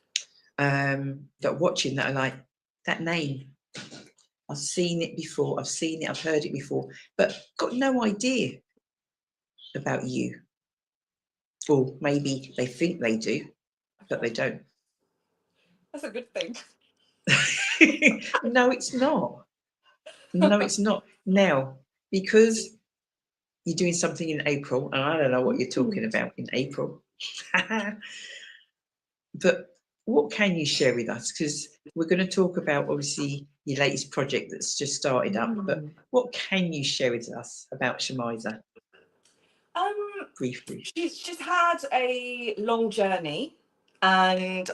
That are watching, that are like, that name. I've seen it before. I've seen it. I've heard it before. But got no idea about you. Or maybe they think they do, but they don't. That's a good thing. No, it's not. No, it's not. Now, because you're doing something in April, and I don't know what you're talking about in April. But what can you share with us? Because we're going to talk about, obviously, your latest project that's just started up. But what can you share with us about Shamiza? Briefly. She's had a long journey and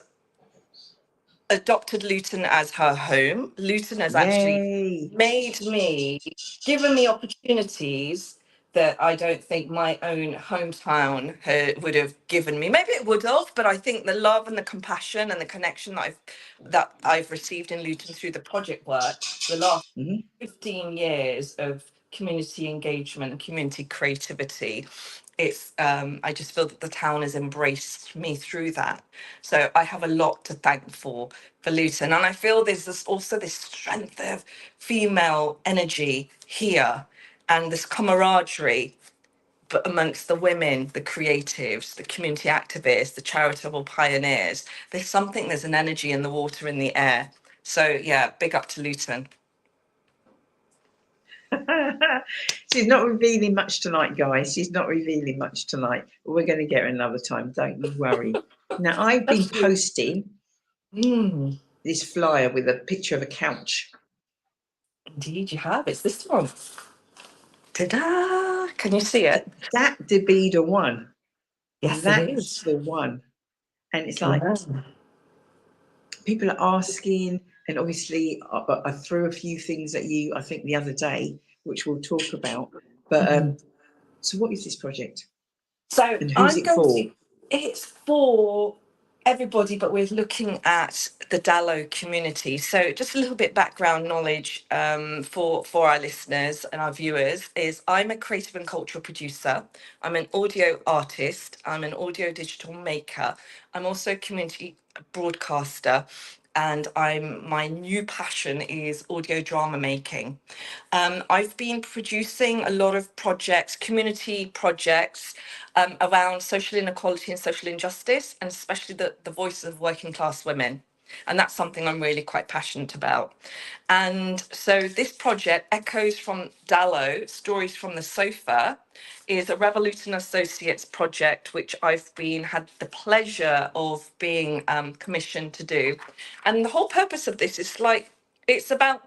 adopted Luton as her home. Luton has actually given me opportunities that I don't think my own hometown would have given me. Maybe it would have, but I think the love and the compassion and the connection that I've received in Luton through the project work, the last 15 years of community engagement and community creativity, it's I just feel that the town has embraced me through that. So I have a lot to thank for Luton, and I feel there's also this strength of female energy here and this camaraderie but amongst the women, the creatives, the community activists, the charitable pioneers, there's an energy in the water, in the air. So yeah, big up to Luton. She's not revealing much tonight, guys. She's not revealing much tonight. We're going to get her another time. Don't you worry. Now, I've been posting this flyer with a picture of a couch. Indeed, you have. It's this one. Ta-da! Can you see it? That to be the one. Yes, that's it is. the one. And it's like, people are asking, and obviously I threw a few things at you, I think, the other day, which we'll talk about. But so what is this project? So and who's it for? It's for everybody, but we're looking at the Dallo community. So just a little bit background knowledge for our listeners and our viewers is I'm a creative and cultural producer. I'm an audio artist. I'm an audio digital maker. I'm also a community broadcaster. And my new passion is audio drama making. I've been producing a lot of projects, community projects, around social inequality and social injustice, and especially the voices of working class women. And that's something I'm really quite passionate about. And so this project, Echoes from Dallo, Stories from the Sofa, is a Revolution Associates project, which I've had the pleasure of being commissioned to do. And the whole purpose of this is it's about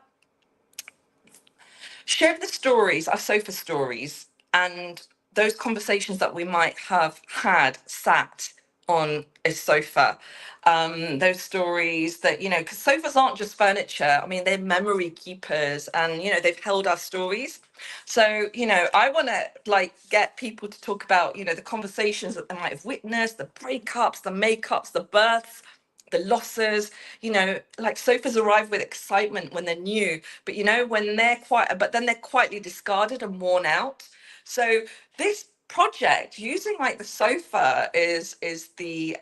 share the stories, our sofa stories, and those conversations that we might have had sat on a sofa. Those stories that, because sofas aren't just furniture. I mean, they're memory keepers, and, they've held our stories. So, I want to get people to talk about, the conversations that they might have witnessed, the breakups, the makeups, the births, the losses. Sofas arrive with excitement when they're new, but when they're then they're quietly discarded and worn out. So this project using the sofa is the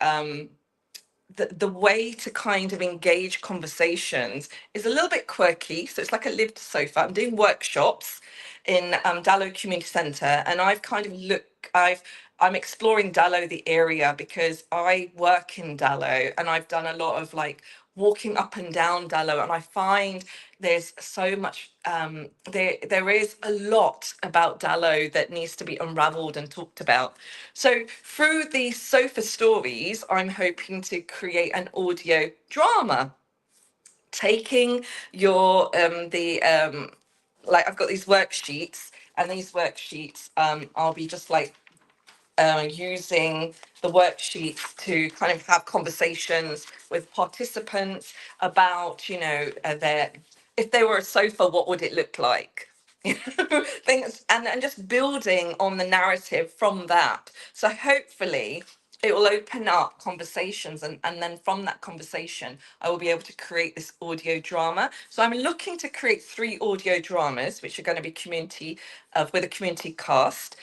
way to kind of engage conversations is a little bit quirky. So it's like a lived sofa. I'm doing workshops in Dallo Community Centre, and I'm exploring Dallo, the area, because I work in Dallo, and I've done a lot of walking up and down Dallo, and I find there's so much there is a lot about Dallo that needs to be unraveled and talked about. So through these sofa stories, I'm hoping to create an audio drama, taking your I've got these worksheets, and these worksheets I'll be just using the worksheets to kind of have conversations with participants about, if they were a sofa, what would it look like? Things, and just building on the narrative from that. So hopefully it will open up conversations, and then from that conversation, I will be able to create this audio drama. So I'm looking to create 3 audio dramas, which are going to be with a community cast,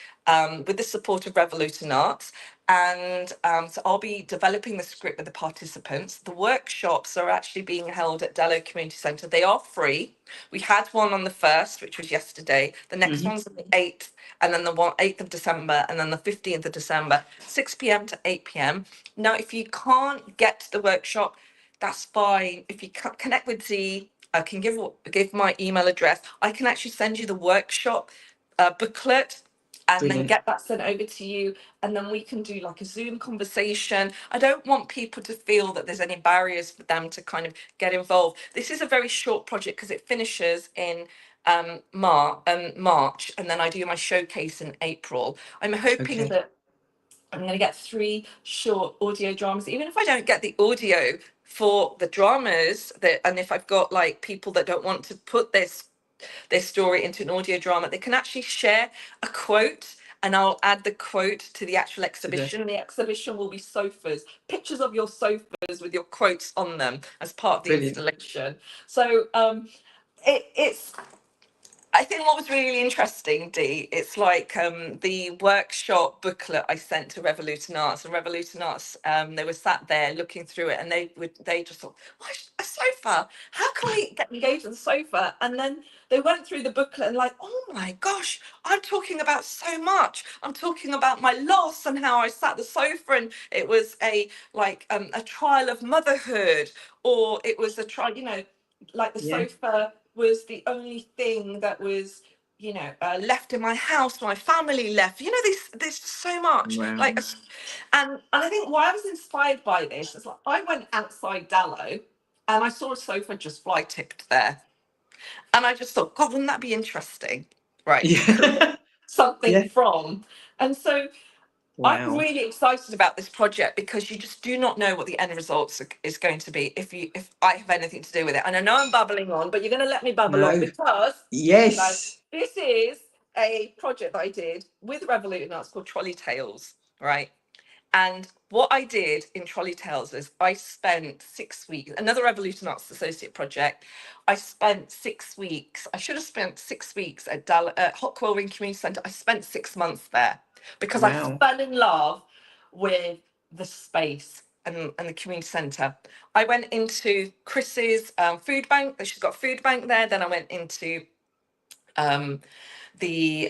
with the support of Revolution Arts. And so I'll be developing the script with the participants. The workshops are actually being held at Dallo Community Centre. They are free. We had one on the 1st, which was yesterday. The next one's on the 8th, and then the 8th of December, and then the 15th of December, 6 p.m. to 8 p.m. Now, if you can't get to the workshop, that's fine. If you connect with Z, I can give my email address. I can actually send you the workshop booklet, and then get that sent over to you, and then we can do a Zoom conversation. I don't want people to feel that there's any barriers for them to kind of get involved. This is a very short project because it finishes in March, and then I do my showcase in April. I'm hoping that I'm going to get 3 short audio dramas, even if I don't get the audio for the dramas, and if I've got people that don't want to put their story into an audio drama, they can actually share a quote, and I'll add the quote to the actual exhibition. The exhibition will be sofas, pictures of your sofas with your quotes on them as part of the installation. So it's I think what was really interesting, Dee, it's like the workshop booklet I sent to Revolution Arts, and Revolution Arts, they were sat there looking through it, and they just thought, "Why a sofa? How can we get engaged on the sofa?" And then they went through the booklet and like, "Oh my gosh, I'm talking about so much. I'm talking about my loss and how I sat the sofa, and it was a trial of motherhood, or it was a trial, like the sofa was the only thing that was, left in my house. My family left. There's so much. Wow. And I think why I was inspired by this is like I went outside Dallow and I saw a sofa just fly tipped there, and I just thought, God, wouldn't that be interesting? Right. Yeah. Something from, and so. I'm Wow. really excited about this project because you just do not know what the end result is going to be if I have anything to do with it. And I know I'm babbling on, but you're going to let me babble on because yes, this is a project that I did with Revolution Arts called Trolley Tales, right? And what I did in Trolley Tales is I spent 6 weeks, another Revolution Arts Associate project. I spent 6 weeks. I should have spent 6 weeks at Hockwell Ring Community Centre. I spent 6 months there because I fell in love with the space and the community centre. I went into Chris's food bank. She's got a food bank there. Then I went into the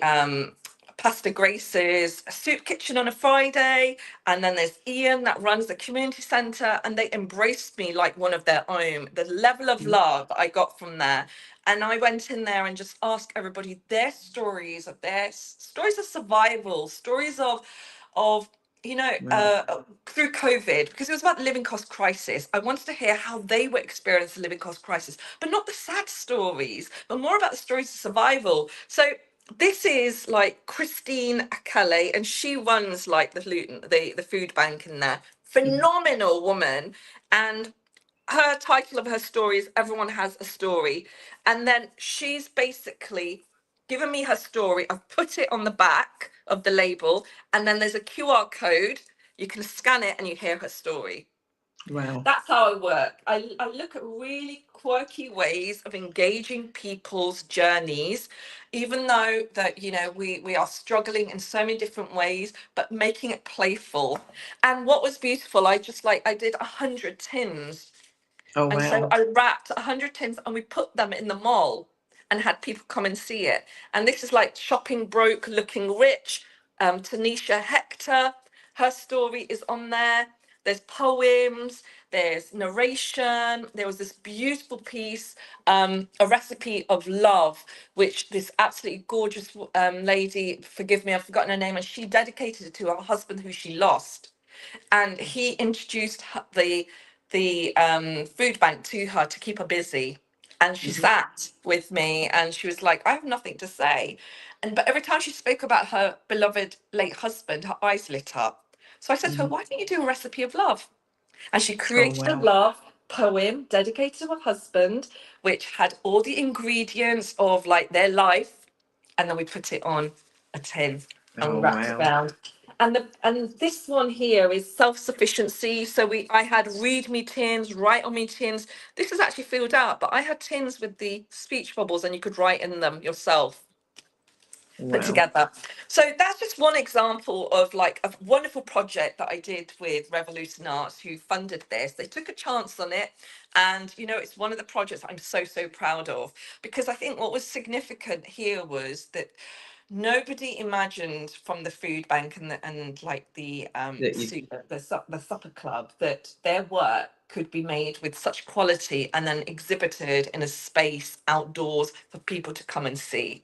Pastor Grace's soup kitchen on a Friday, and then there's Ian that runs the community centre, and they embraced me like one of their own. The level of love I got from there, and I went in there and just asked everybody their stories of survival, stories of through COVID, because it was about the living cost crisis. I wanted to hear how they were experiencing the living cost crisis, but not the sad stories, but more about the stories of survival. So this is like Christine Akale, and she runs like the Luton, the food bank in there. Phenomenal woman. And her title of her story is Everyone Has a Story. And then she's basically given me her story. I've put it on the back of the label, and then there's a QR code. You can scan it and you hear her story. Wow. That's how I work. I look at really quirky ways of engaging people's journeys, even though that, we are struggling in so many different ways, but making it playful. And what was beautiful, I did 100 tins. Oh, wow. And so I wrapped 100 tins and we put them in the mall and had people come and see it. And this is like Shopping Broke, Looking Rich. Tanisha Hector, her story is on there. There's poems, there's narration. There was this beautiful piece, A Recipe of Love, which this absolutely gorgeous lady, forgive me, I've forgotten her name, and she dedicated it to her husband who she lost. And he introduced the food bank to her to keep her busy. And she sat with me and she was like, I have nothing to say. But every time she spoke about her beloved late husband, her eyes lit up. So I said to her, why don't you do A Recipe of Love? And she created a love poem dedicated to her husband, which had all the ingredients of like their life. And then we put it on a tin and we wrapped it around. And this one here is self-sufficiency. So I had read me tins, write on me tins. This is actually filled out, but I had tins with the speech bubbles and you could write in them yourself. Put together. So that's just one example of like a wonderful project that I did with Revolution Arts, who funded this. They took a chance on it, and it's one of the projects I'm so proud of, because I think what was significant here was that nobody imagined from the food bank and the supper club that their work could be made with such quality and then exhibited in a space outdoors for people to come and see.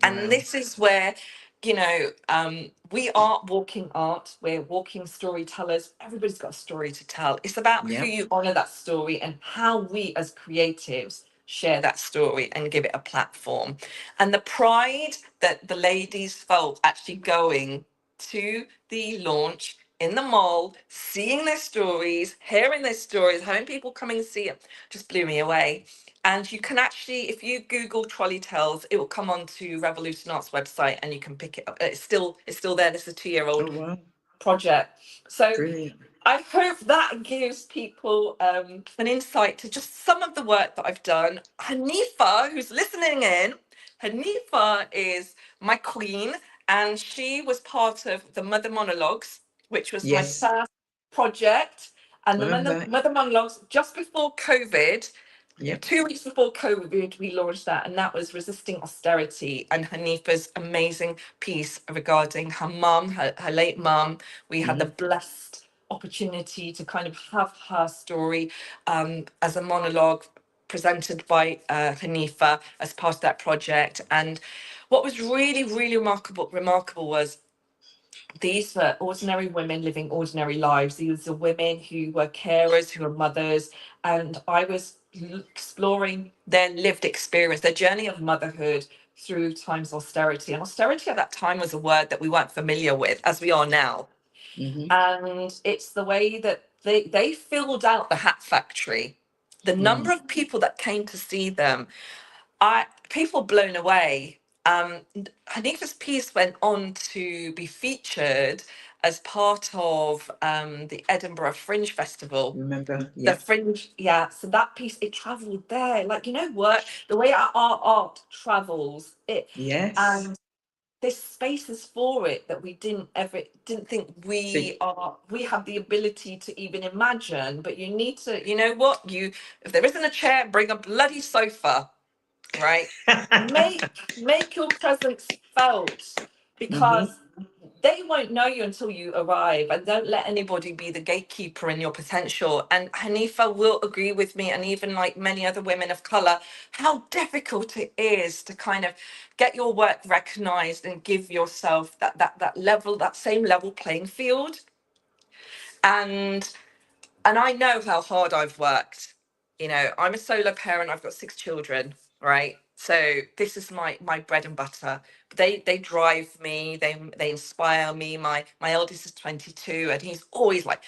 And this is where, we are walking art, we're walking storytellers. Everybody's got a story to tell. It's about who you honor that story and how we as creatives share that story and give it a platform. And the pride that the ladies felt actually going to the launch in the mall, seeing their stories, hearing their stories, having people come and see it, just blew me away. And you can actually, if you Google Trolley Tales, it will come onto Revolution Arts website and you can pick it up. It's still there. This is a 2-year-old project. So brilliant. I hope that gives people an insight to just some of the work that I've done. Hanifa, who's listening in, Hanifa is my queen, and she was part of the Mother Monologues, which was my Yes. first project. And the Remember. Mother Monologues, just before COVID, Yep. 2 weeks before COVID, we launched that, and that was Resisting Austerity, and Hanifa's amazing piece regarding her mum, her late mum. We had the blessed opportunity to kind of have her story as a monologue presented by Hanifa as part of that project. And what was really, really remarkable was these were ordinary women living ordinary lives. These are women who were carers, who were mothers, and I was exploring their lived experience, their journey of motherhood through times of austerity. And austerity at that time was a word that we weren't familiar with, as we are now. And it's the way that they filled out the hat factory. The number of people that came to see them, people blown away. Hanifa's piece went on to be featured as part of the Edinburgh Fringe Festival. Remember? Yeah. The Fringe, yeah. So that piece, it travelled there. Like, you know what? The way our art travels, Yes. and there's spaces for it that we didn't think we have the ability to even imagine. But you need to, you know what? If there isn't a chair, bring a bloody sofa. Right? make your presence felt, because they won't know you until you arrive, and don't let anybody be the gatekeeper in your potential. And Hanifa will agree with me, and even like many other women of color, how difficult it is to kind of get your work recognized and give yourself that level, that same level playing field. And I know how hard I've worked. You know, I'm a solo parent. I've got 6 children, right? So this is my bread and butter. They drive me. They inspire me. My eldest is 22, and he's always like,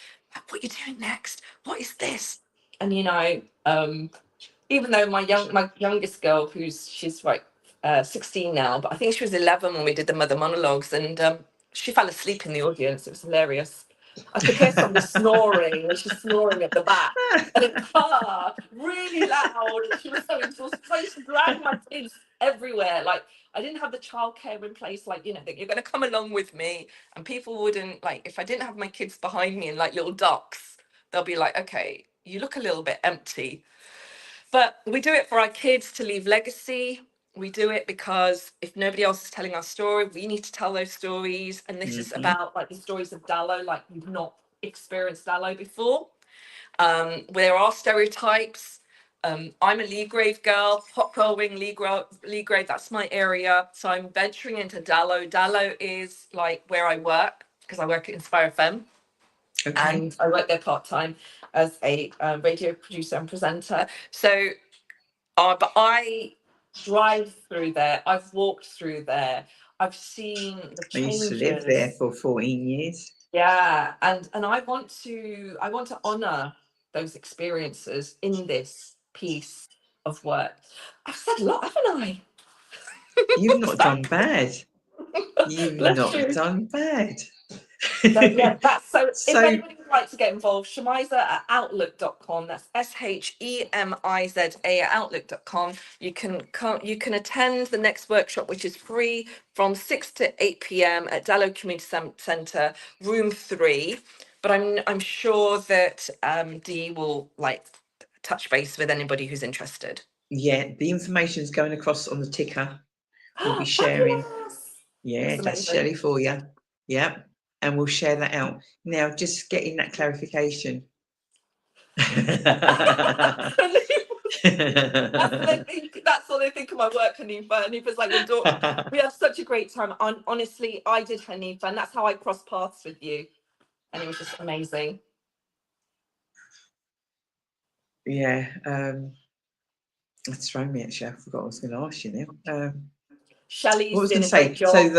"What are you doing next? What is this?" And you know, even though my youngest girl, she's like 16 now, but I think she was 11 when we did the Mother Monologues, and she fell asleep in the audience. It was hilarious. I could hear somebody snoring, and she's snoring at the back, and in the car, really loud. She was so exhausted. So I used to drag my kids everywhere. Like, I didn't have the childcare in place. Like, you know, you're going to come along with me, and people wouldn't, like, if I didn't have my kids behind me in like little ducks, they'll be like, "Okay, you look a little bit empty." But we do it for our kids to leave legacy. We do it because if nobody else is telling our story, we need to tell those stories. And this is about like the stories of Dallo, like you've not experienced Dallo before. There are stereotypes. I'm a Lee Grave girl, hot girl wing, Lee Grave, that's my area. So I'm venturing into Dallo. Dallo is like where I work, because I work at Inspire FM. Okay. And I work there part-time as a radio producer and presenter. So, but I drive through there. I've walked through there. I've seen the changes. I used to live there for 14 years. Yeah, and I want to honour those experiences in this piece of work. I've said a lot, haven't I? You've not done bad. You've not done bad. So, yeah, that's so if anybody would like to get involved, Shemiza@outlook.com. That's SHEMIZA@outlook.com. You can attend the next workshop, which is free, from 6 to 8 p.m. at Dallo Community Centre, room 3. But I'm sure that Dee will like touch base with anybody who's interested. Yeah, the information is going across on the ticker. We'll be sharing. Yeah, that's Shelley for you. Yeah. And we'll share that out. Now, just getting that clarification. That's what they think of my work, Hanifa. Hanifa's like, we had such a great time. Honestly, I did, Hanifa, and that's how I crossed paths with you. And it was just amazing. Yeah. That's thrown me, actually. I forgot what I was going to ask you now. Shelley's what was going to say? So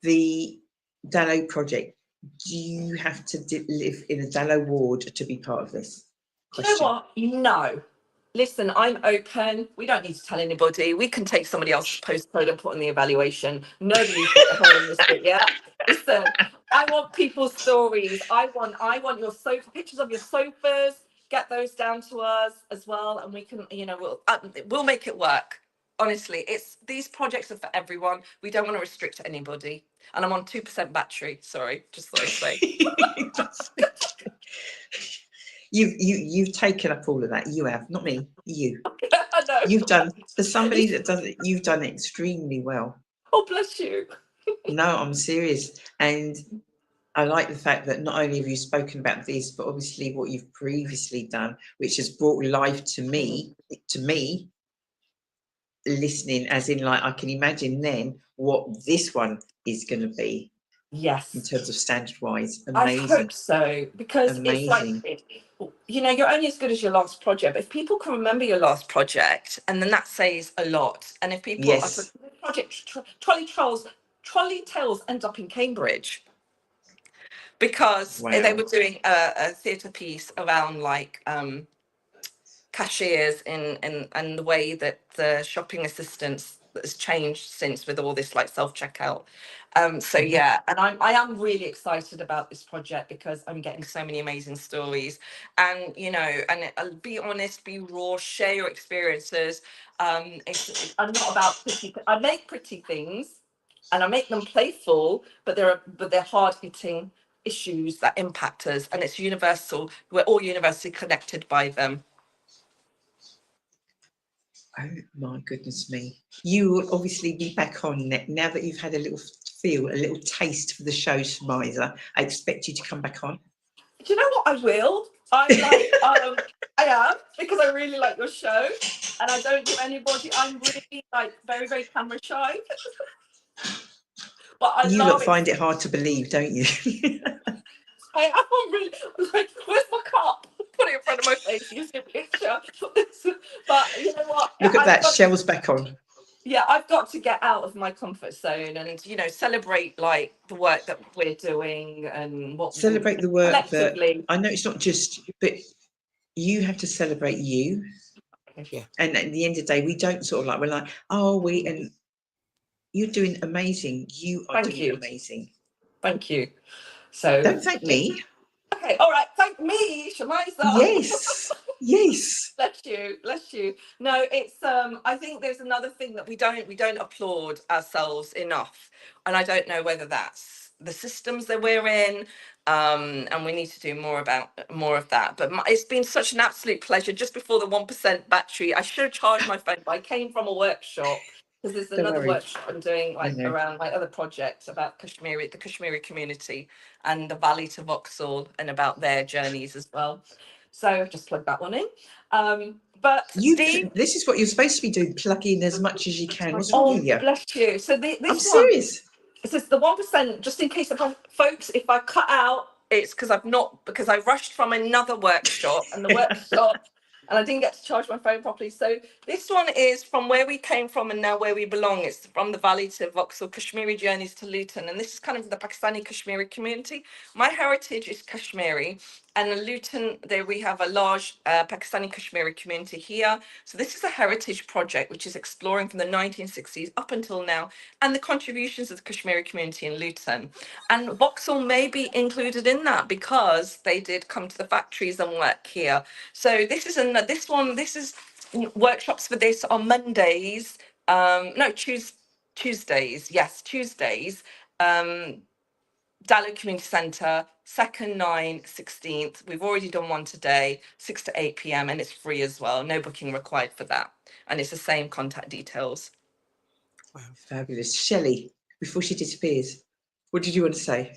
the Dallo project. Do you have to live in a Dallo ward to be part of this? Question. You know what? No. Listen, I'm open. We don't need to tell anybody. We can take somebody else's postcode and put on the evaluation. Nobody's got a hole in this bit yet. Listen, I want people's stories. I want your sofa, pictures of your sofas. Get those down to us as well, and we can, you know, we'll make it work. Honestly, these projects are for everyone. We don't want to restrict anybody. And I'm on 2% battery. Sorry, just thought I'd say. You've taken up all of that. You have, not me. You. I know. You've done, for somebody that does it, you've done it extremely well. Oh, bless you. No, I'm serious. And I like the fact that not only have you spoken about this, but obviously what you've previously done, which has brought life to me, listening, as in, like, I can imagine then what this one is going to be. Yes. In terms of standard wise. Amazing. I hope so, because amazing. It's like, you know, you're only as good as your last project. But if people can remember your last project, and then that says a lot. And if people, yes. Project Trolley Tales end up in Cambridge, because they were doing a theatre piece around, like, cashiers and the way that the shopping assistants has changed since, with all this, like, self-checkout. So yeah, and I am really excited about this project because I'm getting so many amazing stories, and, you know, and I'll be honest, be raw, share your experiences. I'm not about pretty. I make pretty things, and I make them playful, but they're hard-hitting issues that impact us, and it's universal. We're all universally connected by them. Oh my goodness me. You will obviously be back on now that you've had a little taste for the show, Shmiza. I expect you to come back on. Do you know what? I will. I'm like, I am, because I really like your show, and I don't give anybody, I'm really, like, very, very camera shy. But I love it. Find it hard to believe, don't you? I am really, like, where's my cup? Put it in front of my face, use your picture. But you know what? Look at that, Shell's back on. Yeah, I've got to get out of my comfort zone and, you know, celebrate, like, the work that we're doing and what celebrate the work that, I know it's not just, but you have to celebrate you. Yeah. And at the end of the day, we don't sort of like, we're like, oh, and you're doing amazing. You are doing amazing. Thank you. So don't thank me. Okay, all right. Thank me, Shmiza. Yes, yes. Bless you. No, it's I think there's another thing that we don't applaud ourselves enough, and I don't know whether that's the systems that we're in, and we need to do more of that. But it's been such an absolute pleasure. Just before the 1% battery, I should have charged my phone, but I came from a workshop. Because there's another workshop I'm doing, like, around my other projects about the Kashmiri community and the Valley to Vauxhall, and about their journeys as well. So just plug that one in. But this is what you're supposed to be doing, plug in as much as you can. What's wrong with you? Bless you. So this I'm serious. It says the 1%, just in case, folks, if I cut out, it's because I rushed from another workshop, and the workshop, and I didn't get to charge my phone properly. So this one is from where we came from and now where we belong. It's from the Valley to Vauxhall, Kashmiri journeys to Luton. And this is kind of the Pakistani Kashmiri community. My heritage is Kashmiri. And in Luton, there we have a large Pakistani Kashmiri community here. So this is a heritage project which is exploring from the 1960s up until now, and the contributions of the Kashmiri community in Luton. And Vauxhall may be included in that because they did come to the factories and work here. So this is workshops for this on Mondays. Tuesdays. Yes, Tuesdays. Dallow Community Centre, 2nd, 9, 16th. We've already done one today, 6 to 8 p.m. and it's free as well. No booking required for that. And it's the same contact details. Wow, fabulous. Shelley, before she disappears, what did you want to say?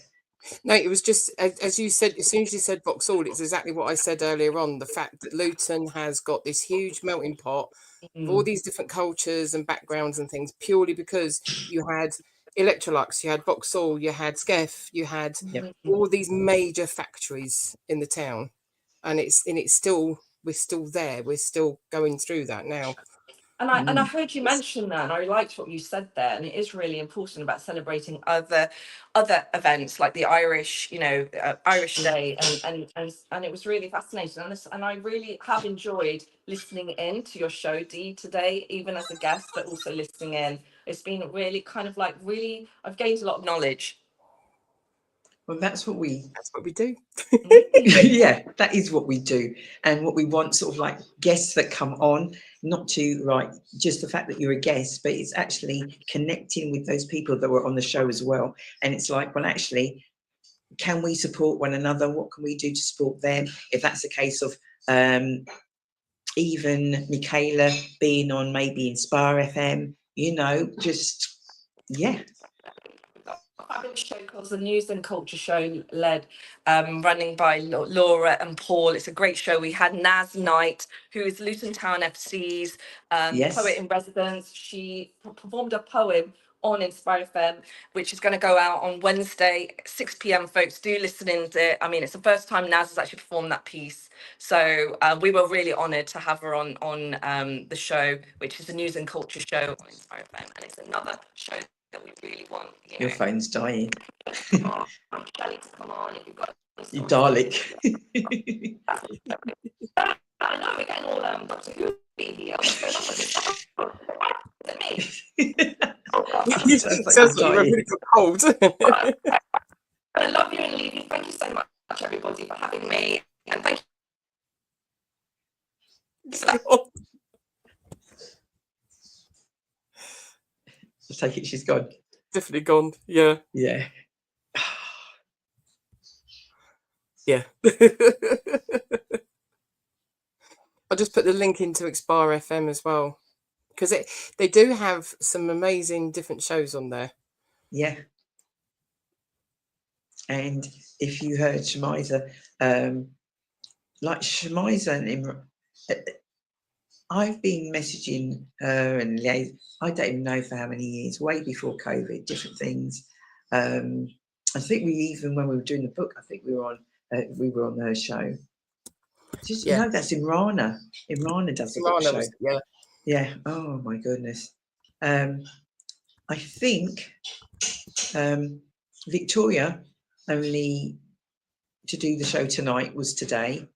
No, it was just, as you said, as soon as you said Vauxhall, it's exactly what I said earlier on. The fact that Luton has got this huge melting pot of all these different cultures and backgrounds and things, purely because you had Electrolux, you had Vauxhall, you had Skeff, you had all these major factories in the town, and we're still there. We're still going through that now. And I heard you mention that, and I liked what you said there. And it is really important about celebrating other events like the Irish, Irish Day, and it was really fascinating. And I really have enjoyed listening in to your show, Dee, today, even as a guest, but also listening in. It's been really kind of like I've gained a lot of knowledge. Well, that's what we do. Yeah, that is what we do, and what we want, sort of like guests that come on not to, right, just the fact that you're a guest, but it's actually connecting with those people that were on the show as well. And it's like, well, actually, can we support one another? What can we do to support them? If that's a case of even Michaela being on maybe Inspire FM, you know, just, yeah. Fabulous show called the News and Culture Show, led running by Laura and Paul. It's a great show. We had Naz Knight, who is Luton Town FC's Yes. poet in residence. She performed a poem on Inspire FM, which is going to go out on Wednesday, 6 p.m. Folks, do listen in to it. I mean, it's the first time Naz has actually performed that piece. So we were really honoured to have her on the show, which is the News and Culture Show on Inspire FM. And it's another show that we really want. You know. Your phone's dying. I'm trying to come on if you've got You Dalek. I know we're getting all Dr. Who here. It sounds like you're really cold. I love you and leave you. Thank you so much, everybody, for having me. And thank you. I take it she's gone. Definitely gone. Yeah. Yeah. Yeah. I'll just put the link into Inspire FM as well, because they do have some amazing different shows on there. Yeah. And if you heard Shemiza, like Shemiza, I've been messaging her and I don't even know for how many years, way before COVID, different things. I think when we were doing the book, I think we were on her show. No, that's Imrana. Imrana does the book show. Yeah. Oh my goodness. I think Victoria only to do the show tonight was today.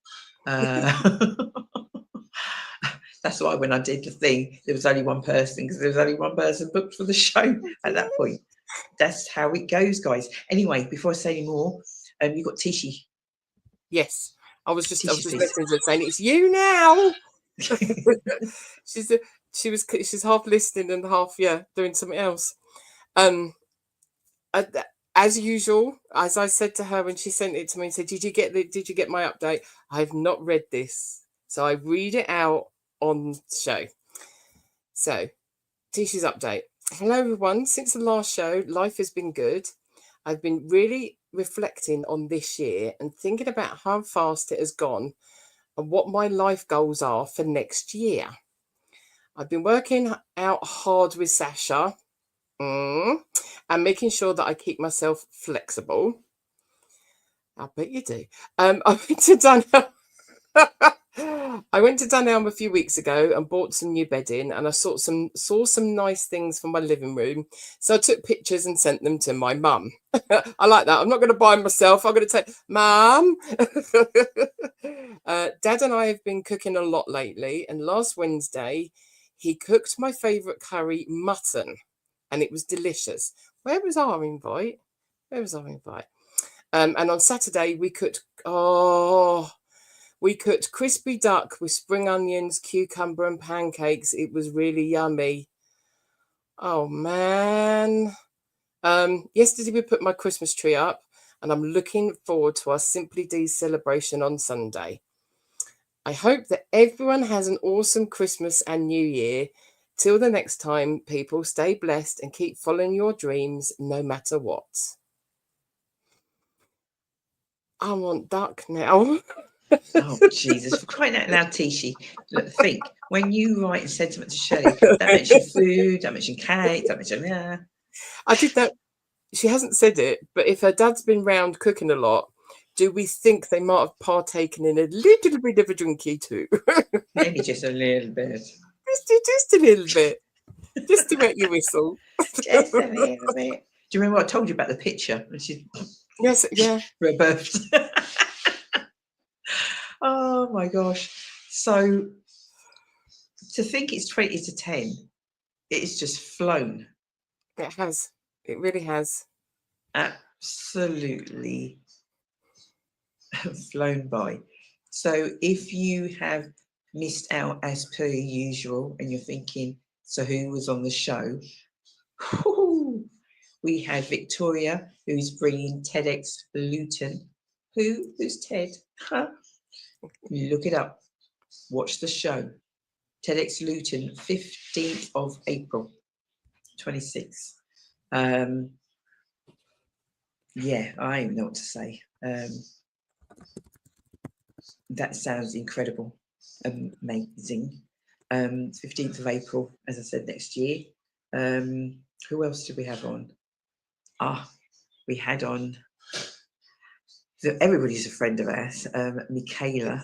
That's why when I did the thing, there was only one person, because there was only one person booked for the show at that point. That's how it goes, guys. Anyway, before I say any more, you got Tishi. Yes, I was just listening to her saying it's you now. she's half listening and half doing something else. As usual, as I said to her when she sent it to me, said, did you get my update? I have not read this, so I read it out on the show. So, Tisha's update. Hello everyone. Since the last show, life has been good. I've been really reflecting on this year and thinking about how fast it has gone and what my life goals are for next year. I've been working out hard with Sasha and making sure that I keep myself flexible. I bet you do. I went to Dunelm a few weeks ago and bought some new bedding, and I saw some nice things for my living room. So I took pictures and sent them to my mum. I like that. I'm not going to buy them myself. I'm going to say, Mum. Dad and I have been cooking a lot lately, and last Wednesday he cooked my favourite curry, mutton, and it was delicious. Where was our invite? And on Saturday we cooked crispy duck with spring onions, cucumber and pancakes. It was really yummy. Oh, man. Yesterday we put my Christmas tree up, and I'm looking forward to our Simply Deez celebration on Sunday. I hope that everyone has an awesome Christmas and New Year. Till the next time, people, stay blessed and keep following your dreams no matter what. I want duck now. Oh, Jesus. For crying out loud, Tishi. Look, think, when you write and send something to Shelley, don't mention food, don't mention cake, don't mention... I did that. She hasn't said it, but if her dad's been round cooking a lot, do we think they might have partaken in a little bit of a drinky too? Maybe just a little bit. Just a little bit. Just to make you whistle. Just a little bit. Do you remember what I told you about the picture? Yes, yeah. For her birthday. Oh my gosh. So to think it's 20 to 10, it's just flown. It has. It really has. Absolutely flown by. So if you have missed out as per usual, and you're thinking, so who was on the show? We had Victoria, who's bringing TEDx Luton. Who's Ted? Huh? Look it up. Watch the show. TEDx Luton, 15th of April, 26. Yeah, I don't know what to say. That sounds incredible, amazing. 15th of April, as I said, next year. Who else did we have on? We had on, everybody's a friend of ours, Michaela,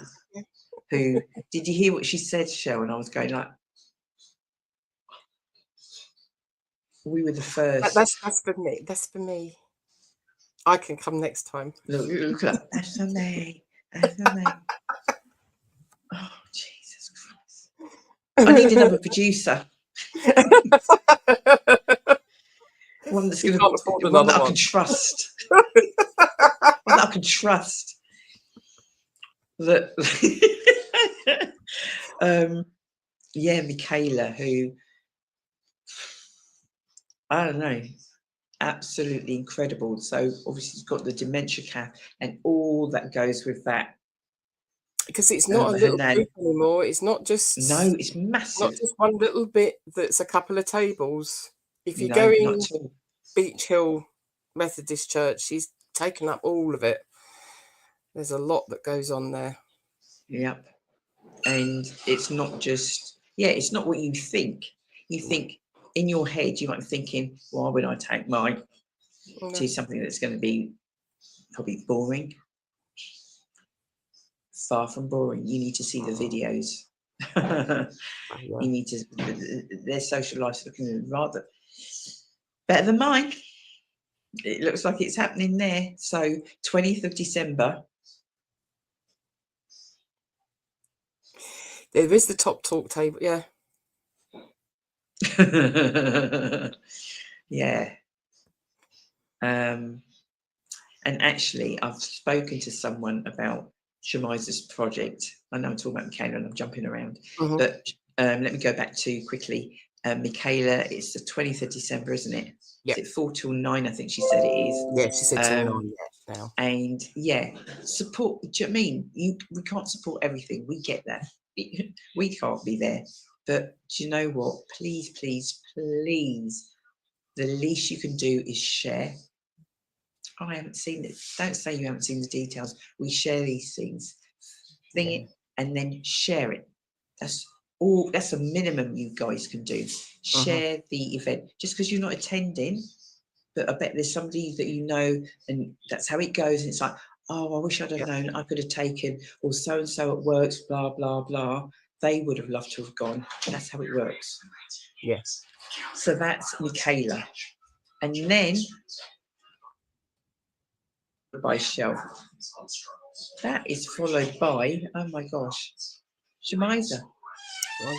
who, did you hear what she said, Cheryl? And I was going like, we were the first. That's for me. That's for me. I can come next time. Look at that. That's for me. That's for me. Oh, Jesus Christ. I need another producer. One that's going to, one that I can trust. One that I can trust. That, yeah, Michaela, who, I don't know, absolutely incredible. So obviously she's got the dementia cap and all that goes with that. Because it's not a little group anymore. It's not just, no, it's massive. Not just one little bit that's a couple of tables. If you go in Beach Hill Methodist Church, she's taken up all of it. There's a lot that goes on there. Yep. And it's not just, it's not what you think. You think in your head, you might be thinking, why would I take mine to something that's going to be probably boring? Far from boring. You need to see the videos. You need to, their social life's looking rather better than mine. It looks like it's happening there. So 20th of December. There is the top talk table, yeah. Yeah. And actually, I've spoken to someone about Shemiza's project. I know I'm talking about Michaela and I'm jumping around, but let me go back to quickly. Michaela, it's the 20th of December, isn't it? Yep. Is it 4 till 9? I think she said it is. Yeah, she said till 9 now. And yeah, support. Do you know what I mean? We can't support everything. We get that. We can't be there. But do you know what? Please, please, please, the least you can do is share. I haven't seen it. Don't say you haven't seen the details. We share these things. It and then share it. That's all. That's a minimum you guys can do. Share the event. Just because you're not attending, but I bet there's somebody that you know, and that's how it goes. And it's like, oh, I wish I'd have known. I could have taken, or so and so at works, blah blah blah. They would have loved to have gone. That's how it works. Yes. So that's Michaela, and then by Shelf. That is followed by, oh my gosh, Shemiza.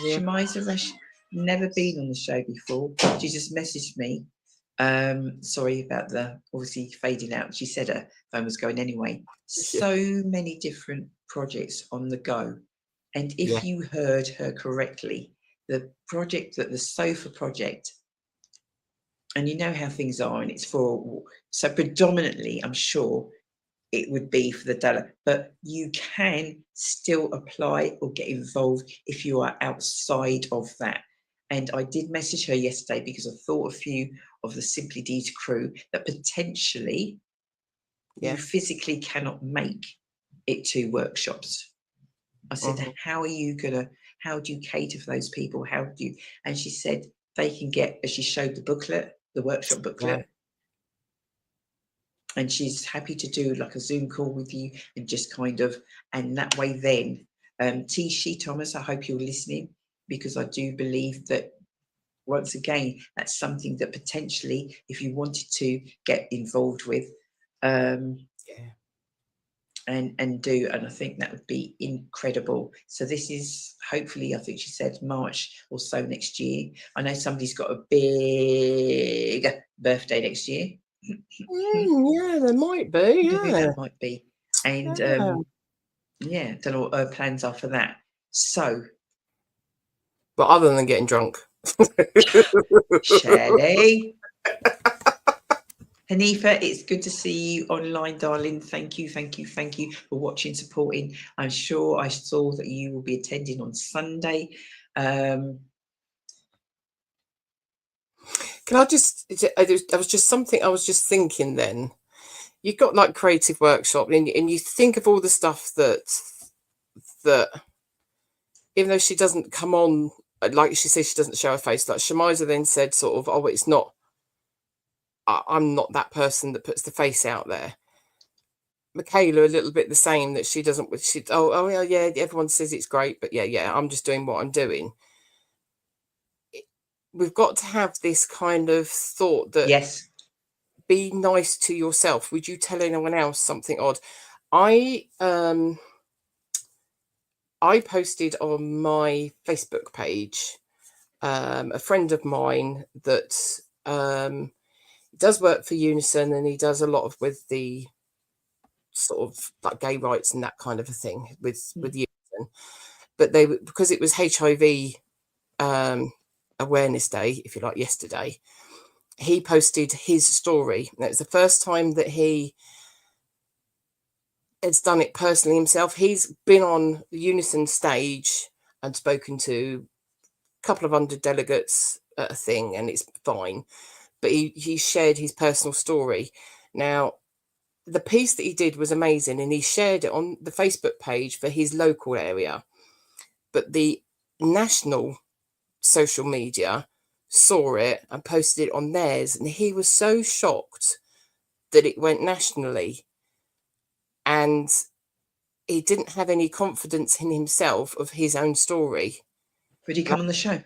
Shemiza, never been on the show before. She just messaged me. Sorry about the obviously fading out. She said her phone was going anyway. So many different projects on the go. And if you heard her correctly, the project, that the sofa project, and you know how things are, and it's for, so predominantly, I'm sure it would be for the dollar, but you can still apply or get involved if you are outside of that. And I did message her yesterday because I thought a few of the Simply Deez crew that potentially you physically cannot make it to workshops. I said, how are you gonna, how do you cater for those people? How do you, and she said they can get, as she showed the booklet, the workshop booklet, and she's happy to do like a Zoom call with you and just kind of, and that way then, T. Thomas, I hope you're listening, because I do believe that once again, that's something that potentially, if you wanted to get involved with, and do, and I think that would be incredible. So this is hopefully, I think she said March or so next year. I know somebody's got a big birthday next year. Yeah, there might be. There might be. And don't know what her plans are for that. So, but other than getting drunk. Shelley. Hanifa, it's good to see you online, darling. Thank you for watching, supporting. I'm sure I saw that you will be attending on Sunday. Can I just, I was just thinking then, you've got like creative workshop and you think of all the stuff that even though she doesn't come on, like she says, she doesn't show her face, like Shemiza then said sort of, oh, it's not, I'm not that person that puts the face out there. Michaela, a little bit the same, that she doesn't, yeah, everyone says it's great, but yeah, I'm just doing what I'm doing. We've got to have this kind of thought that, yes, be nice to yourself. Would you tell anyone else something odd? I posted on my Facebook page, a friend of mine that does work for Unison, and he does a lot of with the sort of like gay rights and that kind of a thing with Unison. But because it was HIV Awareness Day, if you like, yesterday, he posted his story. And it was the first time that he has done it personally himself. He's been on the Unison stage and spoken to a couple of 100 delegates at a thing, and it's fine. But he shared his personal story. Now, the piece that he did was amazing, and he shared it on the Facebook page for his local area. But the national social media saw it and posted it on theirs, and he was so shocked that it went nationally, and he didn't have any confidence in himself of his own story. Would he come on the show?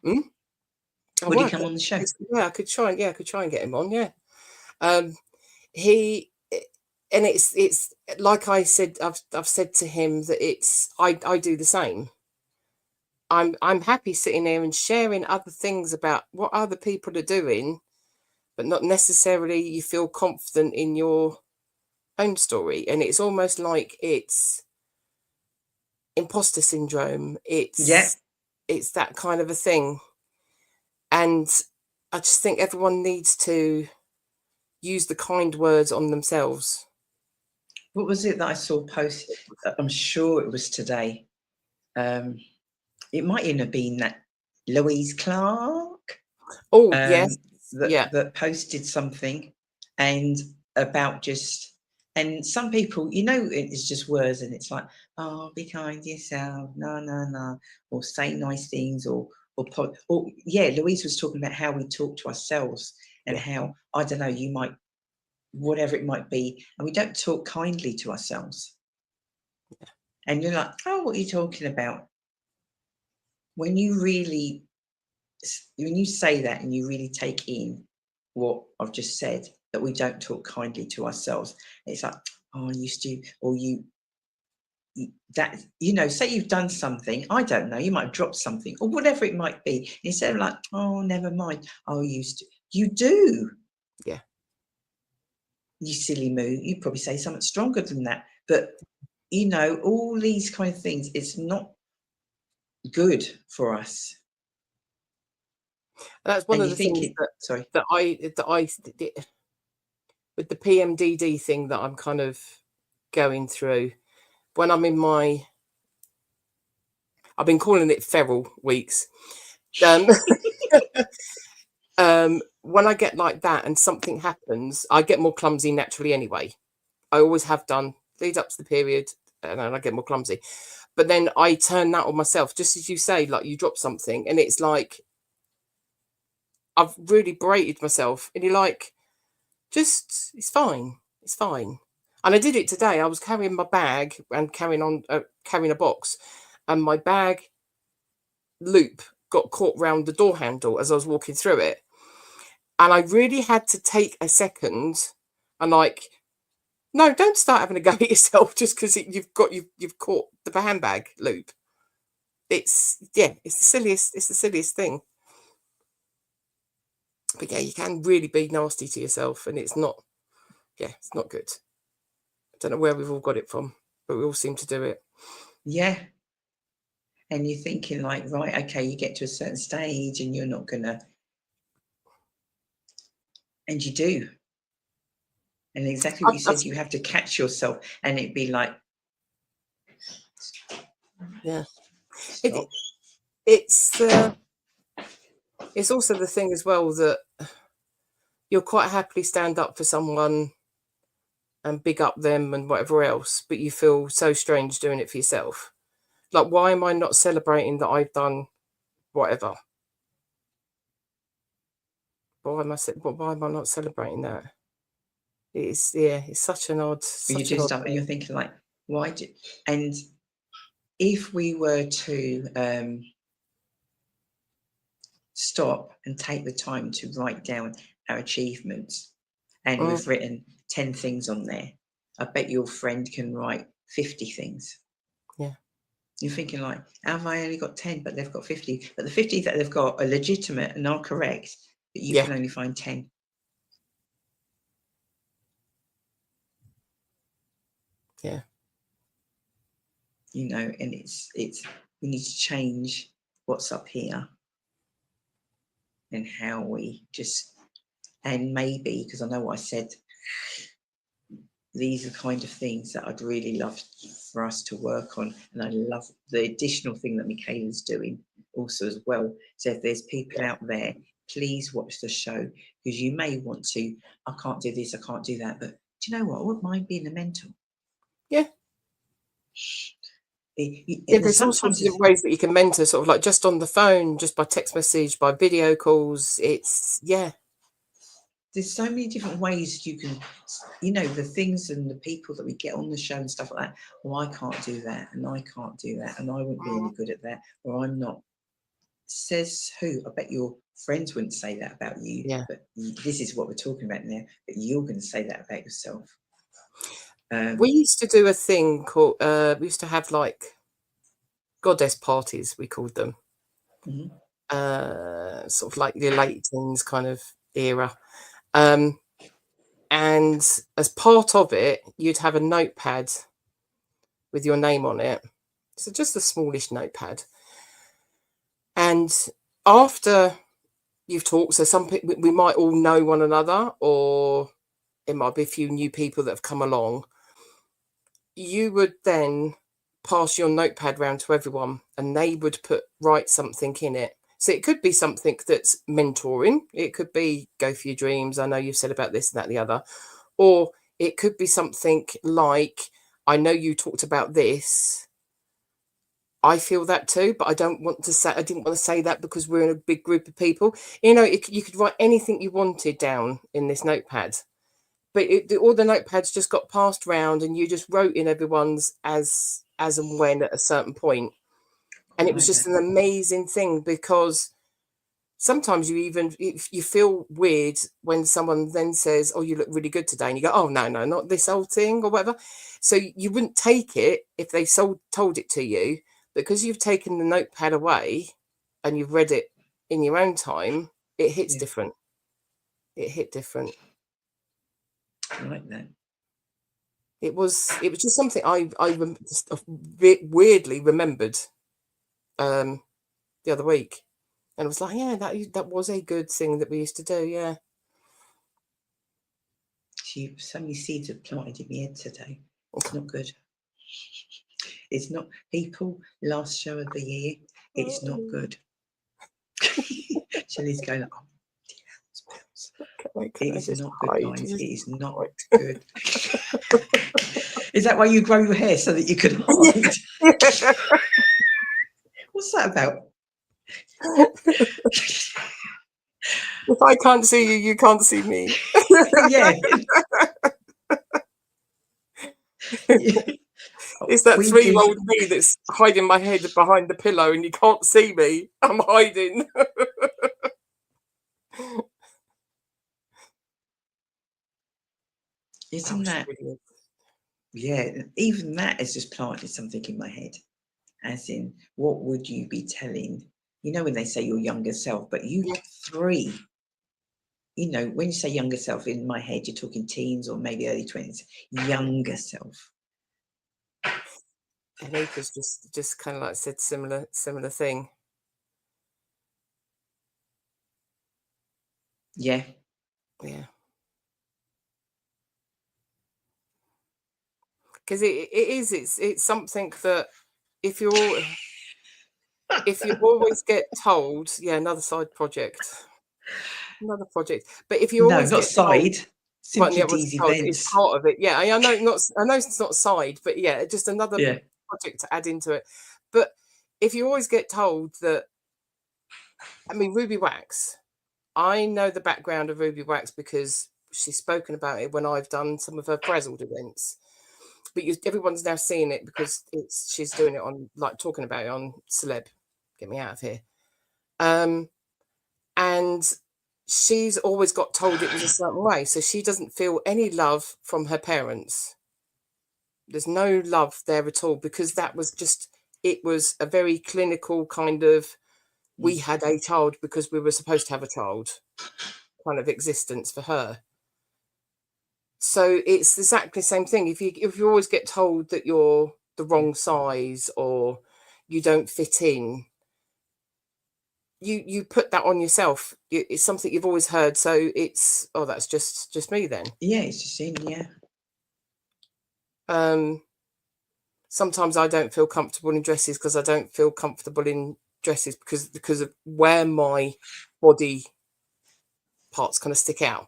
Would he come on the show? Yeah, I could try and get him on. Yeah, it's like I said. I've said to him that I do the same. I'm happy sitting there and sharing other things about what other people are doing, but not necessarily you feel confident in your own story. And it's almost like it's imposter syndrome. It's that kind of a thing. And I just think everyone needs to use the kind words on themselves. What was it that I saw post? I'm sure it was today. It might even have been that Louise Clark. Oh, yes. That posted something and about just, and some people, it's just words, and it's like, oh, be kind to yourself, no, or say nice things, or Louise was talking about how we talk to ourselves and how, I don't know, you might, whatever it might be, and we don't talk kindly to ourselves. And you're like, oh, what are you talking about? When you say that and you really take in what I've just said, that we don't talk kindly to ourselves, it's like, oh, I used to, or say you've done something, I don't know, you might have dropped something or whatever it might be. Instead of like, oh, never mind, oh, used to, you do. Yeah. You silly moo, you probably say something stronger than that. But, all these kind of things, it's not good for us. That's one of the things that I with the PMDD thing that I'm kind of going through. When I'm in I've been calling it feral weeks. When I get like that and something happens, I get more clumsy naturally anyway. I always have done, lead up to the period, and then I get more clumsy. But then I turn that on myself, just as you say, like you drop something and it's like, I've really berated myself, and you're like, it's fine. And I did it today. I was carrying my bag and carrying a box, and my bag loop got caught round the door handle as I was walking through it. And I really had to take a second and like, no, don't start having a go at yourself just because you've caught the handbag loop. It's the silliest thing. But yeah, you can really be nasty to yourself, and it's not good. I don't know where we've all got it from, but we all seem to do it. Yeah. and you're thinking like, right, okay, you get to a certain stage and you're not gonna, and you do. And exactly what you said, you have to catch yourself, and it'd be like, yeah. stop. It's also the thing as well that you'll quite happily stand up for someone and big up them and whatever else, but you feel so strange doing it for yourself. Like, why am I not celebrating that I've done whatever? Why am I not celebrating that? It's such an odd. You do stuff, and you're thinking like, why do? And if we were to stop and take the time to write down our achievements, and we've written 10 things on there, I bet your friend can write 50 things. Yeah. You're thinking like, how have I only got 10, but they've got 50? But the 50 that they've got are legitimate and are correct, but you can only find 10. Yeah. You know, and it's we need to change what's up here and how we just, and maybe, because I know what I said, these are the kind of things that I'd really love for us to work on. And I love the additional thing that Michaela's doing also as well. So if there's people out there, please watch the show, because you may want to, I can't do this, I can't do that, but do you know what? I wouldn't mind being a mentor. Yeah. There's all sorts of different ways that you can mentor, sort of like just on the phone, just by text message, by video calls. It's, there's so many different ways you can, you know, the things and the people that we get on the show and stuff like that. Well, I can't do that, and I can't do that, and I wouldn't be any good at that, or I'm not. Says who? I bet your friends wouldn't say that about you. Yeah. But this is what we're talking about now. But you're going to say that about yourself. We used to do a thing called, we used to have like goddess parties, we called them. Sort of like the late teens kind of era. And as part of it, you'd have a notepad with your name on it. So just a smallish notepad. And after you've talked, so some people, we might all know one another, or it might be a few new people that have come along. You would then pass your notepad round to everyone, and they would write something in it. So it could be something that's mentoring. It could be go for your dreams. I know you've said about this and that and the other. Or it could be something like, I know you talked about this. I feel that too, but I didn't want to say that because we're in a big group of people. You know, you could write anything you wanted down in this notepad. But all the notepads just got passed round, and you just wrote in everyone's as and when at a certain point. And it was just an amazing thing, because sometimes you feel weird when someone then says, oh, you look really good today. And you go, oh, no, not this old thing or whatever. So you wouldn't take it if they told it to you, because you've taken the notepad away and you've read it in your own time. It hits different. It hit different. I like that. It was just something I weirdly remembered the other week, and it was like, yeah, that was a good thing that we used to do. Yeah. So many seeds are planted in my head today. It's not good. It's not, people. Last show of the year. It's not good. Shelley's going, oh, it is not good, guys. It is not good. Is that why you grow your hair, so that you can hide? What's that about? If I can't see you, you can't see me. Yeah. It's that 3-year-old me that's hiding my head behind the pillow, and you can't see me. I'm hiding. Isn't that? Yeah, even that has just planted something in my head. As in, what would you be telling? You know, when they say your younger self, but you 3. You know, when you say younger self, in my head, you're talking teens or maybe early 20s. Younger self. Anita's just kind of like said similar thing. Yeah. Yeah. Because it's something that if you always get told, yeah, another project. But if you No, always not get told, side. Simply yeah, Deez it's events. part of it. Yeah, I know it's not side, but yeah, just another project to add into it. But if you always get told that, I mean, Ruby Wax, I know the background of Ruby Wax because she's spoken about it when I've done some of her frazzled events. But everyone's now seeing it because she's doing it on, like, talking about it on Celeb. Get me out of here. And she's always got told it was a certain way, so she doesn't feel any love from her parents. There's no love there at all because it was a very clinical kind of, we had a child because we were supposed to have a child kind of existence for her. So it's exactly the same thing. If you always get told that you're the wrong size or you don't fit in, you put that on yourself. It's something you've always heard. So it's, oh, that's just me then. Yeah, it's just in, yeah. Sometimes I don't feel comfortable in dresses because I don't feel comfortable in dresses because of where my body parts kind of stick out.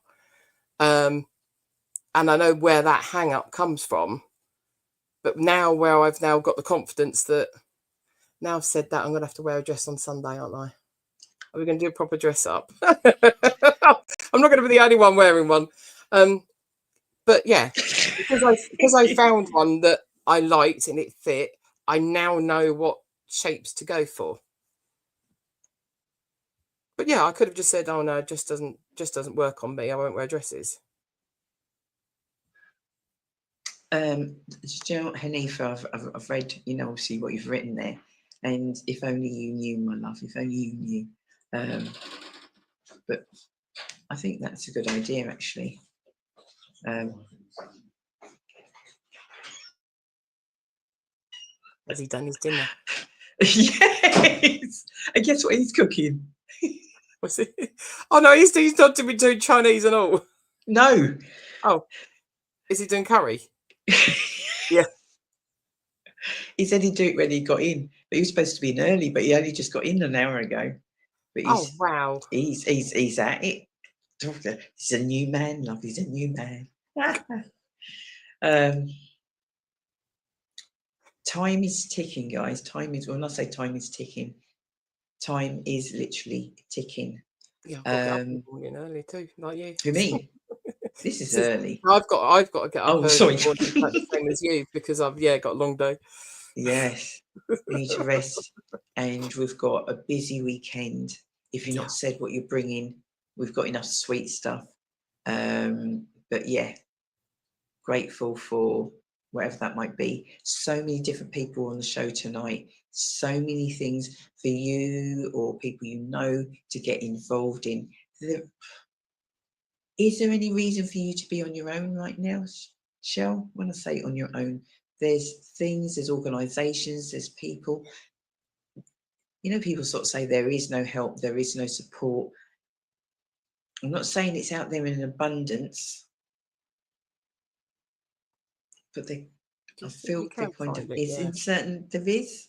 And I know where that hang up comes from. But now where I've now got the confidence that now I've said that, I'm going to have to wear a dress on Sunday, aren't I? Are we going to do a proper dress up? I'm not going to be the only one wearing one. But yeah, because I found one that I liked and it fit, I now know what shapes to go for. But yeah, I could have just said, oh no, it just doesn't work on me. I won't wear dresses. Do you know what, Hanifa, I've read, obviously what you've written there, and if only you knew, my love, if only you knew. But I think that's a good idea, actually. Has he done his dinner? Yes. And guess what he's cooking? What's it? Oh no, he's not doing Chinese and all. No. Oh, is he doing curry? Yeah. He said he'd do it when he got in, but he was supposed to be in early, but he only just got in an hour ago. But oh wow, he's at it. He's a new man, love. He's a new man. Time is ticking, guys. When I say time is ticking, time is literally ticking. Yeah, I've got to get up in the morning early too, like you. For me, this is early. I've got to get up early sorry. the same as you because I've got a long day. Yes, we need to rest, and we've got a busy weekend. If you're not said what you're bringing, we've got enough sweet stuff. But yeah, grateful for whatever that might be. So many different people on the show tonight. So many things for you or people to get involved in. Is there any reason for you to be on your own right now, Shell? When I say on your own, there's things, there's organisations, there's people. People sort of say there is no help, there is no support. I'm not saying it's out there in abundance, but I feel the point of is in certain there is.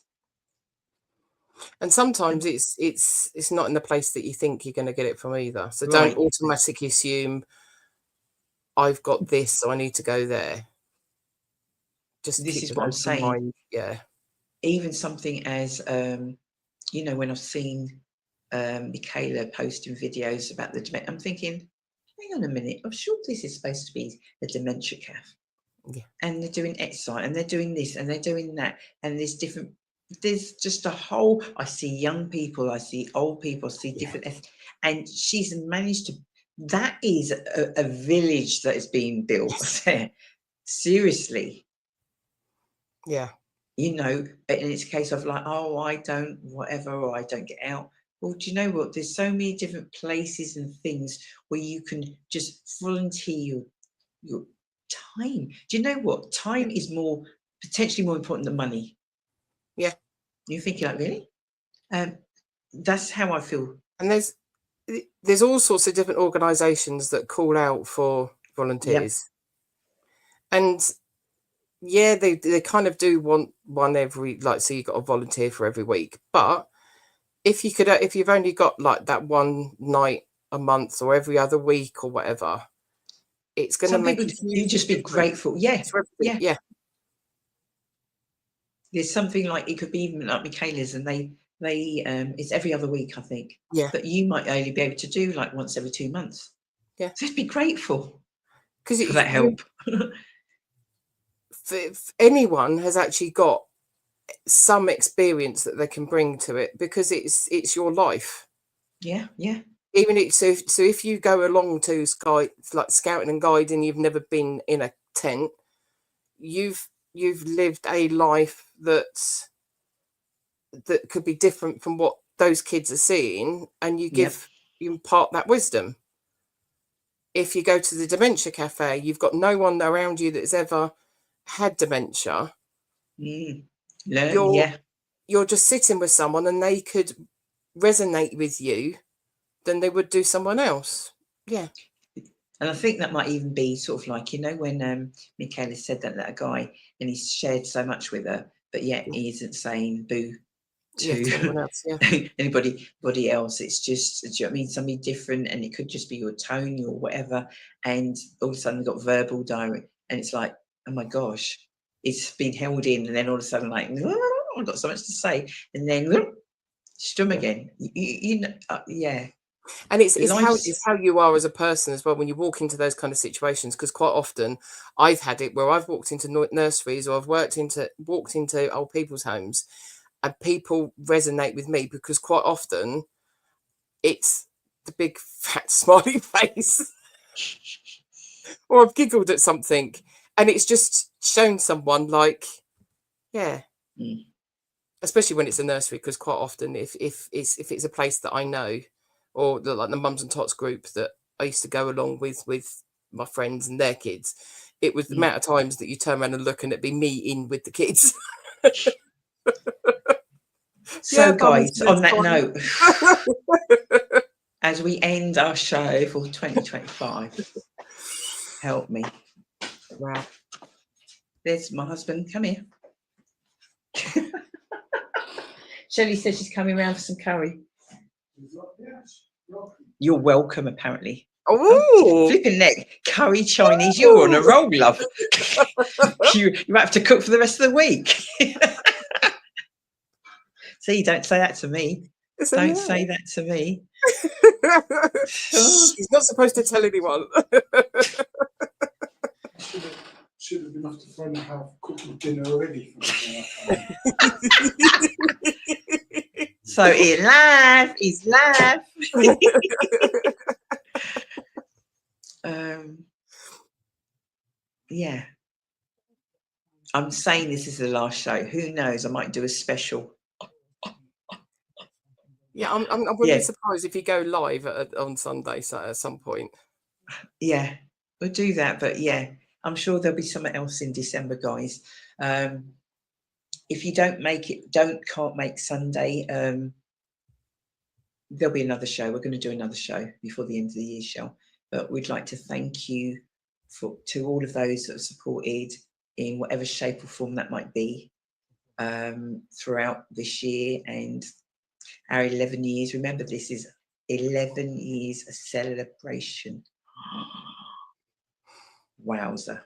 And sometimes it's not in the place that you think you're going to get it from either. So don't automatically assume I've got this, so I need to go there. Just this keep is what I'm saying. Mind. Yeah. Even something as when I've seen Michaela posting videos about the dementia, I'm thinking, hang on a minute, I'm sure this is supposed to be a dementia cafe. Yeah. And they're doing exercise and they're doing this and they're doing that. And there's just a whole, I see young people, I see old people, I see different, and she's managed to, that is a village that is being built there. Seriously. Yeah. And it's a case of like, oh, I don't, whatever, or I don't get out. Well, do you know what? There's so many different places and things where you can just volunteer your time. Do you know what? Time is potentially more important than money. Yeah. You're thinking like, really? That's how I feel. And there's all sorts of different organisations that call out for volunteers. Yep. And yeah, they kind of do want one every, like, so you've got a volunteer for every week. But if you've only got like that one night a month or every other week or whatever, it's going to make you just be grateful. Yeah. Yeah. There's something like, it could be even like Michaela's, and they it's every other week, I think. Yeah. But you might only be able to do like once every 2 months. Yeah. So just be grateful for that help. If anyone has actually got some experience that they can bring to it, because it's your life. Yeah. Even so if you go along to like scouting and guiding, you've never been in a tent, you've lived a life that could be different from what those kids are seeing, and you impart that wisdom. If you go to the dementia cafe, you've got no one around you that's ever had dementia. You're just sitting with someone, and they could resonate with you than they would do someone else. Yeah. And I think that might even be sort of like, you know, when Michaela said that guy, and he's shared so much with her, but yet he isn't saying boo to anyone else, anybody else. It's just, do you know what I mean? Somebody different, and it could just be your tone or whatever. And all of a sudden, we've got verbal diary, and it's like, oh my gosh, it's been held in, and then all of a sudden, like, I've got so much to say, and then stum again. You know, yeah. And it's how you are as a person as well when you walk into those kind of situations, because quite often I've had it where I've walked into nurseries, or I've walked into old people's homes, and people resonate with me because quite often it's the big fat smiley face, or I've giggled at something, and it's just shown someone like, especially when it's a nursery, because quite often if it's a place that I know, or like the mums and tots group that I used to go along with my friends and their kids, it was the amount of times that you turn around and look, and it'd be me in with the kids. So guys, on that note, as we end our show for 2025, help me. Wow. There's my husband. Come here. Shelley says she's coming around for some curry. You're welcome, apparently. Oh, flipping neck. Curry Chinese. You're on a roll, love. you might have to cook for the rest of the week. See, don't say that to me. Don't say that to me. He's not supposed to tell anyone. Should have been enough to find out how cooking dinner already. So he's live. Yeah. I'm saying this is the last show. Who knows? I might do a special. Yeah, I'm really surprised if you go live on Sunday at some point. Yeah, we'll do that. But yeah, I'm sure there'll be something else in December, guys. If you can't make Sunday, there'll be another show. We're going to do another show before the end of the year show. But we'd like to thank you to all of those that have supported in whatever shape or form that might be throughout this year and our 11 years. Remember, this is 11 years of celebration. Wowza.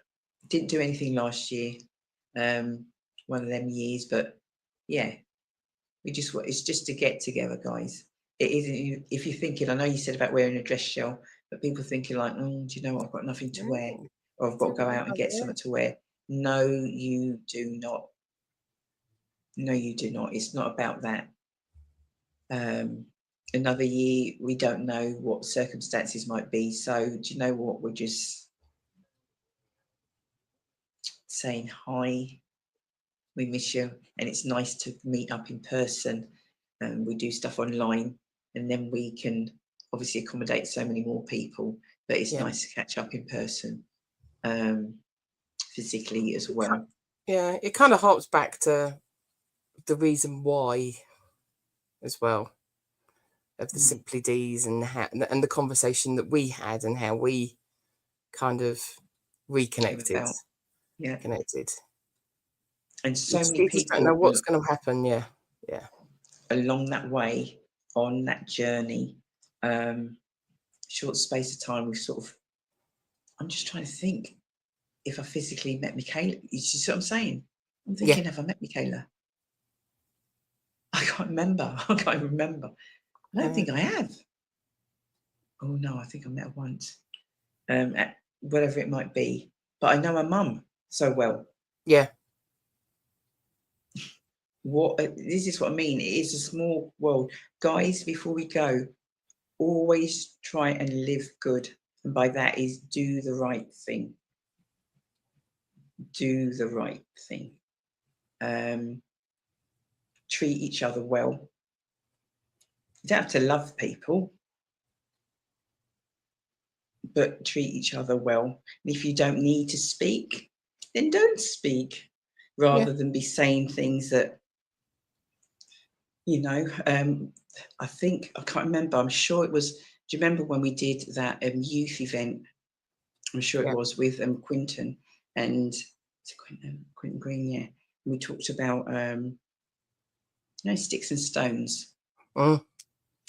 Didn't do anything last year, one of them years, but yeah, it's just to get together, guys. It isn't, if you're thinking, I know you said about wearing a dress shell, but people thinking like, do you know what, I've got nothing to wear, or I've got to go out and get something to wear. No, you do not. No, you do not. It's not about that. Another year, we don't know what circumstances might be. So do you know what? We're just saying hi. We miss you, and it's nice to meet up in person. And we do stuff online, and then we can obviously accommodate so many more people. But it's nice to catch up in person, physically as well. Yeah, it kind of harps back to the reason why as well of the Simply Deez and the conversation that we had and how we kind of reconnected. Yeah. Connected. And so many people people don't know what's going to happen. Yeah. Along that way, on that journey, short space of time, I'm just trying to think if I physically met Michaela. You see what I'm saying? I'm thinking, have I met Michaela? I can't remember. I don't think I have. Oh no, I think I met her once. At whatever it might be. But I know my mum so well. Yeah. This is what I mean. It is a small world. Guys, before we go, always try and live good. And by that is do the right thing. Do the right thing. Treat each other well. You don't have to love people, but treat each other well. And if you don't need to speak, then don't speak, rather than be saying things that, I think, I can't remember, I'm sure it was, do you remember when we did that youth event? I'm sure it was with Quinton and Quinton Green, yeah. We talked about, sticks and stones.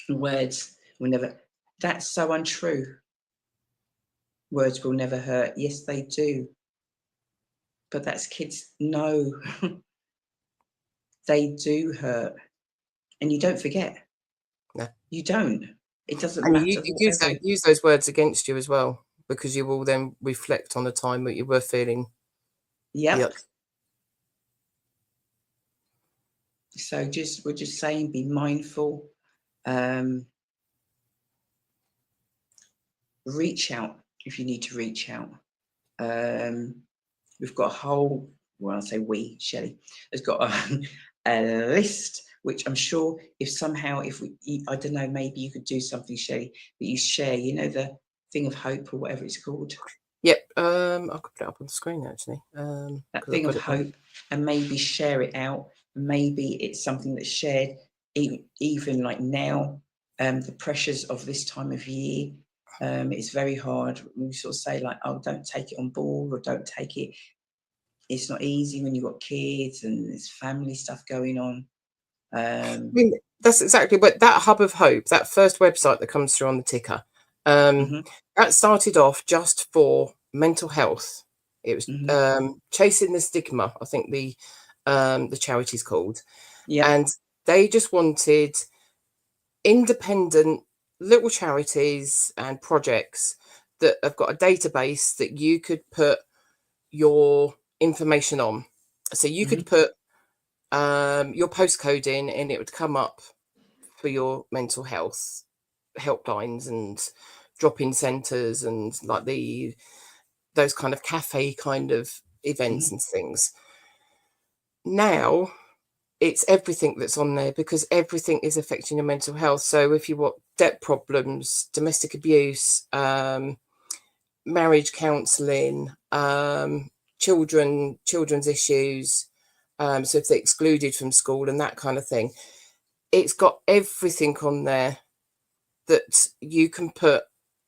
Words will never, that's so untrue. Words will never hurt. Yes, they do. But that's kids. No, they do hurt. And you don't forget. No. You don't. It doesn't and matter. You use those words against you as well, because you will then reflect on the time that you were feeling. Yep. So we're just saying, be mindful. Reach out if you need to reach out. We've got a whole, well, I'll say we, Shelley, has got a list, which I'm sure I don't know, maybe you could do something, Shelley, that you share, the thing of hope or whatever it's called. Yep. I could put it up on the screen actually. That thing of hope, and maybe share it out. Maybe it's something that's shared even like now, the pressures of this time of year. It's very hard. We sort of say like, oh, don't take it on board, or don't take it. It's not easy when you've got kids and there's family stuff going on. I mean, that's exactly what that Hub of Hope, that first website that comes through on the ticker, that started off just for mental health. It was Chasing the Stigma, I think the charity's called. Yeah. And they just wanted independent little charities and projects that have got a database that you could put your information on. So you could put your postcode in and it would come up for your mental health helplines and drop-in centres and like those kind of cafe kind of events and things. Now it's everything that's on there, because everything is affecting your mental health. So if you want debt problems, domestic abuse, marriage counselling, children's issues, so if they're excluded from school and that kind of thing, it's got everything on there that you can put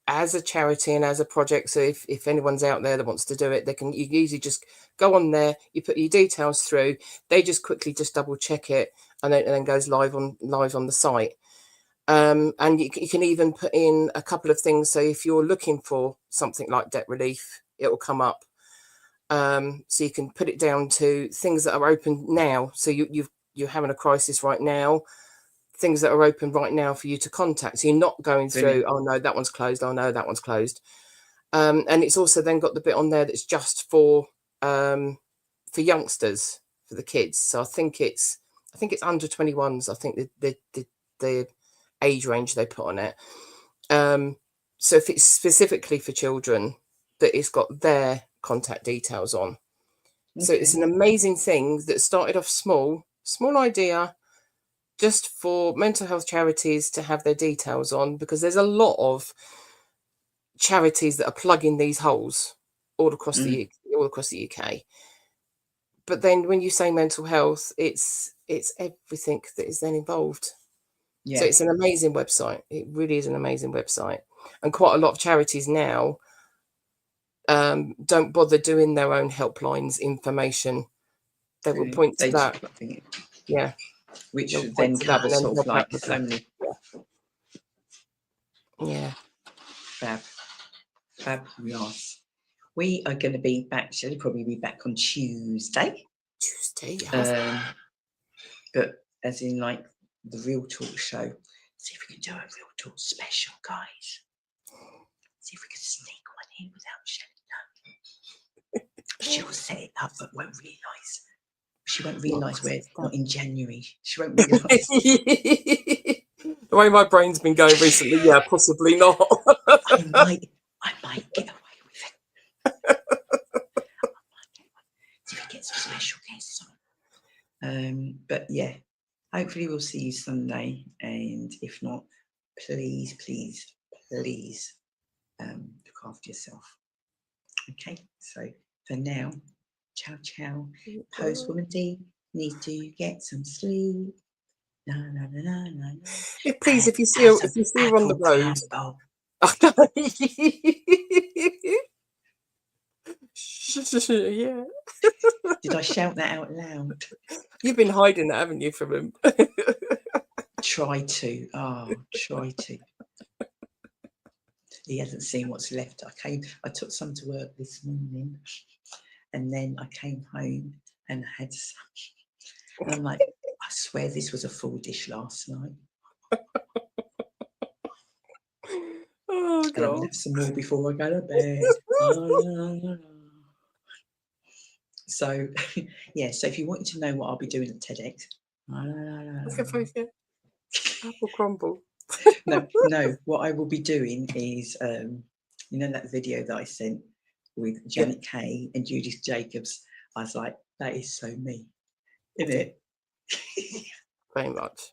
as a charity and as a project. So if anyone's out there that wants to do it, you usually just go on there, you put your details through, they just quickly just double check it, and then goes live on the site. And you can even put in a couple of things. So if you're looking for something like debt relief, it will come up. So you can put it down to things that are open now. So you're having a crisis right now, things that are open right now for you to contact. So you're not going through, oh no, that one's closed. Oh no, that one's closed. And it's also then got the bit on there that's just for youngsters, for the kids. So I think it's under 21s. I think the age range they put on it. So if it's specifically for children, that it's got their contact details on. So it's an amazing thing that started off small idea, just for mental health charities to have their details on, because there's a lot of charities that are plugging these holes all across the UK. But then when you say mental health, it's it's everything that is then involved. Yeah. So it's an amazing website. It really is an amazing website. And quite a lot of charities now don't bother doing their own helplines information. They will point to that. Yeah. Which then covers sort of like so many. Yeah. Fabulous. We are going to be back, she'll probably be back on Tuesday. But as in like the Real Talk show. See if we can do a Real Talk special, guys. See if we can sneak one in without Shelley knowing. She'll set it up but won't realise. She won't realise we're not in January. She won't realise. The way my brain's been going recently, yeah, possibly not. I might get away with it. See if we get some special guests on. But yeah, hopefully we'll see you Sunday. And if not, please, please, please look after yourself. Okay, so for now, ciao, ciao. Postwoman D needs to get some sleep. No, no, no, no, no, no. Yeah, please, if you see her on the road. Yeah. Did I shout that out loud? You've been hiding that, haven't you, from him? Try to. He hasn't seen what's left. I took some to work this morning, and then I came home and had some. And I'm like, I swear this was a full dish last night. Oh, God. And I'm going to have some more before I go to bed. So, yeah, so if you wanted to know what I'll be doing at TEDx. Apple crumble. No, what I will be doing is, you know, that video that I sent with Janet Kay and Judith Jacobs. I was like, that is so me, isn't it? Very much.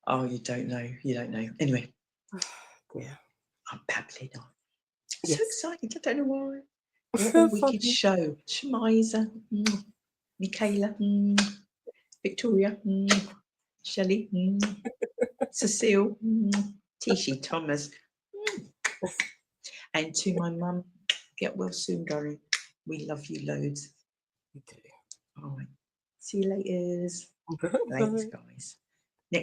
Oh, you don't know. Anyway, yeah, I'm babbling on. Yes. So excited. I don't know why. What a wicked show. Shemiza, Michaela, Victoria, Shelley, Cecile, Tishi, Thomas, and to my mum, get well soon, darling. We love you loads. We do. All right. See you later. Thanks, guys.